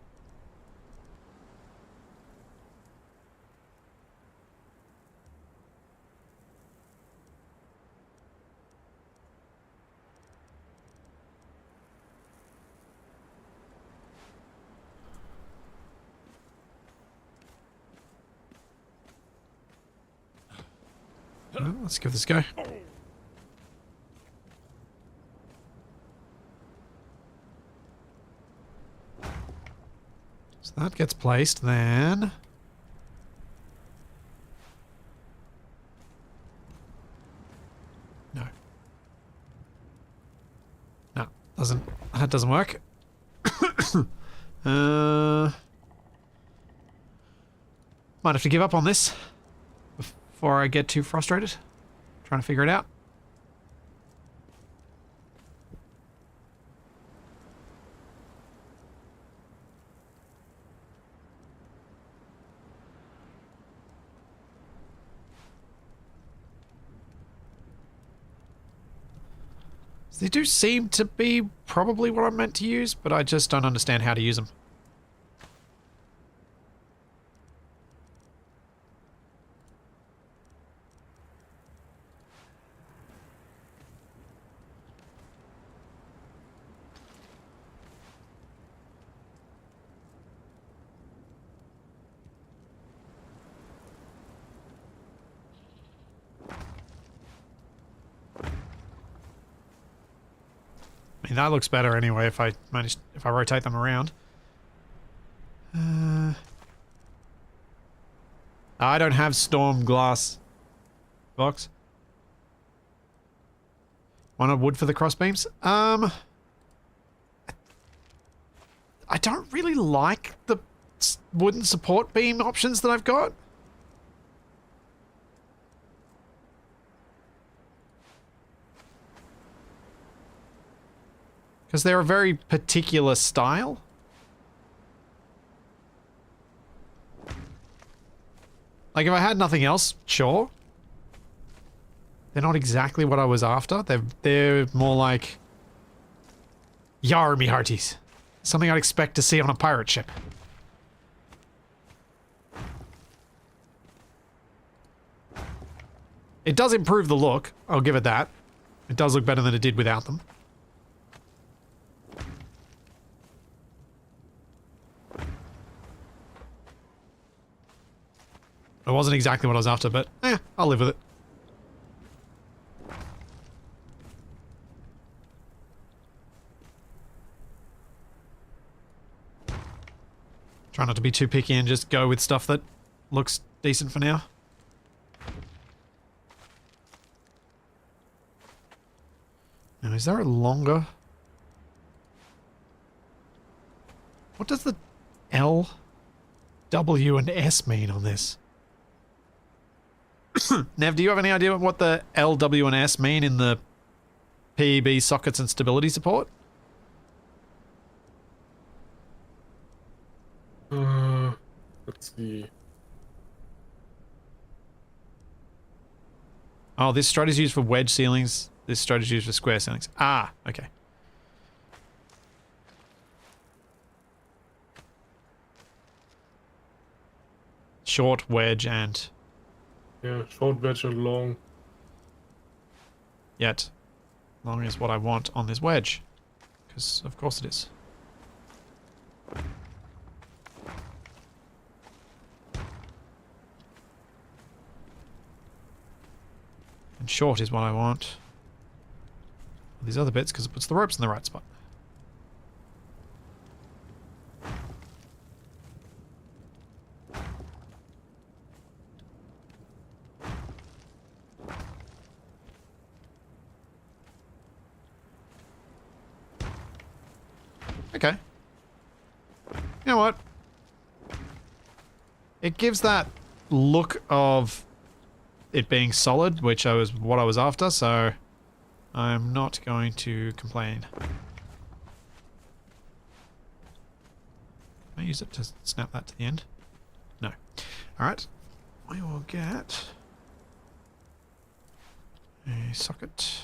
Speaker 1: Well, let's give this a go. So that gets placed then. No. No, that doesn't work. Might have to give up on this before I get too frustrated trying to figure it out. They do seem to be probably what I'm meant to use, but I just don't understand how to use them. I mean, that looks better anyway if I rotate them around. I don't have storm glass box. Why not wood for the crossbeams? I don't really like the wooden support beam options that I've got. Because they're a very particular style. Like, if I had nothing else, sure. They're not exactly what I was after. They're more like... Yar, me hearties. Something I'd expect to see on a pirate ship. It does improve the look, I'll give it that. It does look better than it did without them. It wasn't exactly what I was after, but I'll live with it. Try not to be too picky and just go with stuff that looks decent for now. Now, is there a longer... What does the L, W, and S mean on this? Nev, do you have any idea what the L, W, and S mean in the PEB sockets and stability support?
Speaker 2: Let's see.
Speaker 1: Oh, this strut is used for wedge ceilings. This strut is used for square ceilings. Ah, okay. Short, wedge, and...
Speaker 2: Yeah, short, wedge, and long.
Speaker 1: Yet, long is what I want on this wedge. Because, of course it is. And short is what I want. These other bits, because it puts the ropes in the right spot. Okay. You know what? It gives that look of it being solid, which was what I was after, so I'm not going to complain. Can I use it to snap that to the end? No. Alright. We will get a socket.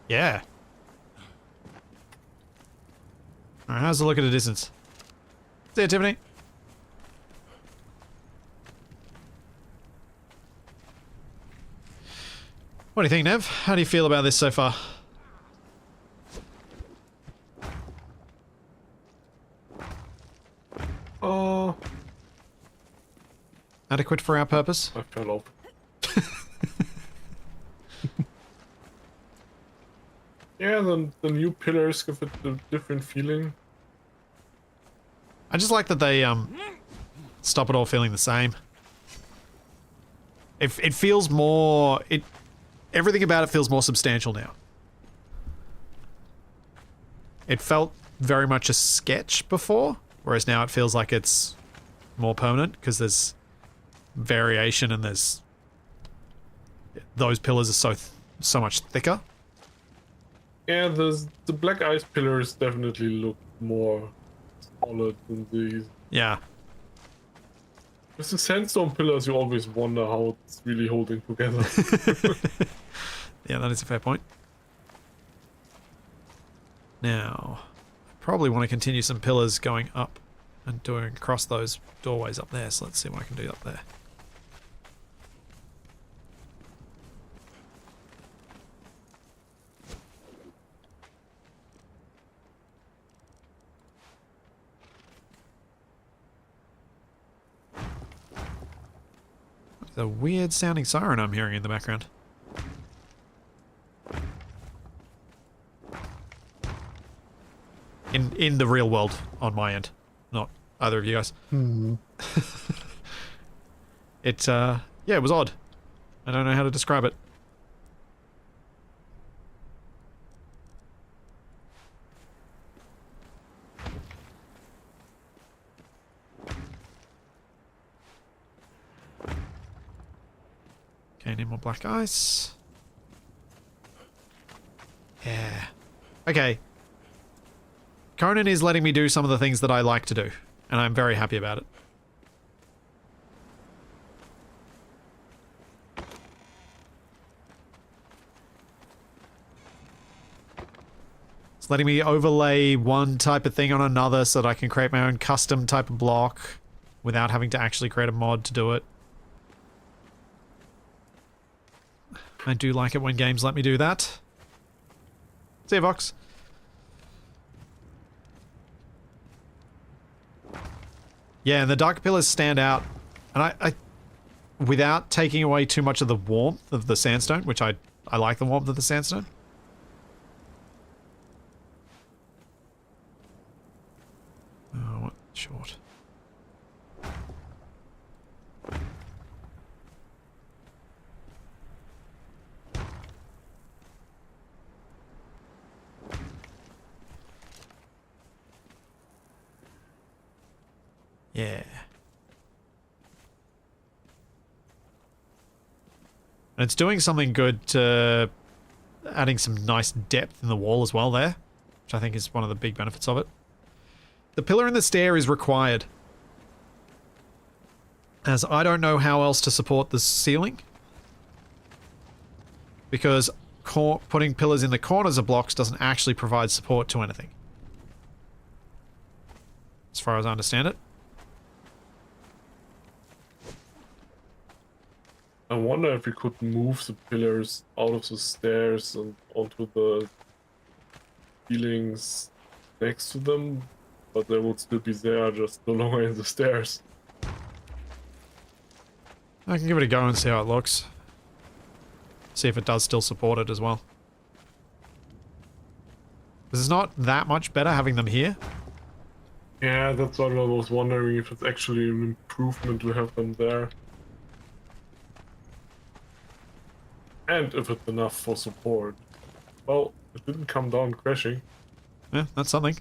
Speaker 1: Yeah. Alright, how's the look at a distance? See ya, Tiffany. What do you think, Nev? How do you feel about this so far? Adequate for our purpose?
Speaker 2: I fell off. Yeah, the new pillars give it a different feeling.
Speaker 1: I just like that they stop it all feeling the same. It feels more... everything about it feels more substantial now. It felt very much a sketch before, whereas now it feels like it's more permanent because there's variation and there's... those pillars are so much thicker.
Speaker 2: Yeah, the black ice pillars definitely look more solid than these.
Speaker 1: Yeah.
Speaker 2: With the sandstone pillars, you always wonder how it's really holding together.
Speaker 1: Yeah, that is a fair point. Now, I probably want to continue some pillars going up and doing across those doorways up there. So let's see what I can do up there. The weird sounding siren I'm hearing in the background. In the real world on my end, not either of you guys. Yeah, it was odd. I don't know how to describe it. Okay, need more black ice. Yeah. Okay. Conan is letting me do some of the things that I like to do, and I'm very happy about it. It's letting me overlay one type of thing on another so that I can create my own custom type of block without having to actually create a mod to do it. I do like it when games let me do that. See you, Vox. Yeah, and the dark pillars stand out, and I without taking away too much of the warmth of the sandstone, which I like the warmth of the sandstone. Oh, what? Short. Yeah. And it's doing something good to adding some nice depth in the wall as well there, which I think is one of the big benefits of it. The pillar in the stair is required, as I don't know how else to support the ceiling, because putting pillars in the corners of blocks doesn't actually provide support to anything, as far as I understand it.
Speaker 2: I wonder if we could move the pillars out of the stairs and onto the ceilings next to them, but they would still be there, just no longer in the stairs.
Speaker 1: I can give it a go and see how it looks. See if it does still support it as well. Because it's not that much better having them here.
Speaker 2: Yeah, that's what I was wondering, if it's actually an improvement to have them there. And if it's enough for support. Well, it didn't come down crashing.
Speaker 1: Yeah, that's something.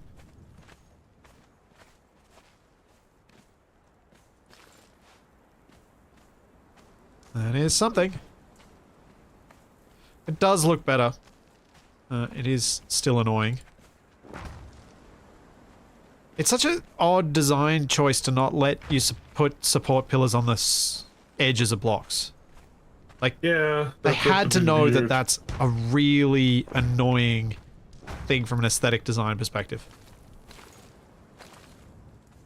Speaker 1: That is something. It does look better. It is still annoying. It's such an odd design choice to not let you put support pillars on the edges of blocks. Like,
Speaker 2: yeah,
Speaker 1: they had to know
Speaker 2: weird.
Speaker 1: that that's a really annoying thing from an aesthetic design perspective.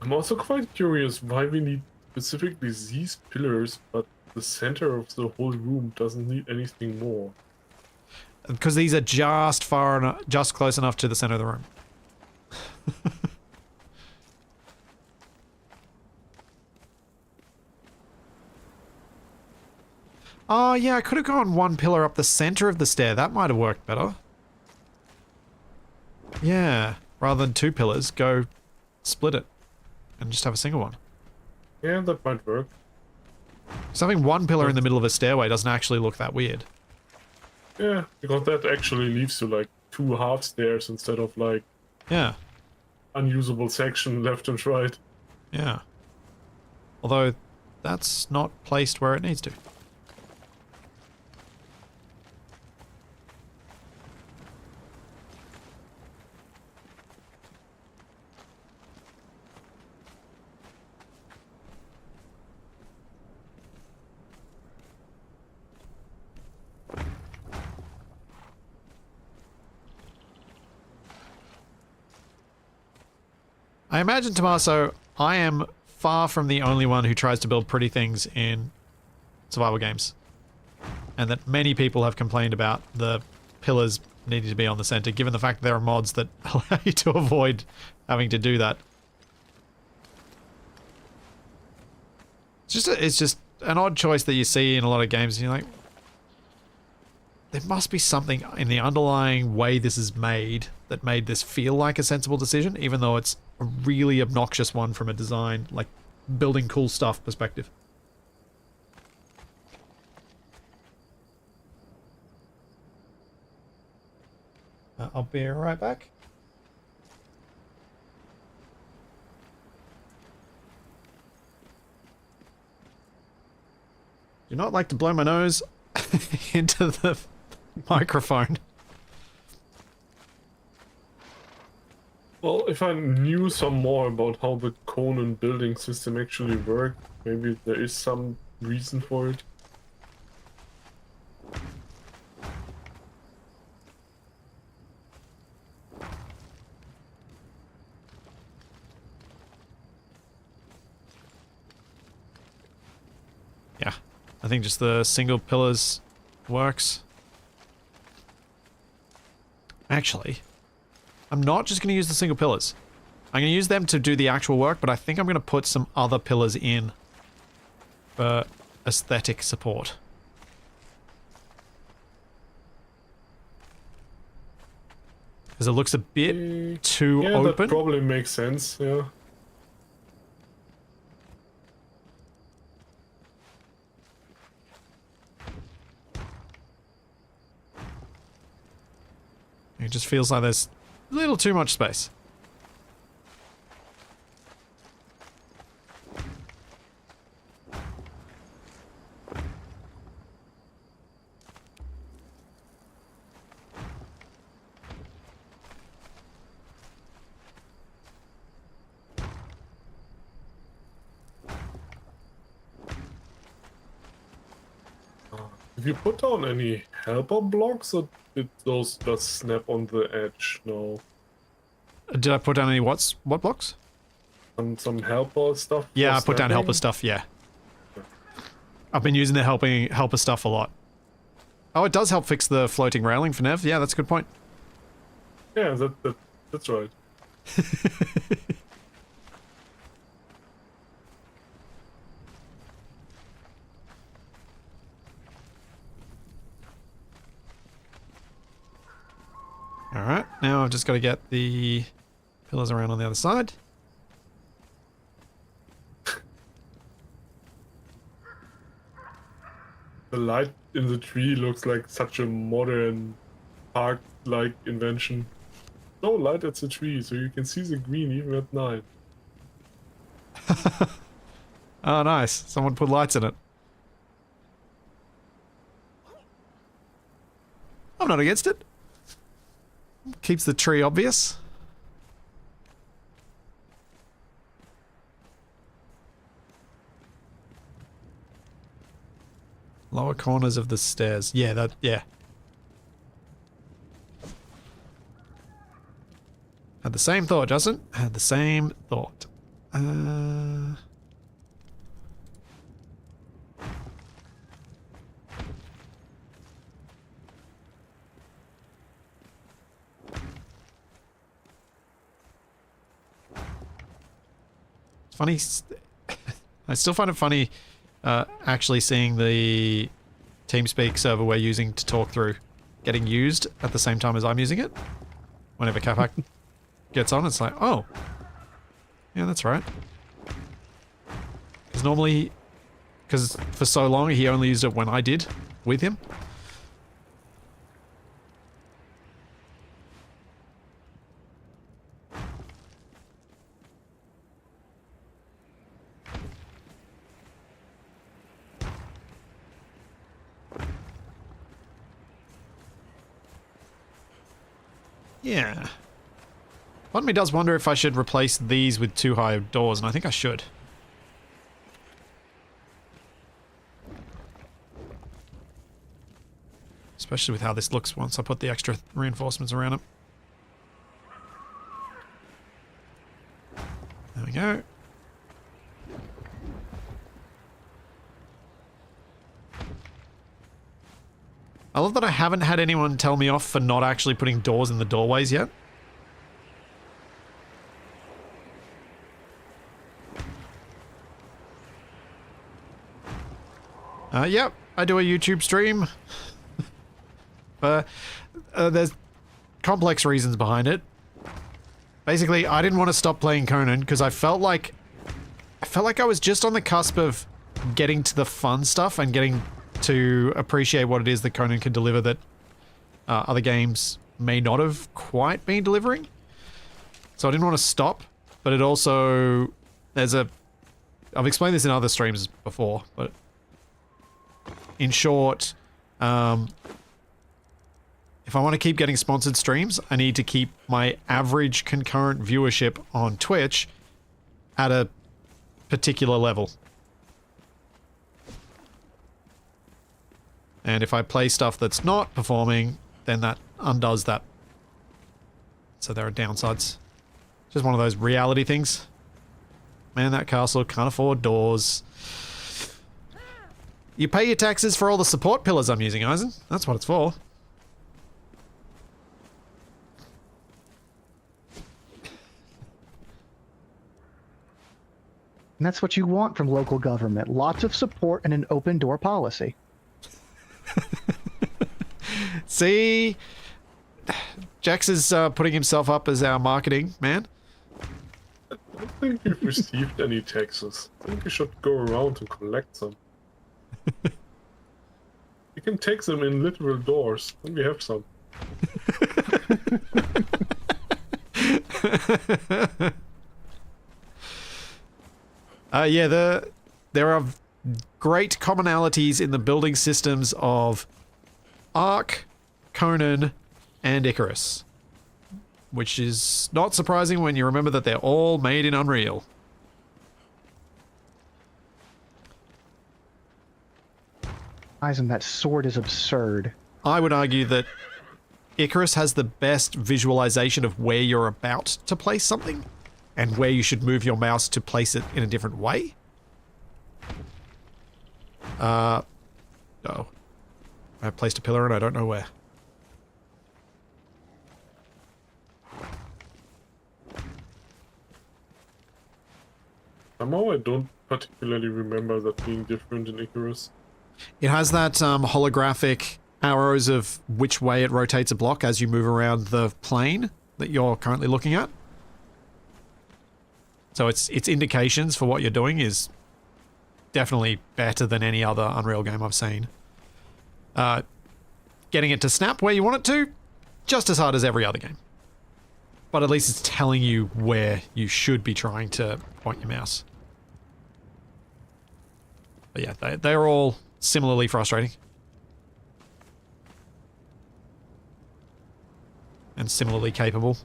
Speaker 2: I'm also quite curious why we need specifically these pillars, but the center of the whole room doesn't need anything more.
Speaker 1: Because these are just just close enough to the center of the room. Oh, yeah, I could have gone one pillar up the center of the stair. That might have worked better. Yeah, rather than two pillars, go split it and just have a single one.
Speaker 2: Yeah, that might work.
Speaker 1: So having one pillar in the middle of a stairway doesn't actually look that weird.
Speaker 2: Yeah, because that actually leaves you like two half stairs instead of like
Speaker 1: Yeah,
Speaker 2: unusable section left and right.
Speaker 1: yeah. Although, that's not placed where it needs to. I imagine, Tommaso, I am far from the only one who tries to build pretty things in survival games. And that many people have complained about the pillars needing to be on the center, given the fact that there are mods that allow you to avoid having to do that. It's just an odd choice that you see in a lot of games, and you're like, there must be something in the underlying way this is made that made this feel like a sensible decision, even though it's a really obnoxious one from a design, like, building cool stuff perspective. I'll be right back. Do not like to blow my nose into the microphone.
Speaker 2: Well, if I knew some more about how the Conan building system actually worked, maybe there is some reason for it.
Speaker 1: Yeah, I think just the single pillars works. Actually, I'm not just going to use the single pillars. I'm going to use them to do the actual work, but I think I'm going to put some other pillars in for aesthetic support. Because it looks a bit too
Speaker 2: Yeah,
Speaker 1: open.
Speaker 2: that probably makes sense, yeah.
Speaker 1: It just feels like there's a little too much space.
Speaker 2: Have you put down any helper blocks, or did those just snap on the edge? No.
Speaker 1: Did I put down any what blocks?
Speaker 2: Some helper stuff?
Speaker 1: Yeah, I
Speaker 2: for
Speaker 1: put down
Speaker 2: snapping?
Speaker 1: helper stuff, yeah. I've been using the helper stuff a lot. Oh, it does help fix the floating railing for Nev. Yeah, that's a good point.
Speaker 2: Yeah, that's right.
Speaker 1: Alright, now I've just got to get the pillars around on the other side.
Speaker 2: The light in the tree looks like such a modern park-like invention. No light at the tree, so you can see the green even at night.
Speaker 1: Oh, nice. Someone put lights in it. I'm not against it. Keeps the tree obvious. Lower corners of the stairs. Yeah, yeah. Had the same thought, Justin. Had the same thought. It's funny. I still find it funny actually seeing the TeamSpeak server we're using to talk through getting used at the same time as I'm using it. Whenever Capac gets on, it's like, oh. Yeah, that's right. Because normally, because for so long he only used it when I did with him. Yeah. Part of me does wonder if I should replace these with 2 high doors, and I think I should. Especially with how this looks once I put the extra reinforcements around it. we go. I love that I haven't had anyone tell me off for not actually putting doors in the doorways yet. Yep, I do a YouTube stream. There's complex reasons behind it. Basically, I didn't want to stop playing Conan because I felt like I was just on the cusp of getting to the fun stuff and getting to appreciate what it is that Conan can deliver that other games may not have quite been delivering. So I didn't want to stop, but it also... I've explained this in other streams before, but in short, if I want to keep getting sponsored streams, I need to keep my average concurrent viewership on Twitch at a particular level. And if I play stuff that's not performing, then that undoes that. So there are downsides. Just one of those reality things. Man, that castle can't afford doors. You pay your taxes for all the support pillars I'm using, Eisen. That's what it's for.
Speaker 3: And that's what you want from local government. Lots of support and an open door policy.
Speaker 1: See? Jax is putting himself up as our marketing man.
Speaker 2: I don't think you've received any taxes. I think you should go around and collect some. You can take them in literal doors. Then we have some.
Speaker 1: Yeah, there are great commonalities in the building systems of Ark, Conan, and Icarus. Which is not surprising when you remember that they're all made in Unreal.
Speaker 3: Eisen, that sword is absurd.
Speaker 1: I would argue that Icarus has the best visualization of where you're about to place something and where you should move your mouse to place it in a different way. Oh. I placed a pillar and I don't know where.
Speaker 2: Somehow I don't particularly remember that being different in Icarus.
Speaker 1: It has that holographic arrows of which way it rotates a block as you move around the plane that you're currently looking at. So its indications for what you're doing is definitely better than any other Unreal game I've seen. Getting it to snap where you want it to, just as hard as every other game. But at least it's telling you where you should be trying to point your mouse. But yeah, they're all similarly frustrating. And similarly capable.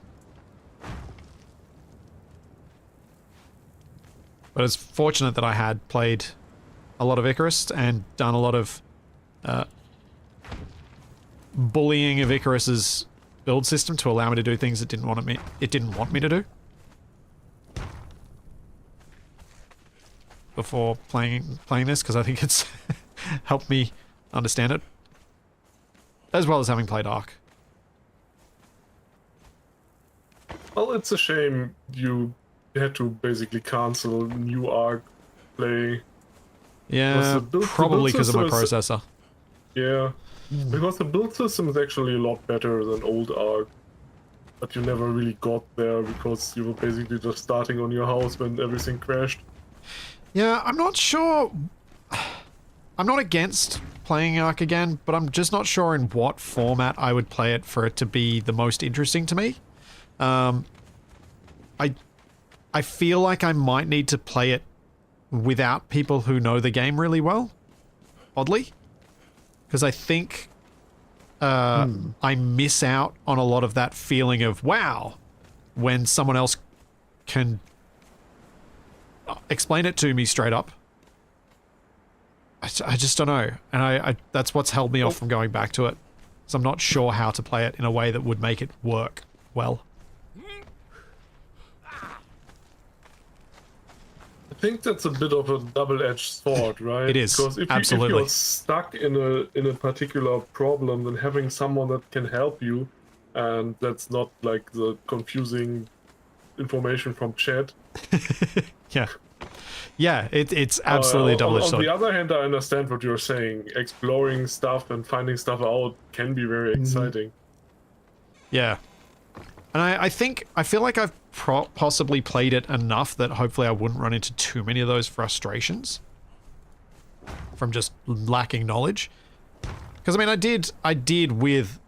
Speaker 1: But it's fortunate that I had played a lot of Icarus and done a lot of bullying of Icarus's build system to allow me to do things it didn't want me to do. Before playing this, because I think it's helped me understand it. As well as having played Ark.
Speaker 2: Well, it's a shame you had to basically cancel new Ark play.
Speaker 1: Yeah, probably because of my processor.
Speaker 2: Yeah, because the build system is actually a lot better than old Ark. But you never really got there because you were basically just starting on your house when everything crashed.
Speaker 1: Yeah, I'm not sure. I'm not against playing Ark again, but I'm just not sure in what format I would play it for it to be the most interesting to me. I feel like I might need to play it without people who know the game really well, oddly. Because I think I miss out on a lot of that feeling of, wow, when someone else can explain it to me straight up. I just don't know. And I that's what's held me off from going back to it. So I'm not sure how to play it in a way that would make it work well.
Speaker 2: think that's a bit of a double-edged sword, right?
Speaker 1: It is,
Speaker 2: Because if
Speaker 1: absolutely.
Speaker 2: you're stuck in a particular problem, then having someone that can help you, and that's not like the confusing information from chat.
Speaker 1: Yeah. Yeah, it's absolutely a double-edged
Speaker 2: On
Speaker 1: sword.
Speaker 2: the other hand, I understand what you're saying. Exploring stuff and finding stuff out can be very exciting.
Speaker 1: Yeah. And I feel like I've possibly played it enough that hopefully I wouldn't run into too many of those frustrations from just lacking knowledge. Because I mean, I did with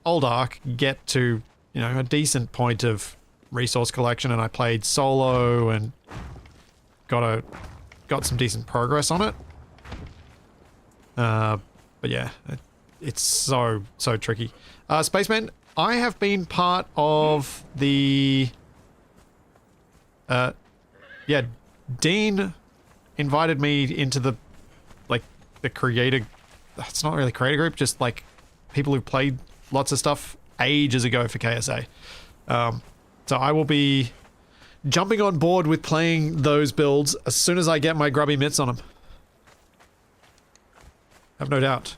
Speaker 1: Old Ark get to, you know, a decent point of resource collection, and I played solo and got some decent progress on it. But yeah, it's so tricky. Spaceman, I have been part of the... yeah, Dean invited me into the, like, the creator... It's not really creator group, just, like, people who've played lots of stuff ages ago for KSA. So I will be jumping on board with playing those builds as soon as I get my grubby mitts on them. Have no doubt.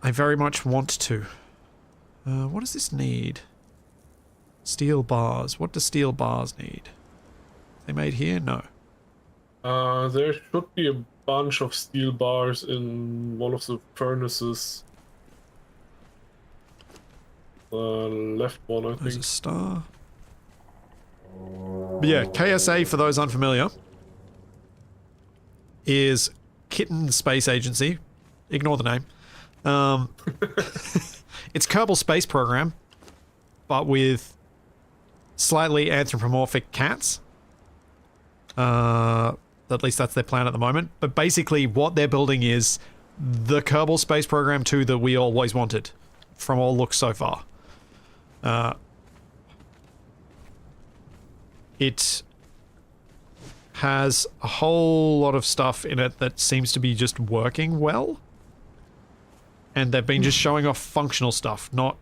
Speaker 1: I very much want to. What does this need? Steel bars. What do steel bars need? They made here? No.
Speaker 2: There should be a bunch of steel bars in one of the furnaces. Left one, I
Speaker 1: There's
Speaker 2: think.
Speaker 1: a star. But yeah, KSA, for those unfamiliar, is Kitten Space Agency. Ignore the name. It's Kerbal Space Program, but with slightly anthropomorphic cats. At least that's their plan at the moment. But basically what they're building is the Kerbal Space Program 2 that we always wanted, from all looks so far. It has a whole lot of stuff in it that seems to be just working well. And they've been just showing off functional stuff, not,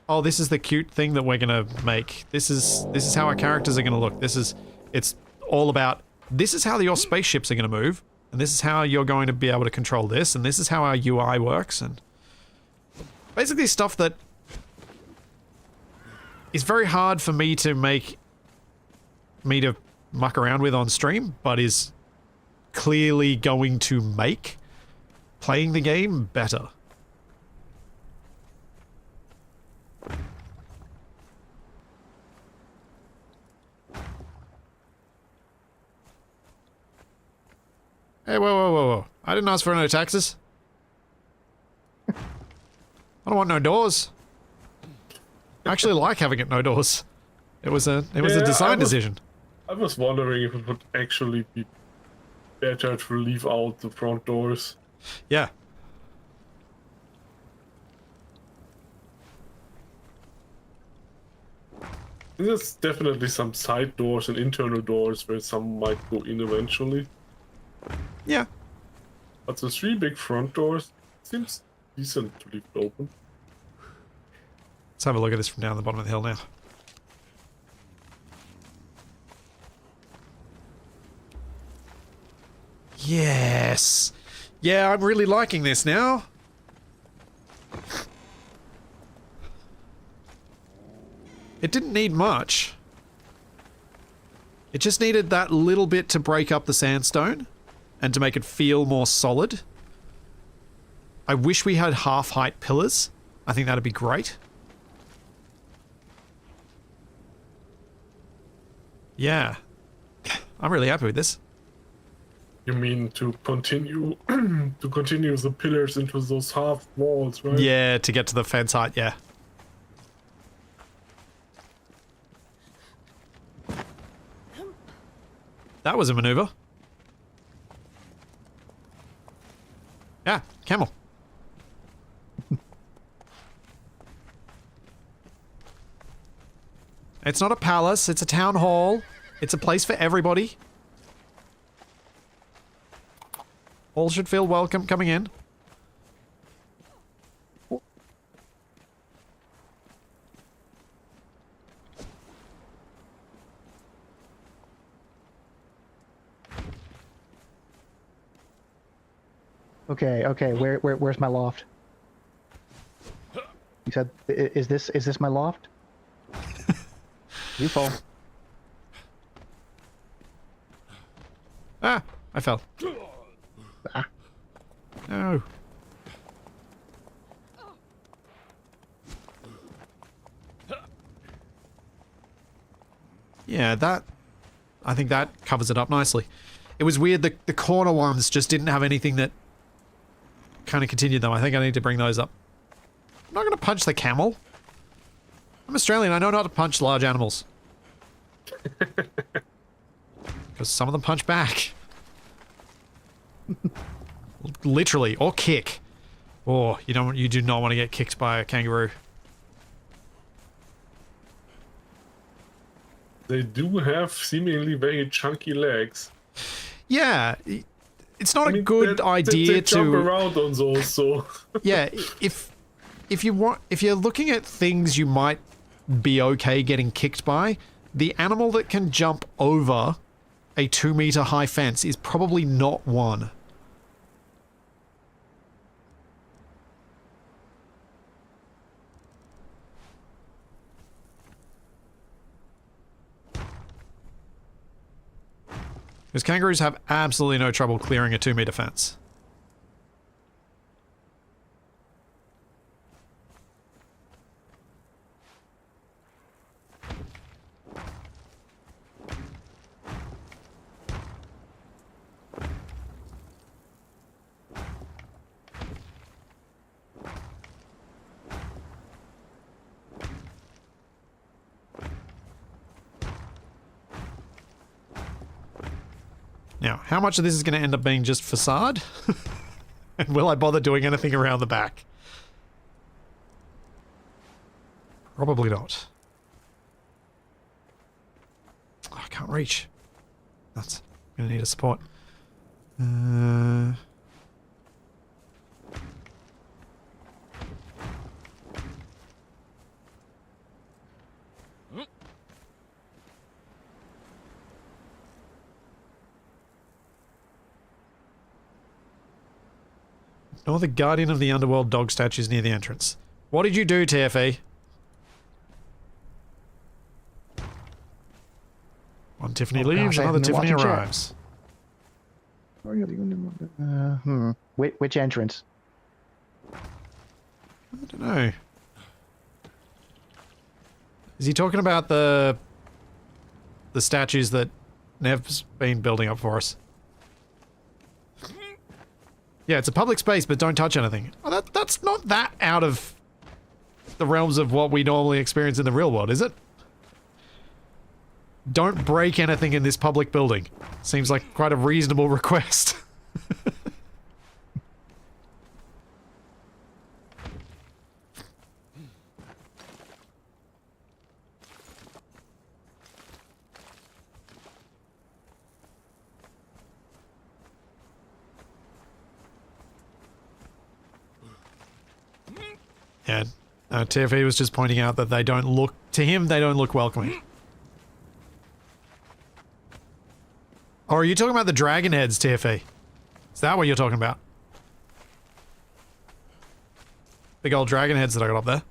Speaker 1: oh, this is the cute thing that we're gonna make. This is how our characters are gonna look. It's all about, this is how your spaceships are gonna move, and this is how you're going to be able to control this, and this is how our UI works, and basically stuff that is very hard for me to muck around with on stream, but is clearly going to make playing the game better. Hey, whoa. I didn't ask for no taxes. I don't want no doors. I actually like having it no doors. It was a design decision.
Speaker 2: I was wondering if it would actually be better to leave out the front doors.
Speaker 1: Yeah.
Speaker 2: There's definitely some side doors and internal doors where some might go in eventually.
Speaker 1: Yeah.
Speaker 2: But the 3 big front doors seems decent to leave open.
Speaker 1: Let's have a look at this from down the bottom of the hill now. Yes. Yeah, I'm really liking this now. It didn't need much. It just needed that little bit to break up the sandstone and to make it feel more solid. I wish we had half-height pillars. I think that'd be great. Yeah. I'm really happy with this.
Speaker 2: You mean to continue the pillars into those half walls, right?
Speaker 1: Yeah, to get to the fence height, yeah. That was a maneuver. Yeah, camel. It's not a palace, it's a town hall. It's a place for everybody. All should feel welcome coming in.
Speaker 3: Okay, okay. Where's my loft? You said, is this my loft? You fall.
Speaker 1: Ah, I fell.
Speaker 3: Ah.
Speaker 1: No. Yeah, I think that covers it up nicely. It was weird, the corner ones just didn't have anything that kind of continued them. I think I need to bring those up. I'm not going to punch the camel. I'm Australian, I know not to punch large animals. Because some of them punch back. Literally, or kick. Oh, you do not want to get kicked by a kangaroo.
Speaker 2: They do have seemingly very chunky legs.
Speaker 1: Yeah, it's not
Speaker 2: I mean,
Speaker 1: a good idea
Speaker 2: they
Speaker 1: to
Speaker 2: jump around on those, so
Speaker 1: yeah, if you're looking at things you might be okay getting kicked by, the animal that can jump over a 2-meter high fence is probably not one. Because kangaroos have absolutely no trouble clearing a 2-meter fence. Now, how much of this is going to end up being just facade? And will I bother doing anything around the back? Probably not. Oh, I can't reach. That's going to need a support. Nor the guardian of the underworld dog statues near the entrance. What did you do, TFE? One Tiffany
Speaker 3: Oh,
Speaker 1: leaves,
Speaker 3: gosh, I
Speaker 1: another
Speaker 3: haven't been
Speaker 1: Tiffany
Speaker 3: watching chat.
Speaker 1: arrives.
Speaker 3: Which entrance?
Speaker 1: I don't know. Is he talking about the statues that Nev's been building up for us? Yeah, it's a public space, but don't touch anything. Oh, that's not that out of the realms of what we normally experience in the real world, is it? Don't break anything in this public building. Seems like quite a reasonable request. Yeah, TFE was just pointing out that they don't look, to him, they don't look welcoming. Or are you talking about the dragon heads, TFE? Is that what you're talking about? Big old dragon heads that I got up there.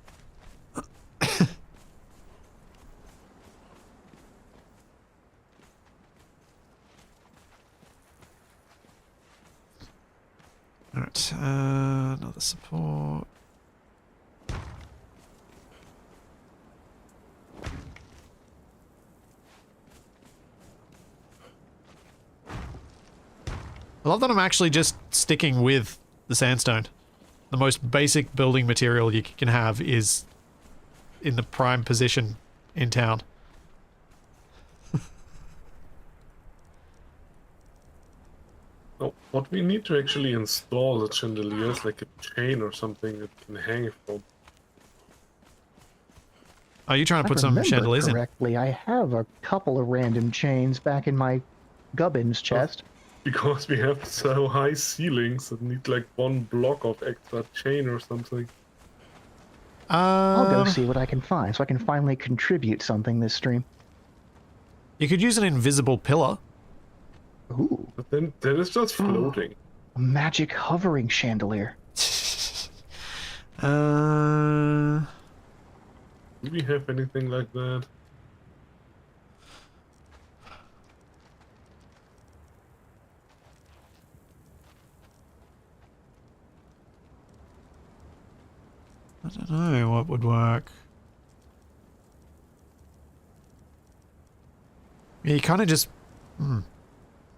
Speaker 1: Alright, another support. I love that I'm actually just sticking with the sandstone. The most basic building material you can have is in the prime position in town.
Speaker 2: Oh, what we need to actually install the chandeliers, like a chain or something that can hang from.
Speaker 1: Are you trying to put
Speaker 3: If I
Speaker 1: some
Speaker 3: remember
Speaker 1: chandeliers in?
Speaker 3: correctly, I have a couple of random chains back in my gubbins chest.
Speaker 2: Because we have so high ceilings that need like one block of extra chain or something.
Speaker 3: I'll go see what I can find, so I can finally contribute something this stream.
Speaker 1: You could use an invisible pillar.
Speaker 3: Ooh.
Speaker 2: But then it's just floating.
Speaker 3: A magic hovering chandelier.
Speaker 1: Uh,
Speaker 2: Do we have anything like that?
Speaker 1: I don't know what would work. Yeah, you kind of just... I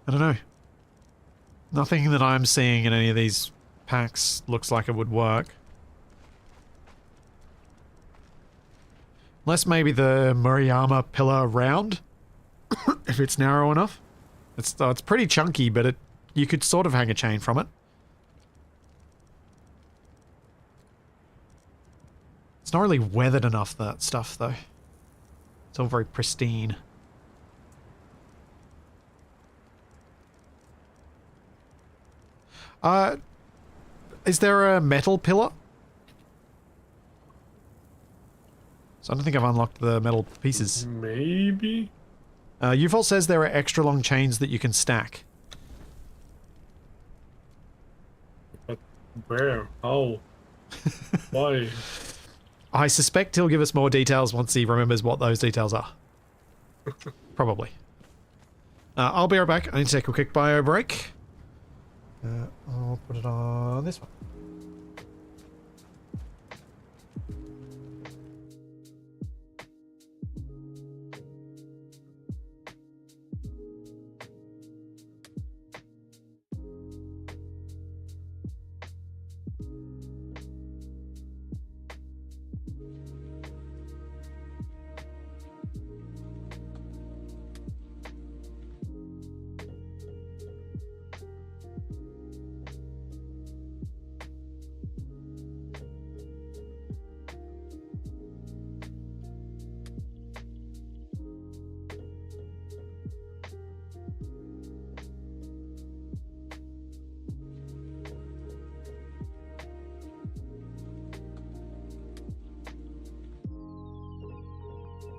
Speaker 1: don't know. Nothing that I'm seeing in any of these packs looks like it would work. Unless maybe the Murayama pillar round, if it's narrow enough. It's pretty chunky, but you could sort of hang a chain from it. It's not really weathered enough, that stuff, though. It's all very pristine. Is there a metal pillar? So I don't think I've unlocked the metal pieces.
Speaker 2: Maybe?
Speaker 1: Ufol says there are extra long chains that you can stack.
Speaker 2: But where? How? Why?
Speaker 1: I suspect he'll give us more details once he remembers what those details are. Probably. I'll be right back. I need to take a quick bio break. I'll put it on this one.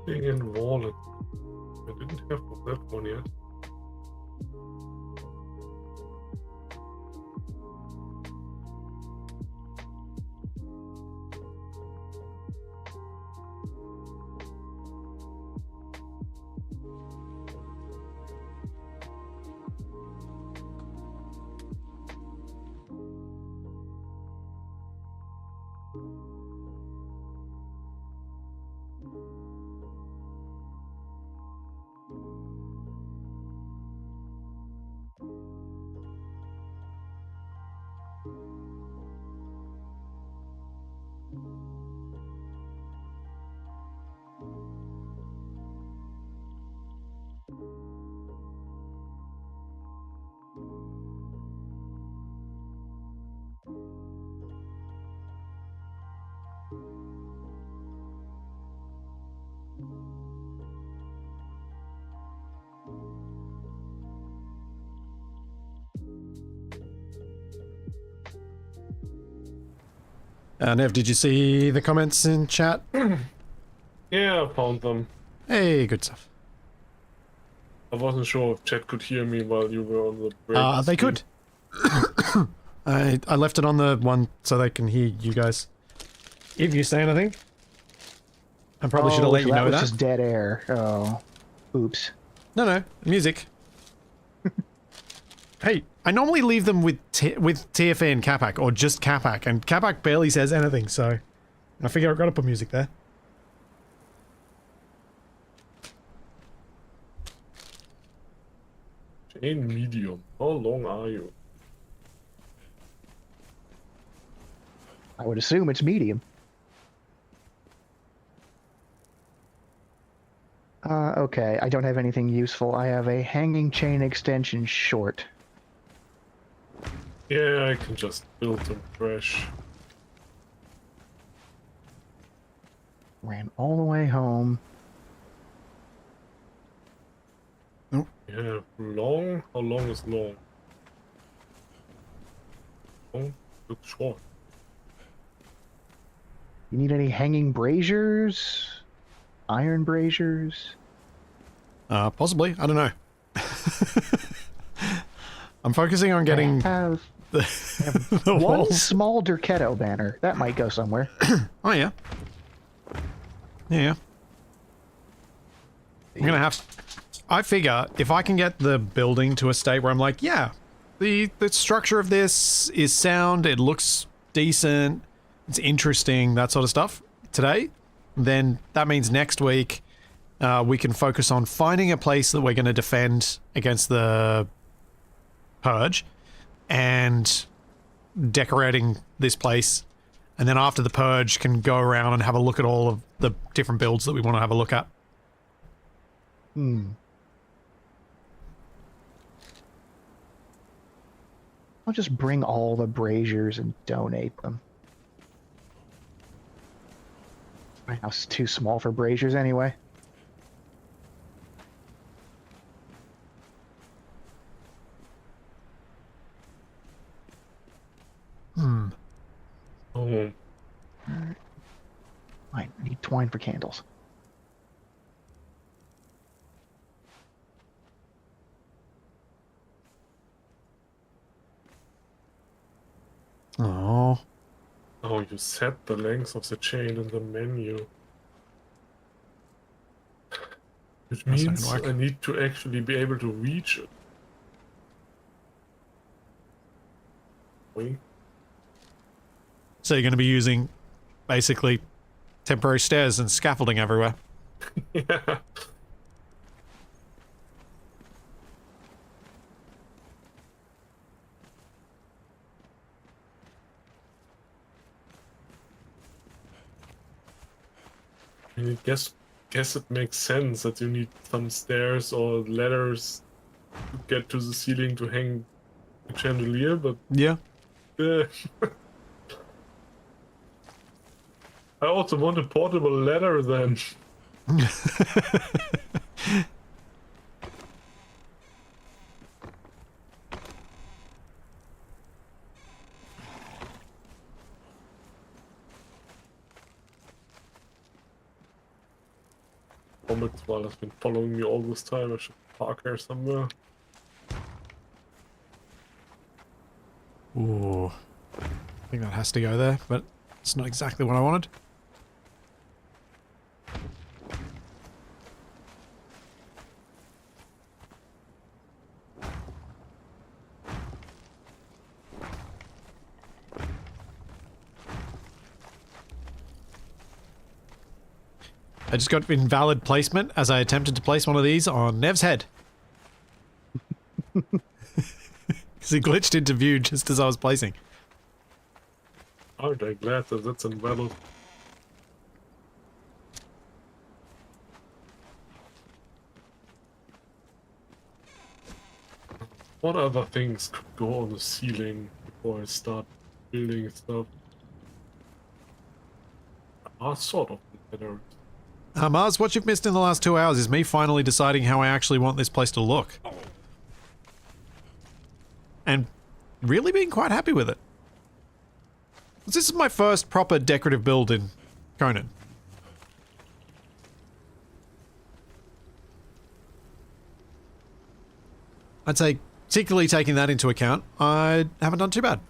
Speaker 2: Thing in wallet. I didn't have that one yet. Nev, did you see the comments in chat? Yeah, I found them.
Speaker 1: Hey, good stuff.
Speaker 2: I wasn't sure if chat could hear me while you were on the break.
Speaker 1: They could. I left it on the one so they can hear you guys. If you say anything. I probably should have let you know
Speaker 3: that.
Speaker 1: that.
Speaker 3: Was just dead air. Oh, oops.
Speaker 1: No, music. Hey, I normally leave them with TFA and Capac, or just Capac, and Capac barely says anything, so I figure I've got to put music there.
Speaker 2: Chain medium. How long are you?
Speaker 3: I would assume it's medium. Okay, I don't have anything useful. I have a hanging chain extension short.
Speaker 2: Yeah, I can just build them fresh.
Speaker 3: Ran all the way home.
Speaker 2: Yeah, long? How long is long? Long? Looks short.
Speaker 3: You need any hanging braziers? Iron braziers?
Speaker 1: Possibly. I don't know. I'm focusing on getting...
Speaker 3: I have
Speaker 1: the
Speaker 3: One
Speaker 1: walls.
Speaker 3: small Derketo banner. That might go somewhere.
Speaker 1: Oh yeah. Yeah. I'm gonna have. I figure if I can get the building to a state where I'm like, yeah, the structure of this is sound. It looks decent. It's interesting. That sort of stuff. Today, then that means next week we can focus on finding a place that we're going to defend against the purge, and decorating this place. And then after the purge, can go around and have a look at all of the different builds that we want to have a look at.
Speaker 3: I'll just bring all the braziers and donate them. My house is too small for braziers anyway.
Speaker 2: Oh,
Speaker 3: I need twine for candles.
Speaker 1: Oh,
Speaker 2: oh, you set the length of the chain in the menu. Which
Speaker 1: That's not
Speaker 2: means
Speaker 1: gonna work.
Speaker 2: I need to actually be able to reach it. Wait.
Speaker 1: so you're going to be using basically temporary stairs and scaffolding everywhere.
Speaker 2: Yeah. I mean, guess it makes sense that you need some stairs or ladders to get to the ceiling to hang the chandelier, but
Speaker 1: Yeah.
Speaker 2: uh, I also want a portable ladder then. Comics while has been following me all this time. I should park here somewhere.
Speaker 1: Ooh. I think that has to go there, but it's not exactly what I wanted. I just got invalid placement as I attempted to place one of these on Nev's head. Because he glitched into view just as I was placing.
Speaker 2: Aren't I glad that that's invalid? What other things could go on the ceiling before I start building stuff? Ah, sort of better.
Speaker 1: Mars, what you've missed in the last 2 hours is me finally deciding how I actually want this place to look. And really being quite happy with it. This is my first proper decorative build in Conan. I'd say, particularly taking that into account, I haven't done too bad.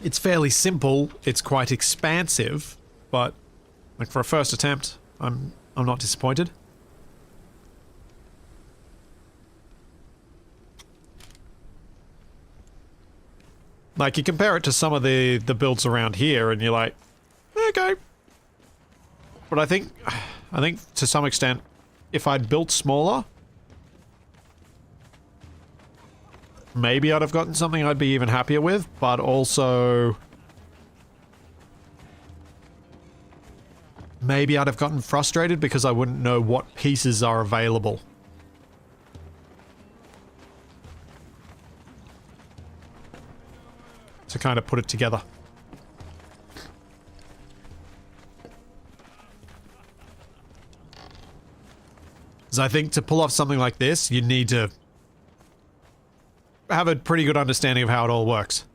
Speaker 1: It's fairly simple, it's quite expansive, but like for a first attempt, I'm not disappointed. Like you compare it to some of the builds around here and you're like, okay. But I think to some extent, if I'd built smaller, maybe I'd have gotten something I'd be even happier with, but also maybe I'd have gotten frustrated because I wouldn't know what pieces are available. To kind of put it together. Because I think to pull off something like this, you need to have a pretty good understanding of how it all works.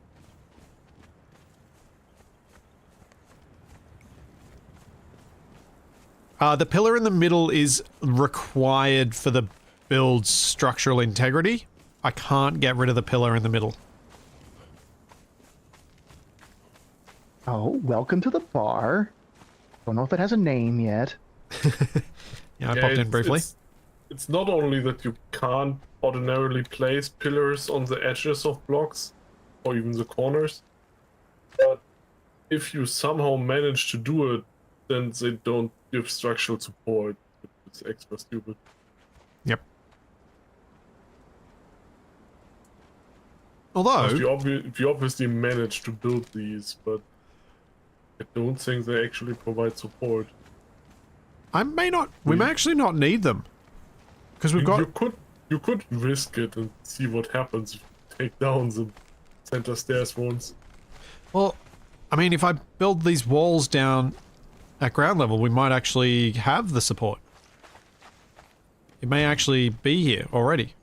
Speaker 1: The pillar in the middle is required for the builds structural integrity, I can't get rid of the pillar in the middle.
Speaker 3: Oh, welcome to the bar. Don't know if it has a name yet.
Speaker 1: Yeah, I popped in briefly.
Speaker 2: It's not only that you can't ordinarily place pillars on the edges of blocks, or even the corners, but if you somehow manage to do it, then they don't give structural support. It's extra stupid.
Speaker 1: Yep.
Speaker 2: Because
Speaker 1: Although,
Speaker 2: you obviously manage to build these, but I don't think they actually provide support.
Speaker 1: we may actually not need them. Because we've got...
Speaker 2: You could risk it and see what happens if you take down the center stairs once.
Speaker 1: Well, I mean, if I build these walls down at ground level, we might actually have the support. It may actually be here already.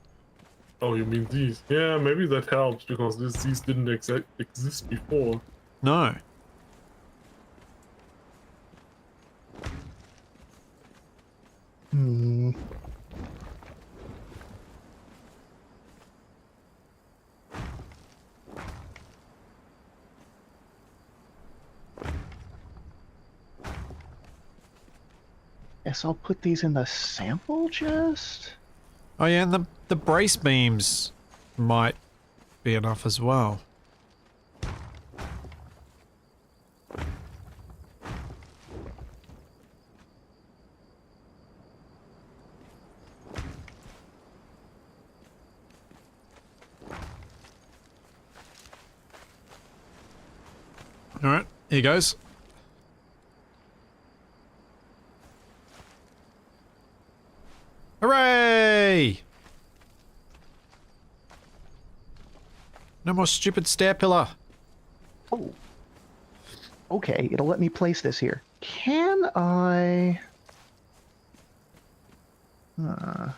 Speaker 2: Oh, you mean these? Yeah, maybe that helps, because these didn't exist before.
Speaker 1: No.
Speaker 3: Hmm. Guess I'll put these in the sample chest.
Speaker 1: Oh yeah, and the brace beams might be enough as well. Alright, here goes. Hooray! No more stupid stair pillar.
Speaker 3: Oh. Okay, it'll let me place this here. Can I...
Speaker 2: I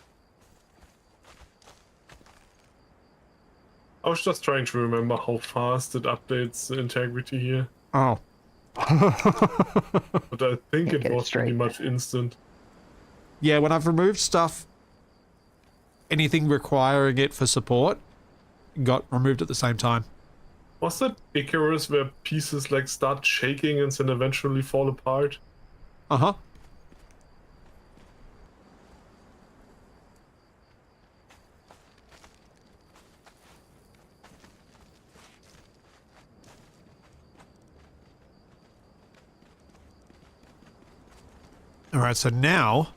Speaker 2: was just trying to remember how fast it updates the integrity here,
Speaker 1: Oh.
Speaker 2: but I think
Speaker 3: Can't
Speaker 2: it
Speaker 3: get it
Speaker 2: was pretty
Speaker 3: straight.
Speaker 2: much instant.
Speaker 1: Yeah, when I've removed stuff, anything requiring it for support got removed at the same time.
Speaker 2: Was that Icarus where pieces like start shaking and then eventually fall apart?
Speaker 1: Uh-huh. Alright, so now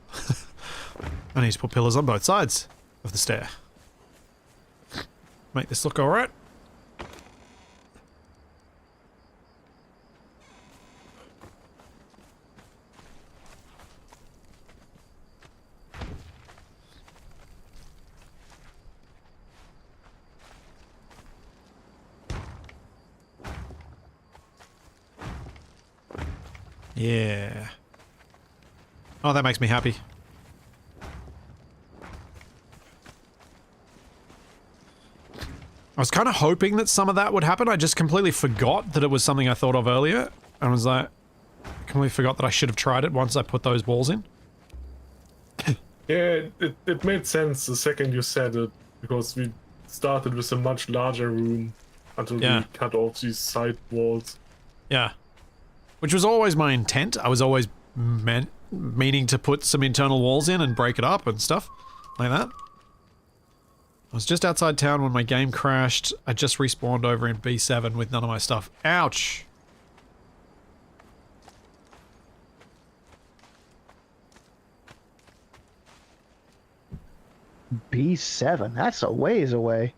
Speaker 1: I need to put pillars on both sides of the stair. Make this look alright. Yeah. Oh, that makes me happy. I was kind of hoping that some of that would happen. I just completely forgot that it was something I thought of earlier. I was like, I completely forgot that I should have tried it once I put those walls in.
Speaker 2: Yeah, it made sense the second you said it, because we started with a much larger room until
Speaker 1: Yeah.
Speaker 2: we cut off these side walls.
Speaker 1: Yeah. Which was always my intent. I was always meaning to put some internal walls in and break it up and stuff like that. I was just outside town when my game crashed. I just respawned over in B7 with none of my stuff. Ouch!
Speaker 3: B7? That's a ways away.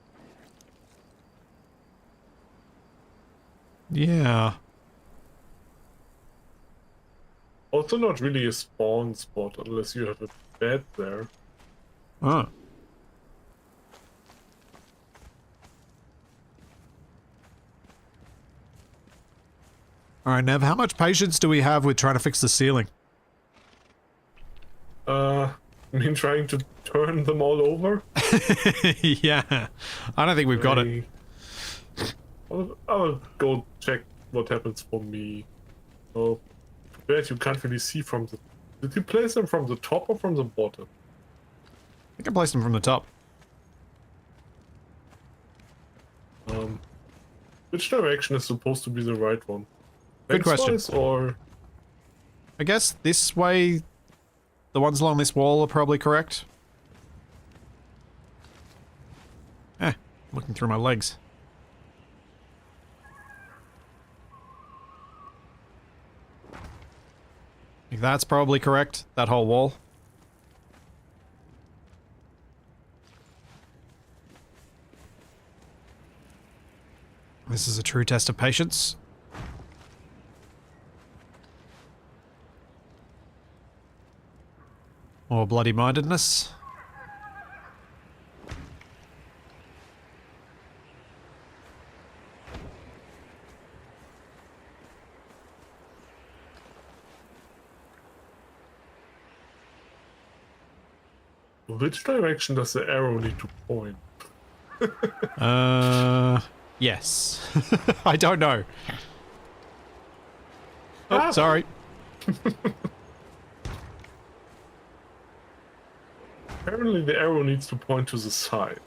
Speaker 1: Yeah.
Speaker 2: Also not really a spawn spot unless you have a bed there.
Speaker 1: Oh. Alright, Nev, how much patience do we have with trying to fix the ceiling?
Speaker 2: I mean, trying to turn them all over?
Speaker 1: Yeah. I don't think we've got it.
Speaker 2: I'll go check what happens for me. Oh, bet you can't really see from the... Did you place them from the top or from the bottom?
Speaker 1: think I placed them from the top.
Speaker 2: Which direction is supposed to be the right one?
Speaker 1: Good question.
Speaker 2: Lengthwise or
Speaker 1: I guess this way, the ones along this wall are probably correct. Looking through my legs. I think that's probably correct, that whole wall. This is a true test of patience. Or bloody-mindedness.
Speaker 2: which direction does the arrow need to point?
Speaker 1: Yes. I don't know. Oh, sorry.
Speaker 2: Apparently the arrow needs to point to the side.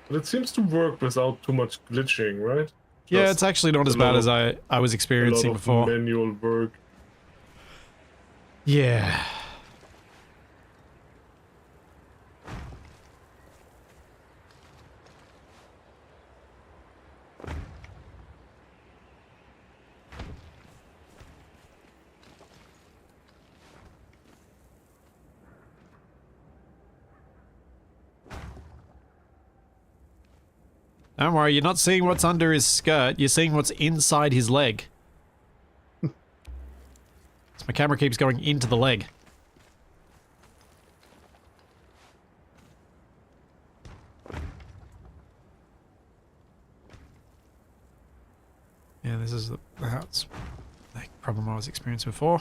Speaker 2: But it seems to work without too much glitching, right?
Speaker 1: Yeah,
Speaker 2: Just
Speaker 1: it's actually not as
Speaker 2: a
Speaker 1: bad
Speaker 2: lot
Speaker 1: as I was
Speaker 2: a
Speaker 1: experiencing
Speaker 2: lot of
Speaker 1: before.
Speaker 2: manual work.
Speaker 1: Yeah. Don't worry, you're not seeing what's under his skirt, you're seeing what's inside his leg. So my camera keeps going into the leg. Yeah, this is that's the problem I was experiencing before.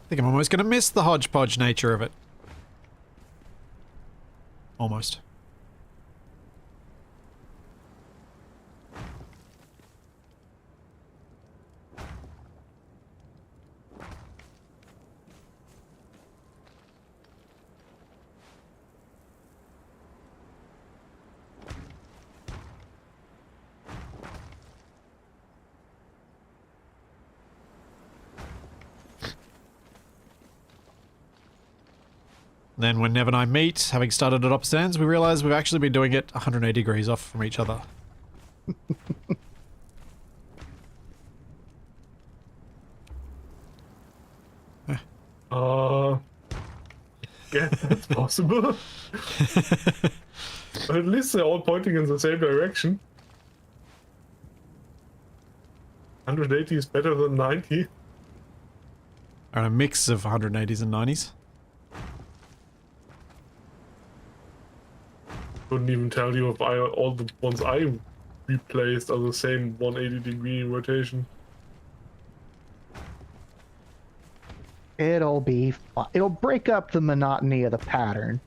Speaker 1: I think I'm almost going to miss the hodgepodge nature of it. Almost. Then when Nev and I meet, having started at opposite ends, we realize we've actually been doing it 180 degrees off from each other.
Speaker 2: Yeah, that's possible. But at least they're all pointing in the same direction. 180 is better than 90.
Speaker 1: Or a mix of 180s and 90s.
Speaker 2: Couldn't even tell you if all the ones I replaced are the same 180-degree rotation.
Speaker 3: It'll be fun. It'll break up the monotony of the pattern.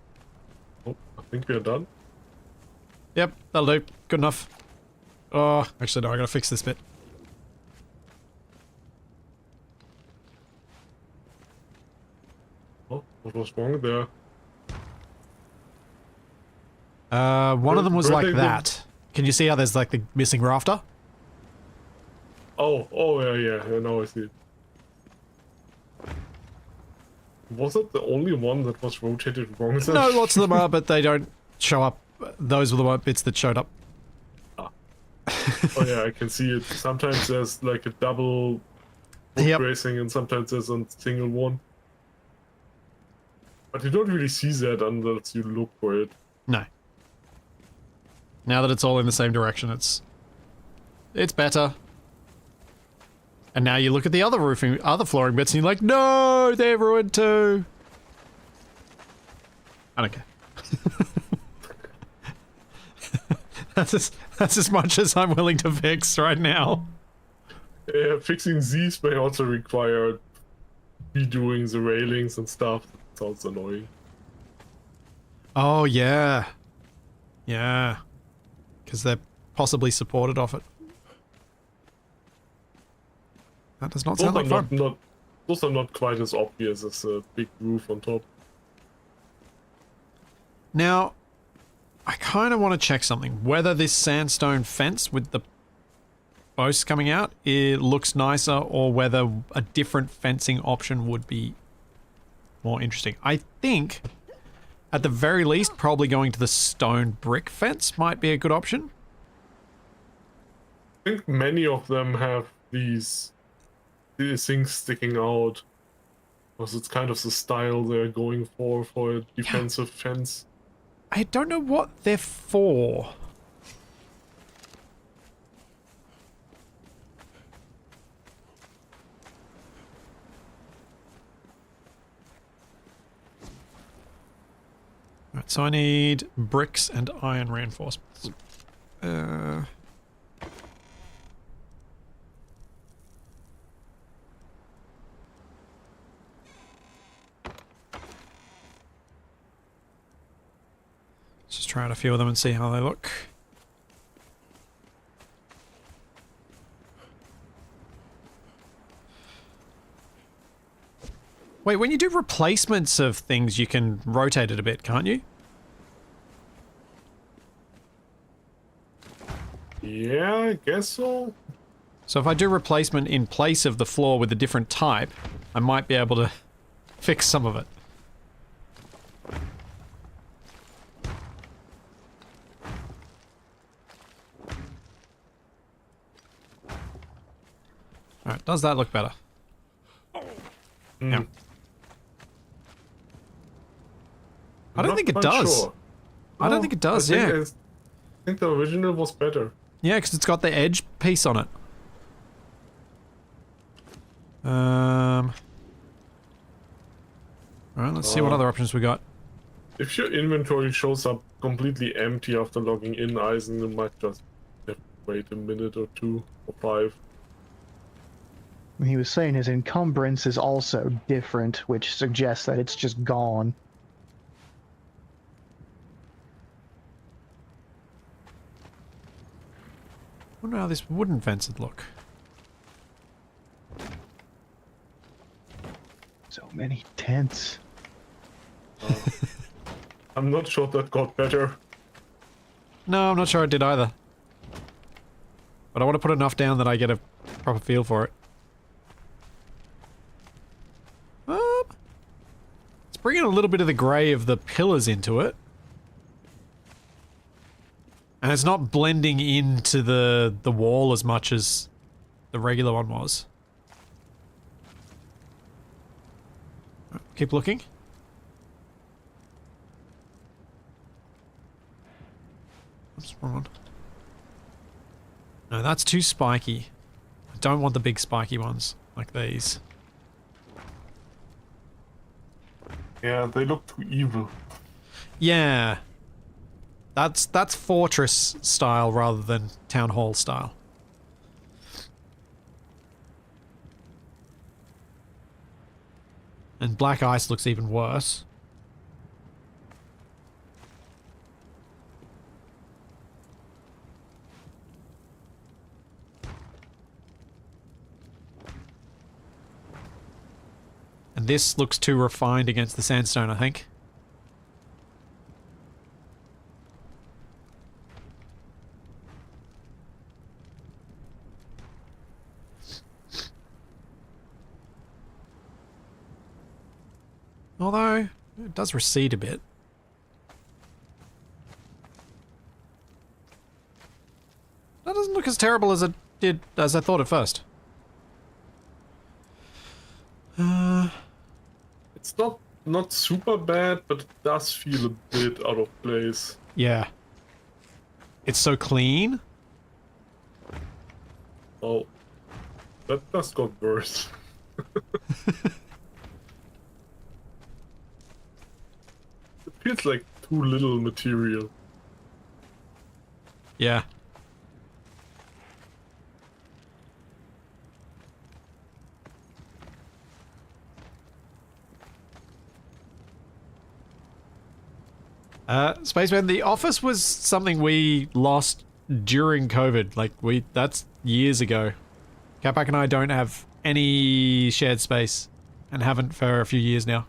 Speaker 2: Oh, I think we're done.
Speaker 1: Yep, that'll do. Good enough. Oh, actually no, I gotta fix this bit.
Speaker 2: Oh, what was wrong there?
Speaker 1: One of them was
Speaker 2: Were
Speaker 1: like
Speaker 2: they the-
Speaker 1: that. Can you see how there's like the missing rafter?
Speaker 2: Oh, yeah, now I see it. Was it the only one that was rotated wrong? then?
Speaker 1: No, lots of them are, but they don't show up. Those were the bits that showed up.
Speaker 2: Oh yeah, I can see it. Sometimes there's like a double
Speaker 1: Yep.
Speaker 2: racing and sometimes there's a single one. But you don't really see that unless you look for it.
Speaker 1: No. Now that it's all in the same direction, it's better. And now you look at the other other flooring bits, and you're like, no, they're ruined too. I don't care. that's as much as I'm willing to fix right now.
Speaker 2: Yeah, fixing these may also require redoing the railings and stuff. That sounds annoying.
Speaker 1: Oh yeah, yeah, because they're possibly supported off it. That does not
Speaker 2: Those
Speaker 1: sound
Speaker 2: are
Speaker 1: like fun.
Speaker 2: those are not quite as obvious as a big roof on top.
Speaker 1: Now, I kind of want to check something. Whether this sandstone fence with the posts coming out, it looks nicer, or whether a different fencing option would be more interesting. I think, at the very least, probably going to the stone brick fence might be a good option.
Speaker 2: I think many of them have these things sticking out, because it's kind of the style they're going for a defensive fence.
Speaker 1: I don't know what they're for. Right, so I need bricks and iron reinforcements. Let's just try out a few of them and see how they look. Wait, when you do replacements of things, you can rotate it a bit, can't you?
Speaker 2: Yeah, I guess so.
Speaker 1: So if I do replacement in place of the floor with a different type, I might be able to fix some of it. Alright, does that look better? Yeah. I don't think it does.
Speaker 2: Sure.
Speaker 1: I don't think it does,
Speaker 2: I think the original was better.
Speaker 1: Yeah, because it's got the edge piece on it. Alright, let's see what other options we got.
Speaker 2: If your inventory shows up completely empty after logging in, Eisen, you might just have to wait a minute or 2 or 5.
Speaker 3: He was saying his encumbrance is also different, which suggests that it's just gone.
Speaker 1: I wonder how this wooden fence would look.
Speaker 3: So many tents.
Speaker 2: I'm not sure that got better.
Speaker 1: No, I'm not sure it did either. But I want to put enough down that I get a proper feel for it. It's bringing a little bit of the grey of the pillars into it. And it's not blending into the wall as much as the regular one was. Keep looking. What's wrong one? No, that's too spiky. I don't want the big spiky ones like these.
Speaker 2: Yeah, they look too evil.
Speaker 1: Yeah. That's fortress style rather than town hall style. And black ice looks even worse. And this looks too refined against the sandstone, I think. Although, it does recede a bit. That doesn't look as terrible as it did, as I thought at first.
Speaker 2: It's not super bad, but it does feel a bit out of place.
Speaker 1: Yeah. It's so clean.
Speaker 2: Oh, that just got worse. It feels like too little material.
Speaker 1: Yeah. Spaceman, the office was something we lost during COVID. Like, that's years ago. Capac and I don't have any shared space and haven't for a few years now.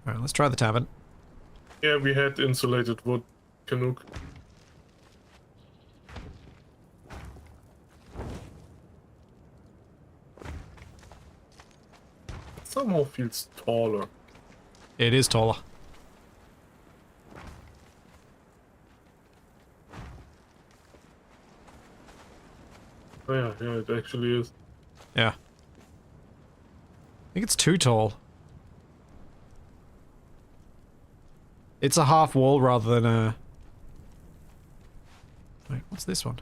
Speaker 1: Alright, let's try the tavern.
Speaker 2: Yeah, we had insulated wood, Canuck. It somehow feels taller.
Speaker 1: It is taller.
Speaker 2: Oh yeah, yeah, it actually is.
Speaker 1: Yeah. I think it's too tall. It's a half wall rather than a... Wait, what's this one?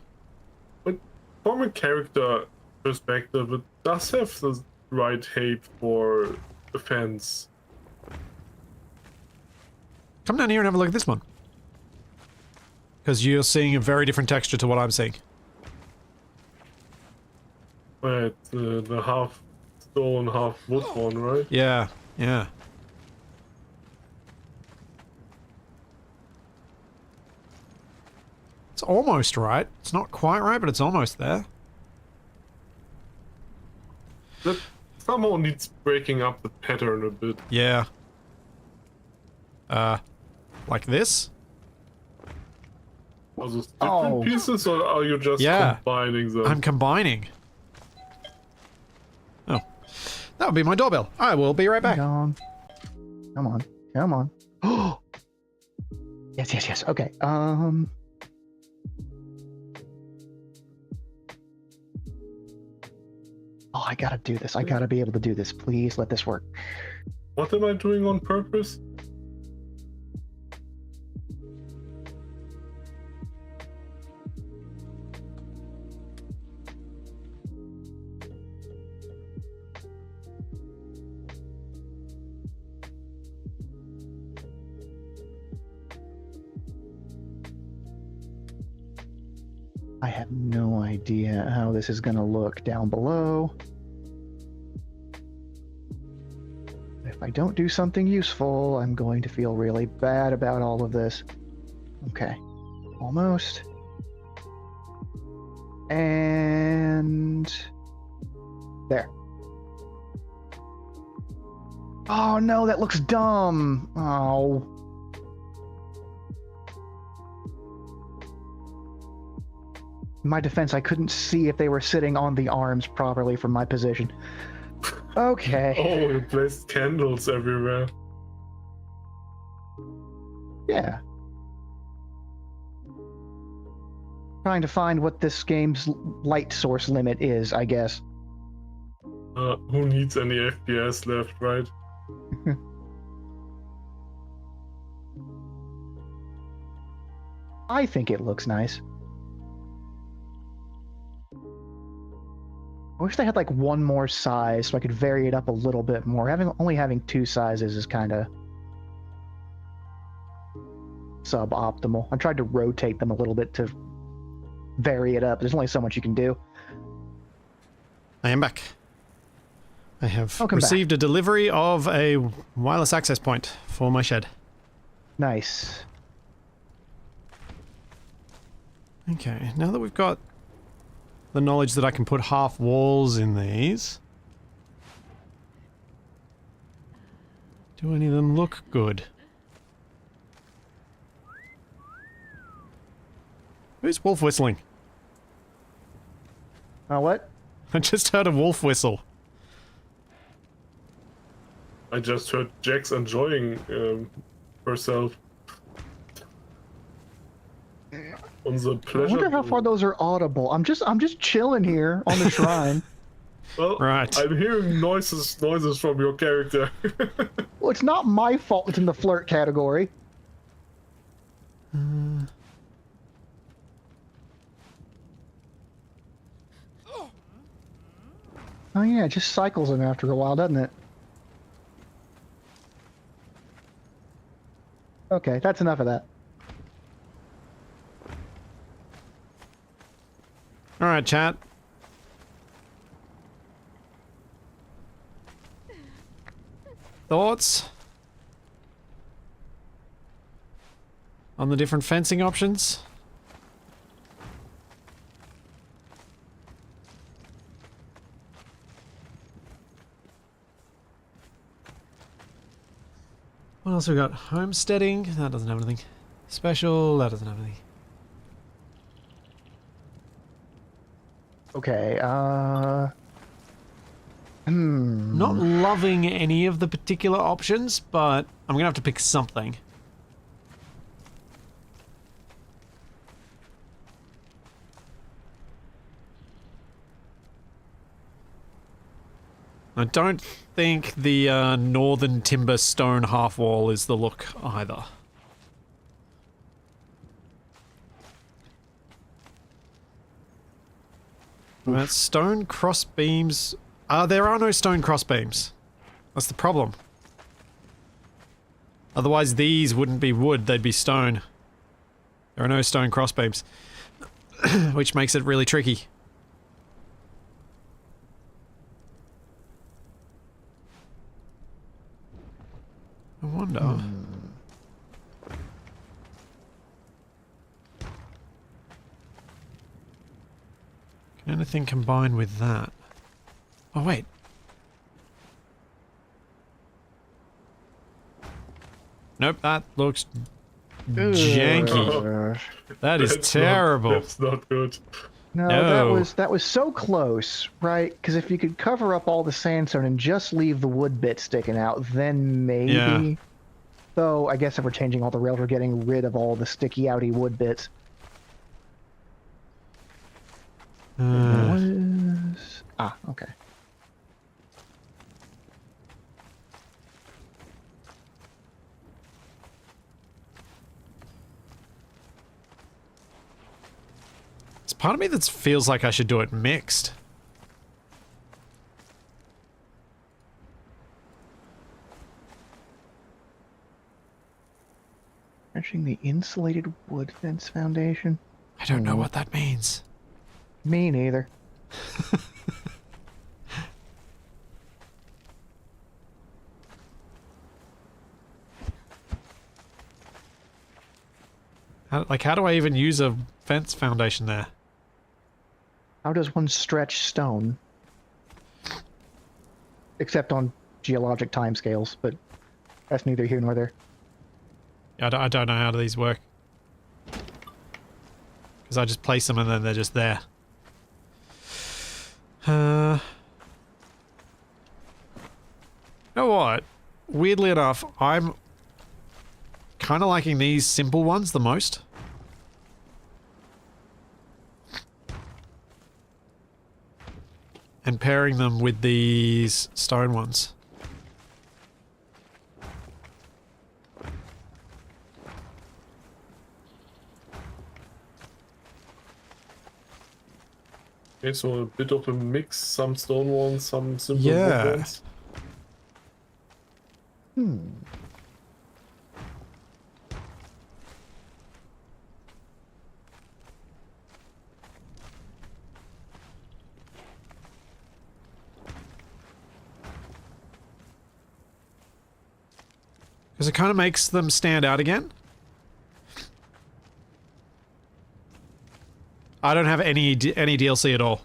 Speaker 2: But from a character perspective, it does have the right height for a fence.
Speaker 1: Come down here and have a look at this one. Because you're seeing a very different texture to what I'm seeing.
Speaker 2: Right, the half stone, half wood one, right?
Speaker 1: Yeah, yeah. It's almost right. It's not quite right, but it's almost there.
Speaker 2: That somehow needs breaking up the pattern a bit.
Speaker 1: Yeah. Like this?
Speaker 2: Are those different
Speaker 3: Oh.
Speaker 2: pieces, or are you just
Speaker 1: Yeah.
Speaker 2: combining them?
Speaker 1: I'm combining. Oh. That would be my doorbell. I will be right back.
Speaker 3: Come on. Come on. Oh. Yes, yes, yes. Okay. Oh, I gotta do this. I gotta be able to do this. Please let this work.
Speaker 2: What am I doing on purpose?
Speaker 3: I have no idea how this is gonna look down below. If I don't do something useful, I'm going to feel really bad about all of this. Okay. Almost. And... there. Oh no, that looks dumb. Oh. In my defense, I couldn't see if they were sitting on the arms properly from my position. Okay.
Speaker 2: Oh, you placed candles everywhere.
Speaker 3: Yeah. Trying to find what this game's light source limit is, I guess.
Speaker 2: Who needs any FPS left, right?
Speaker 3: I think it looks nice. I wish they had like one more size so I could vary it up a little bit more. Only having two sizes is kind of suboptimal. I tried to rotate them a little bit to vary it up. There's only so much you can do.
Speaker 1: I am back. I have
Speaker 3: Welcome
Speaker 1: received a delivery of a wireless access point for my shed.
Speaker 3: Nice.
Speaker 1: Okay, now that we've got the knowledge that I can put half walls in these, do any of them look good? Who's wolf whistling?
Speaker 3: What?
Speaker 1: I just heard a wolf whistle.
Speaker 2: I just heard Jax enjoying herself. On the
Speaker 3: I
Speaker 2: pleasure.
Speaker 3: wonder how far those are audible. I'm just chilling here on the shrine.
Speaker 2: Well,
Speaker 1: Right.
Speaker 2: I'm hearing noises from your character.
Speaker 3: Well, it's not my fault it's in the flirt category. Oh yeah, it just cycles them after a while, doesn't it? Okay, that's enough of that.
Speaker 1: Alright, chat. Thoughts? on the different fencing options. What else we got? Homesteading. That doesn't have anything. Special. That doesn't have anything.
Speaker 3: Okay,
Speaker 1: Not loving any of the particular options, but I'm gonna have to pick something. I don't think the northern timber stone half wall is the look either. What about stone cross beams? There are no stone cross beams. That's the problem. Otherwise these wouldn't be wood, they'd be stone. There are no stone cross beams. Which makes it really tricky. I wonder. Can anything combine with that? Oh, wait. Nope, that looks janky. That is terrible.
Speaker 2: That's not good.
Speaker 3: No,
Speaker 1: No.
Speaker 3: that was so close, right? Because if you could cover up all the sandstone and just leave the wood bit sticking out, then maybe.
Speaker 1: Yeah.
Speaker 3: Though I guess if we're changing all the rails, we're getting rid of all the sticky outy wood bits. Okay.
Speaker 1: It's part of me that feels like I should do it mixed.
Speaker 3: Matching the insulated wood fence foundation.
Speaker 1: I don't know what that means.
Speaker 3: Me neither.
Speaker 1: How do I even use a fence foundation there?
Speaker 3: How does one stretch stone? Except on geologic timescales, but that's neither here nor there.
Speaker 1: I don't know how these work. Because I just place them and then they're just there. You know what? Weirdly enough, I'm kind of liking these simple ones the most. And pairing them with these stone ones.
Speaker 2: Okay, so a bit of a mix, some stone ones, some simple wood
Speaker 1: Yeah.
Speaker 2: ones.
Speaker 1: Because it kind of makes them stand out again. I don't have any DLC at all.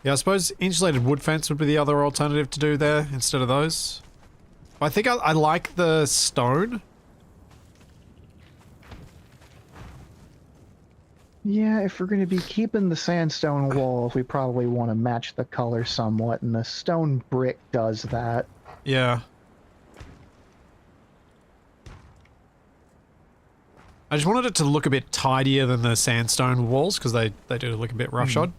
Speaker 1: Yeah, I suppose insulated wood fence would be the other alternative to do there instead of those. I think I like the stone.
Speaker 3: Yeah, if we're going to be keeping the sandstone walls, we probably want to match the color somewhat, and the stone brick does that.
Speaker 1: Yeah. I just wanted it to look a bit tidier than the sandstone walls, because they do look a bit roughshod.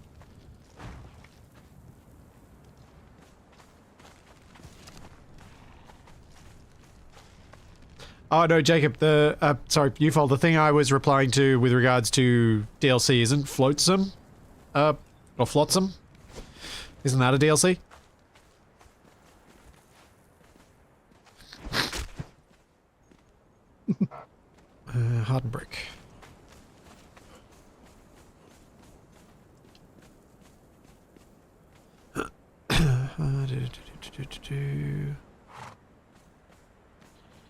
Speaker 1: Oh no, Jacob, sorry, Ufol, the thing I was replying to with regards to DLC isn't Flotsam, or Flotsam. Isn't that a DLC? Hardened brick.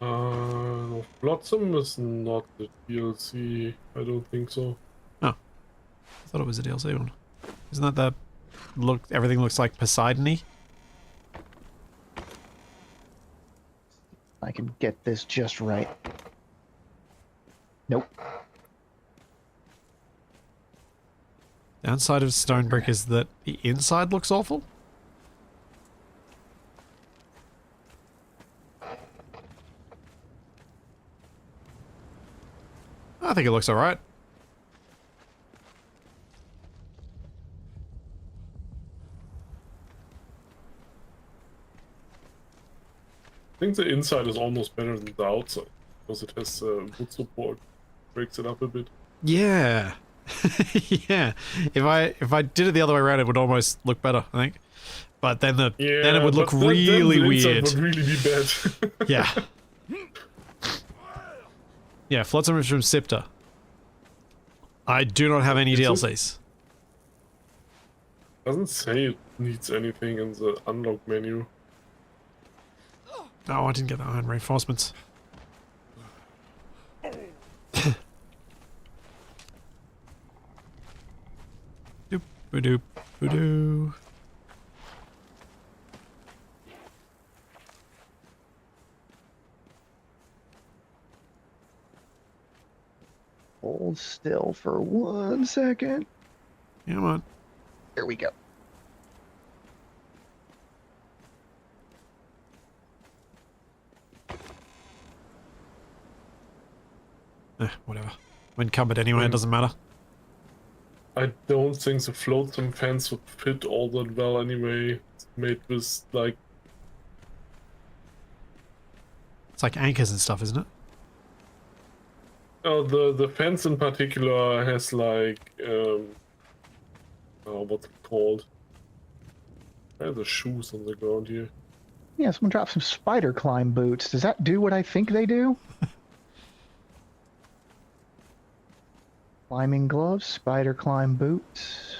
Speaker 2: No, Flotsam is not the DLC. I don't think so.
Speaker 1: Oh, I thought it was a DLC one. Isn't that the look? Everything looks like Poseidon-y.
Speaker 3: I can get this just right. Nope.
Speaker 1: Downside of stone brick is that the inside looks awful. I think it looks alright.
Speaker 2: I think the inside is almost better than the outside because it has wood support. Breaks it up a bit.
Speaker 1: Yeah. Yeah. If I did it the other way around, it would almost look better, I think. But then then it would look
Speaker 2: but then
Speaker 1: really
Speaker 2: the inside
Speaker 1: weird.
Speaker 2: would really be bad.
Speaker 1: Yeah. Yeah, Flotsam is from Scepter. I do not have any
Speaker 2: Is it?
Speaker 1: DLCs.
Speaker 2: Doesn't say it needs anything in the unlock menu.
Speaker 1: Oh, I didn't get the iron reinforcements. Doop, doop, doo.
Speaker 3: Hold still for 1 second.
Speaker 1: Come on.
Speaker 3: Here we go.
Speaker 1: Whatever. I'm encumbered anyway, it doesn't matter.
Speaker 2: I don't think the floatsam fence would fit all that well anyway. It's made with like
Speaker 1: It's like anchors and stuff, isn't it?
Speaker 2: the fence in particular has like what's it called? Where are the shoes on the ground here?
Speaker 3: Yeah, someone dropped some spider climb boots. Does that do what I think they do? Climbing gloves, spider climb boots.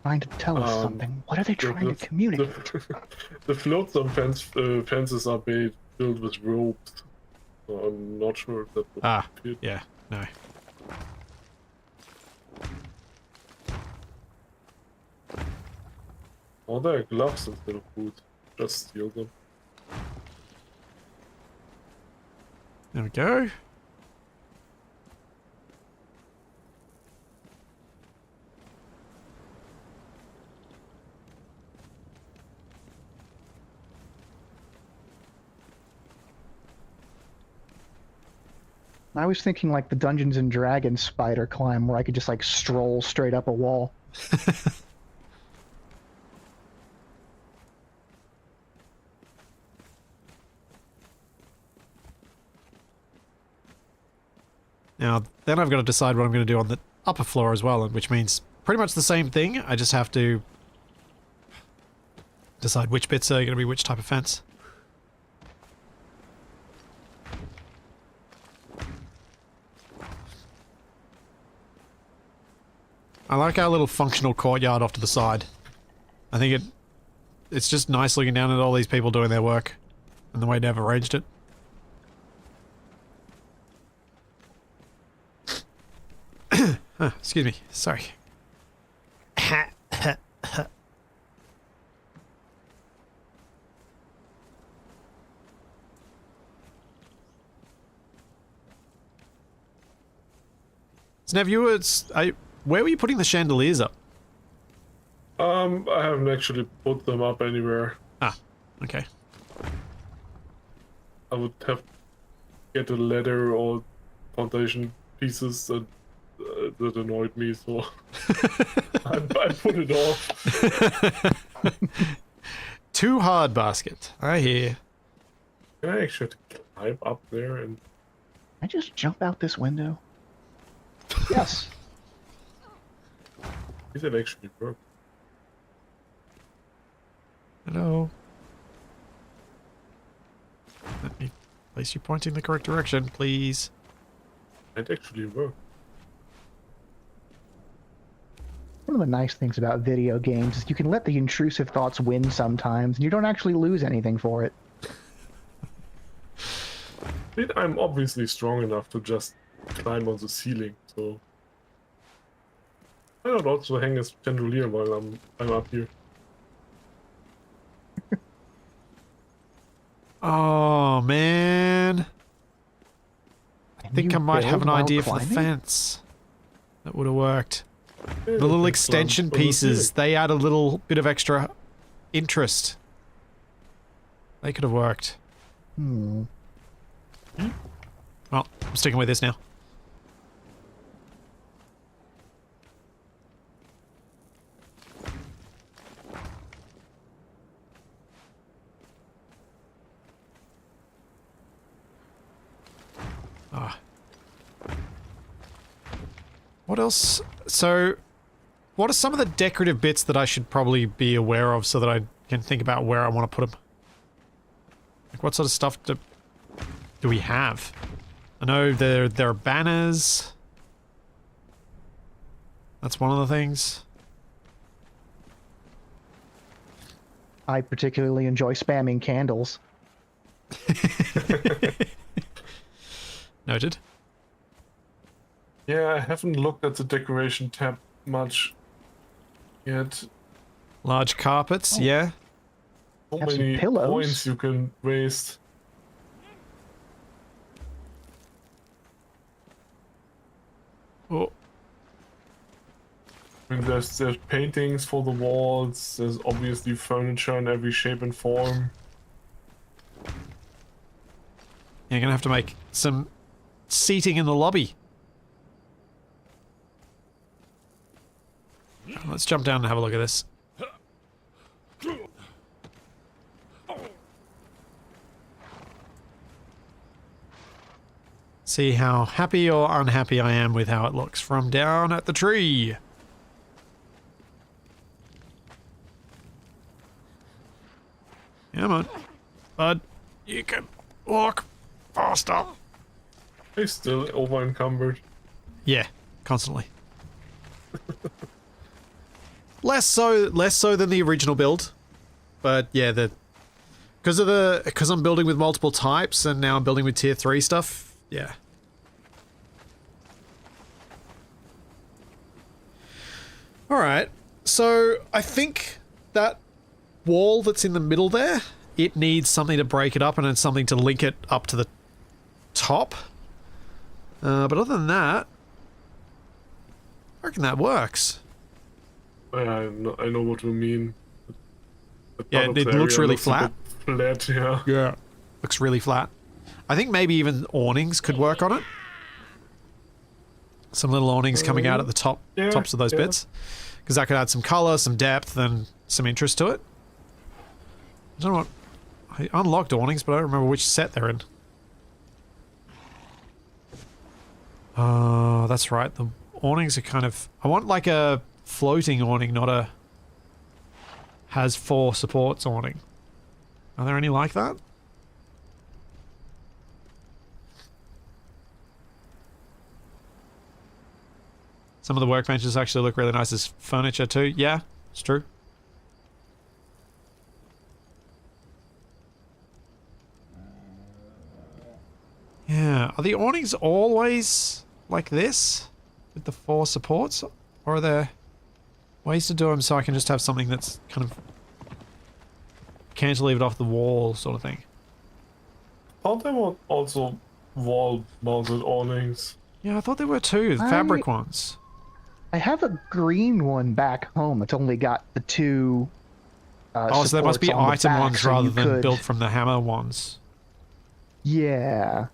Speaker 3: Trying to tell us something. What are they trying to communicate?
Speaker 2: The floatsam fences are built with ropes, so I'm not sure if that would fit.
Speaker 1: Yeah, no.
Speaker 2: Oh, there are gloves instead of boots. Just steal them.
Speaker 1: There we go.
Speaker 3: I was thinking like the Dungeons and Dragons spider climb where I could just like stroll straight up a wall.
Speaker 1: Now, then I've got to decide what I'm going to do on the upper floor as well, which means pretty much the same thing. I just have to decide which bits are going to be which type of fence. I like our little functional courtyard off to the side. I think it's just nice looking down at all these people doing their work and the way they've arranged it. Excuse me. Sorry. So now, viewers, where were you putting the chandeliers up?
Speaker 2: I haven't actually put them up anywhere.
Speaker 1: Ah, okay.
Speaker 2: I would have to get a ladder or foundation pieces that annoyed me, so I put it off.
Speaker 1: Too hard basket. I hear.
Speaker 2: Can I actually climb up there and...
Speaker 3: Can I just jump out this window? Yes.
Speaker 2: Does it actually work?
Speaker 1: Hello. At least you're pointing the correct direction, please.
Speaker 2: It actually worked.
Speaker 3: One of the nice things about video games is you can let the intrusive thoughts win sometimes, and you don't actually lose anything for it.
Speaker 2: I'm obviously strong enough to just climb on the ceiling, so I don't also hang a chandelier while I'm up here.
Speaker 1: Oh, man. I think I might have an idea for the fence. That would have worked.
Speaker 2: Yeah,
Speaker 1: The little
Speaker 2: it's
Speaker 1: extension
Speaker 2: on the
Speaker 1: pieces,
Speaker 2: ceiling.
Speaker 1: they add a little bit of extra interest. They could have worked.
Speaker 3: Hmm.
Speaker 1: Well, I'm sticking with this now. Ah. What else? So, what are some of the decorative bits that I should probably be aware of so that I can think about where I want to put them? Like, what sort of stuff do we have? I know there are banners. That's one of the things.
Speaker 3: I particularly enjoy spamming candles.
Speaker 1: Noted.
Speaker 2: Yeah, I haven't looked at the decoration tab much yet.
Speaker 1: Large carpets, yeah.
Speaker 2: So
Speaker 3: Have some
Speaker 2: many
Speaker 3: pillows.
Speaker 2: points you can waste.
Speaker 1: Oh,
Speaker 2: I mean, there's paintings for the walls. There's obviously furniture in every shape and form.
Speaker 1: you're gonna have to make some seating in the lobby. Let's jump down and have a look at this. See how happy or unhappy I am with how it looks from down at the tree. Come on, bud. You can walk faster.
Speaker 2: It's still over encumbered.
Speaker 1: Yeah, constantly. less so than the original build, but yeah, because I'm building with multiple types and now I'm building with tier 3 stuff. Yeah. All right. So I think that wall that's in the middle there, it needs something to break it up and then something to link it up to the top. But other than that, I reckon that works.
Speaker 2: I know what you mean. The
Speaker 1: Yeah,
Speaker 2: top of
Speaker 1: it
Speaker 2: the
Speaker 1: looks
Speaker 2: area
Speaker 1: really
Speaker 2: a
Speaker 1: flat.
Speaker 2: bit flat, yeah.
Speaker 1: Yeah. Looks really flat. I think maybe even awnings could work on it. Some little awnings coming out at the tops of those bits. Because that could add some colour, some depth, and some interest to it. I don't know what... I unlocked awnings, but I don't remember which set they're in. Oh, that's right. The awnings are kind of... I want like a floating awning, not a... has 4 supports awning. Are there any like that? Some of the workbenches actually look really nice as furniture too. Yeah, it's true. Yeah, are the awnings always like this? With the 4 supports? Or are there ways to do them so I can just have something that's kind of cantilevered off the wall sort of thing?
Speaker 2: Thought there were also wall-mounted awnings.
Speaker 1: Yeah, I thought there were too, the fabric ones.
Speaker 3: I have a green one back home. It's only got the 2
Speaker 1: Oh, so there must be
Speaker 3: supports on the
Speaker 1: item
Speaker 3: back,
Speaker 1: ones
Speaker 3: so
Speaker 1: rather
Speaker 3: you
Speaker 1: than
Speaker 3: could-
Speaker 1: built from the hammer ones.
Speaker 3: Yeah.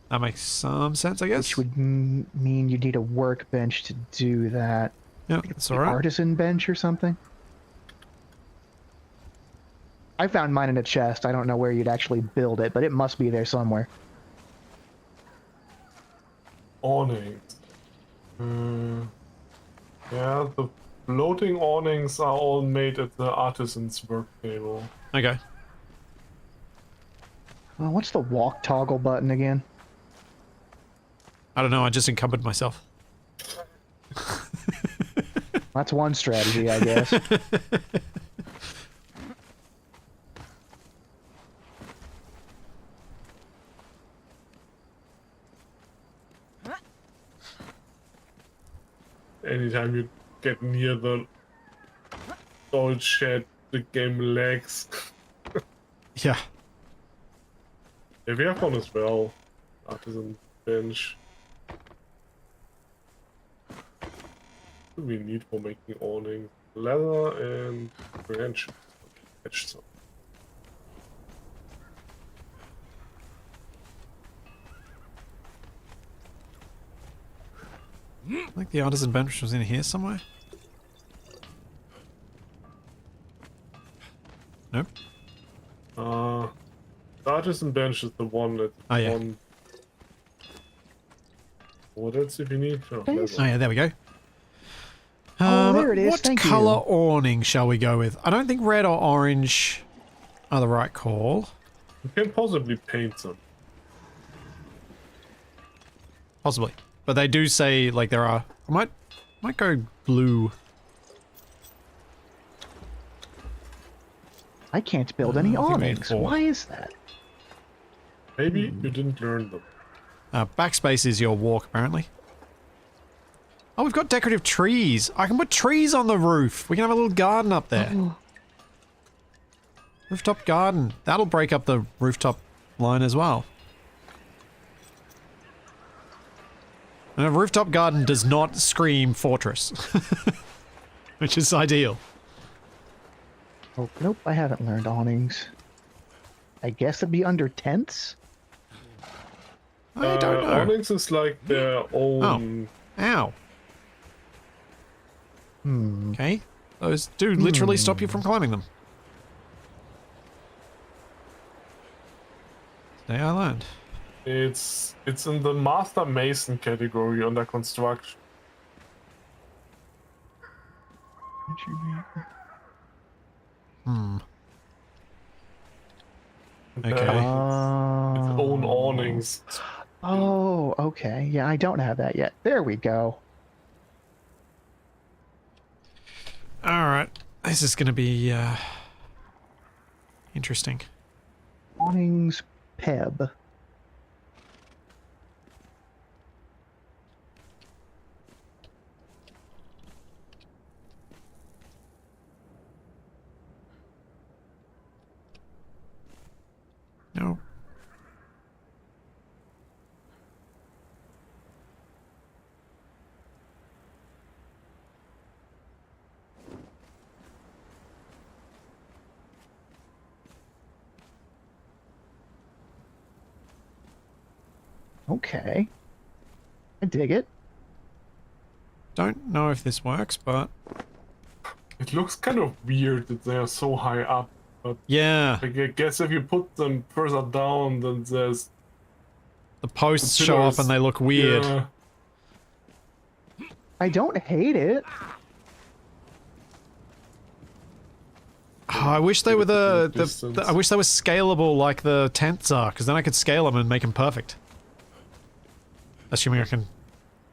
Speaker 1: That makes some sense, I guess.
Speaker 3: Which would mean you need a workbench to do that.
Speaker 1: Yeah, that's
Speaker 3: The
Speaker 1: alright.
Speaker 3: artisan bench or something. I found mine in a chest. I don't know where you'd actually build it, but it must be there somewhere.
Speaker 2: Awnings. Yeah, the floating awnings are all made at the artisan's work table.
Speaker 1: Okay.
Speaker 3: What's the walk toggle button again?
Speaker 1: I don't know, I just encumbered myself.
Speaker 3: That's one strategy, I guess.
Speaker 2: Anytime you get near the storage shed, the game lags.
Speaker 1: Yeah.
Speaker 2: Yeah, we have one as well. Artisan bench. What do we need for making awnings? Leather and branch. Fetch some.
Speaker 1: I think the artisan bench was in here somewhere. Nope.
Speaker 2: The artisan bench is the one that.
Speaker 1: Oh, yeah.
Speaker 2: One... What else if you need? Oh,
Speaker 3: Thanks.
Speaker 1: Oh yeah, there we go.
Speaker 3: There it is.
Speaker 1: What
Speaker 3: Thank
Speaker 1: colour
Speaker 3: you.
Speaker 1: awning shall we go with? I don't think red or orange are the right call.
Speaker 2: you can possibly paint them.
Speaker 1: Possibly. But they do say, like, there are... I might go blue.
Speaker 3: I can't build any
Speaker 1: I think we need
Speaker 3: awnings.
Speaker 1: 4.
Speaker 3: Why is that?
Speaker 2: Maybe you didn't learn them.
Speaker 1: Backspace is your walk, apparently. Oh, we've got decorative trees. I can put trees on the roof. We can have a little garden up there. Rooftop garden. That'll break up the rooftop line as well. And a rooftop garden does not scream fortress. Which is ideal.
Speaker 3: Oh, nope, I haven't learned awnings. I guess it'd be under tents?
Speaker 1: I don't know.
Speaker 2: Awnings is like their own.
Speaker 1: Ow. Okay. Those do literally stop you from climbing them. Today I learned.
Speaker 2: It's in the Master Mason category under construction.
Speaker 1: Okay.
Speaker 2: Its own awnings.
Speaker 3: Oh, okay. Yeah, I don't have that yet. There we go.
Speaker 1: Alright. This is gonna be, interesting.
Speaker 3: Awnings Peb.
Speaker 1: No.
Speaker 3: Okay. I dig it.
Speaker 1: Don't know if this works, but...
Speaker 2: It looks kind of weird that they are so high up. But
Speaker 1: Yeah.
Speaker 2: I guess if you put them further down, then there's
Speaker 1: The posts
Speaker 2: the
Speaker 1: show up
Speaker 2: pillars.
Speaker 1: and they look weird.
Speaker 2: Yeah.
Speaker 3: I don't hate it.
Speaker 1: Oh, I wish they were
Speaker 2: Distance.
Speaker 1: I wish they were scalable like the tents are, because then I could scale them and make them perfect. Assuming I can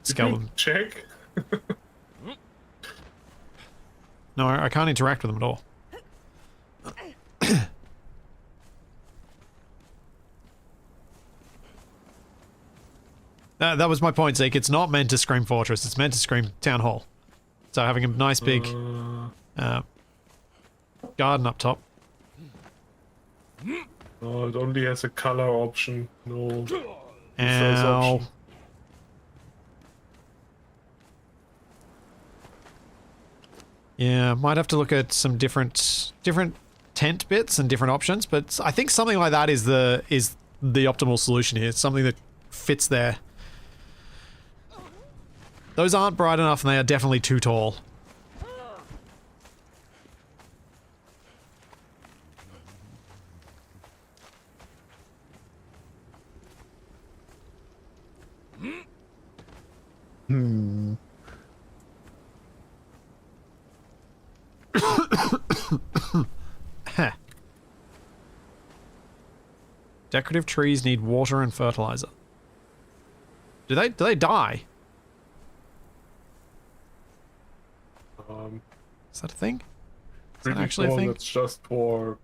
Speaker 1: scale them.
Speaker 2: Check.
Speaker 1: No, I can't interact with them at all. That was my point, Zeke. It's not meant to scream Fortress. It's meant to scream Town Hall. So having a nice big garden up top.
Speaker 2: Oh, it only has a color option. No. size
Speaker 1: Ow.
Speaker 2: option.
Speaker 1: Yeah, might have to look at some different tent bits and different options, but I think something like that is the optimal solution here. It's something that fits there. Those aren't bright enough and they are definitely too tall. Decorative trees need water and fertilizer. Do they die? Is that a thing? Is that actually a thing?
Speaker 2: It's just for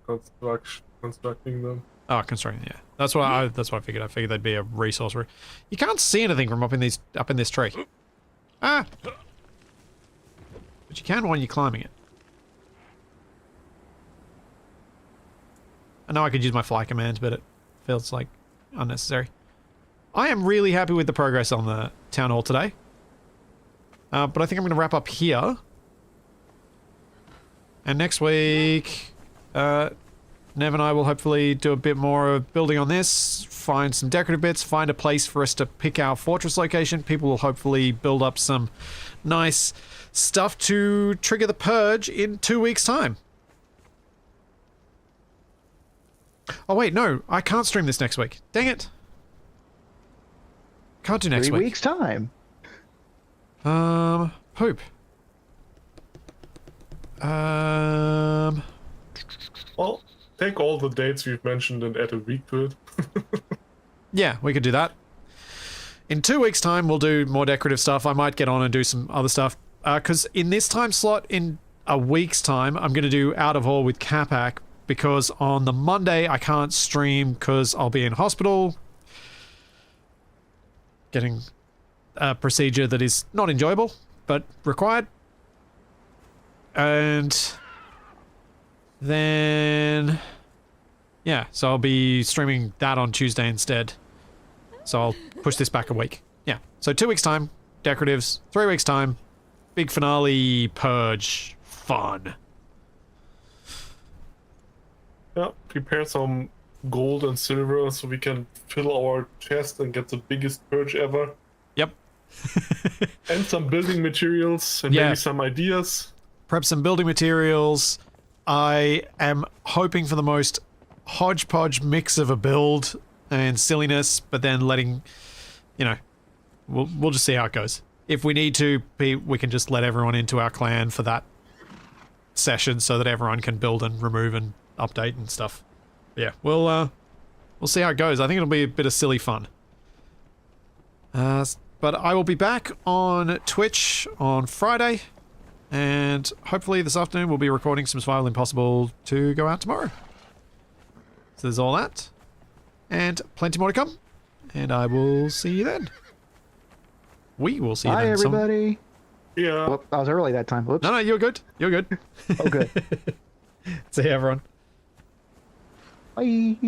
Speaker 2: constructing them.
Speaker 1: Oh, constructing, yeah. That's what I figured. I figured they'd be a resource. You can't see anything from up in this tree. Ah! But you can when you're climbing it. I know I could use my fly command, but it feels like unnecessary. I am really happy with the progress on the town hall today. But I think I'm going to wrap up here. And next week, Nev and I will hopefully do a bit more of building on this, find some decorative bits, find a place for us to pick our fortress location. People will hopefully build up some nice stuff to trigger the purge in 2 weeks' time. Oh wait, no, I can't stream this next week. Dang it. Can't do next week.
Speaker 3: 3 weeks' time.
Speaker 1: Poop.
Speaker 2: Well, take all the dates we've mentioned and add a week to it.
Speaker 1: Yeah, we could do that. In 2 weeks' time, we'll do more decorative stuff. I might get on and do some other stuff. Because in this time slot, in a week's time, I'm going to do Out of Hall with Capac. Because on the Monday, I can't stream because I'll be in hospital. Getting a procedure that is not enjoyable, but required. And then, yeah, so I'll be streaming that on Tuesday instead. So I'll push this back a week. Yeah, so 2 weeks' time, decoratives. 3 weeks' time, big finale, purge, fun.
Speaker 2: Yeah, prepare some gold and silver so we can fill our chest and get the biggest purge ever.
Speaker 1: Yep.
Speaker 2: And some building materials and maybe some ideas.
Speaker 1: Prep some building materials. I am hoping for the most hodgepodge mix of a build and silliness, but then letting, you know, we'll just see how it goes. If we need to, we can just let everyone into our clan for that session so that everyone can build and remove and update and stuff. Yeah, we'll see how it goes. I think it'll be a bit of silly fun. But I will be back on Twitch on Friday. And hopefully this afternoon we'll be recording some Survival Impossible to go out tomorrow. So there's all that. And plenty more to come. And I will see you then. We will see you then.
Speaker 3: Bye, everybody.
Speaker 2: Yeah.
Speaker 3: Whoop, I was early that time. Whoops.
Speaker 1: No, you're good. You're good.
Speaker 3: Oh, good.
Speaker 1: See you, everyone.
Speaker 3: Bye.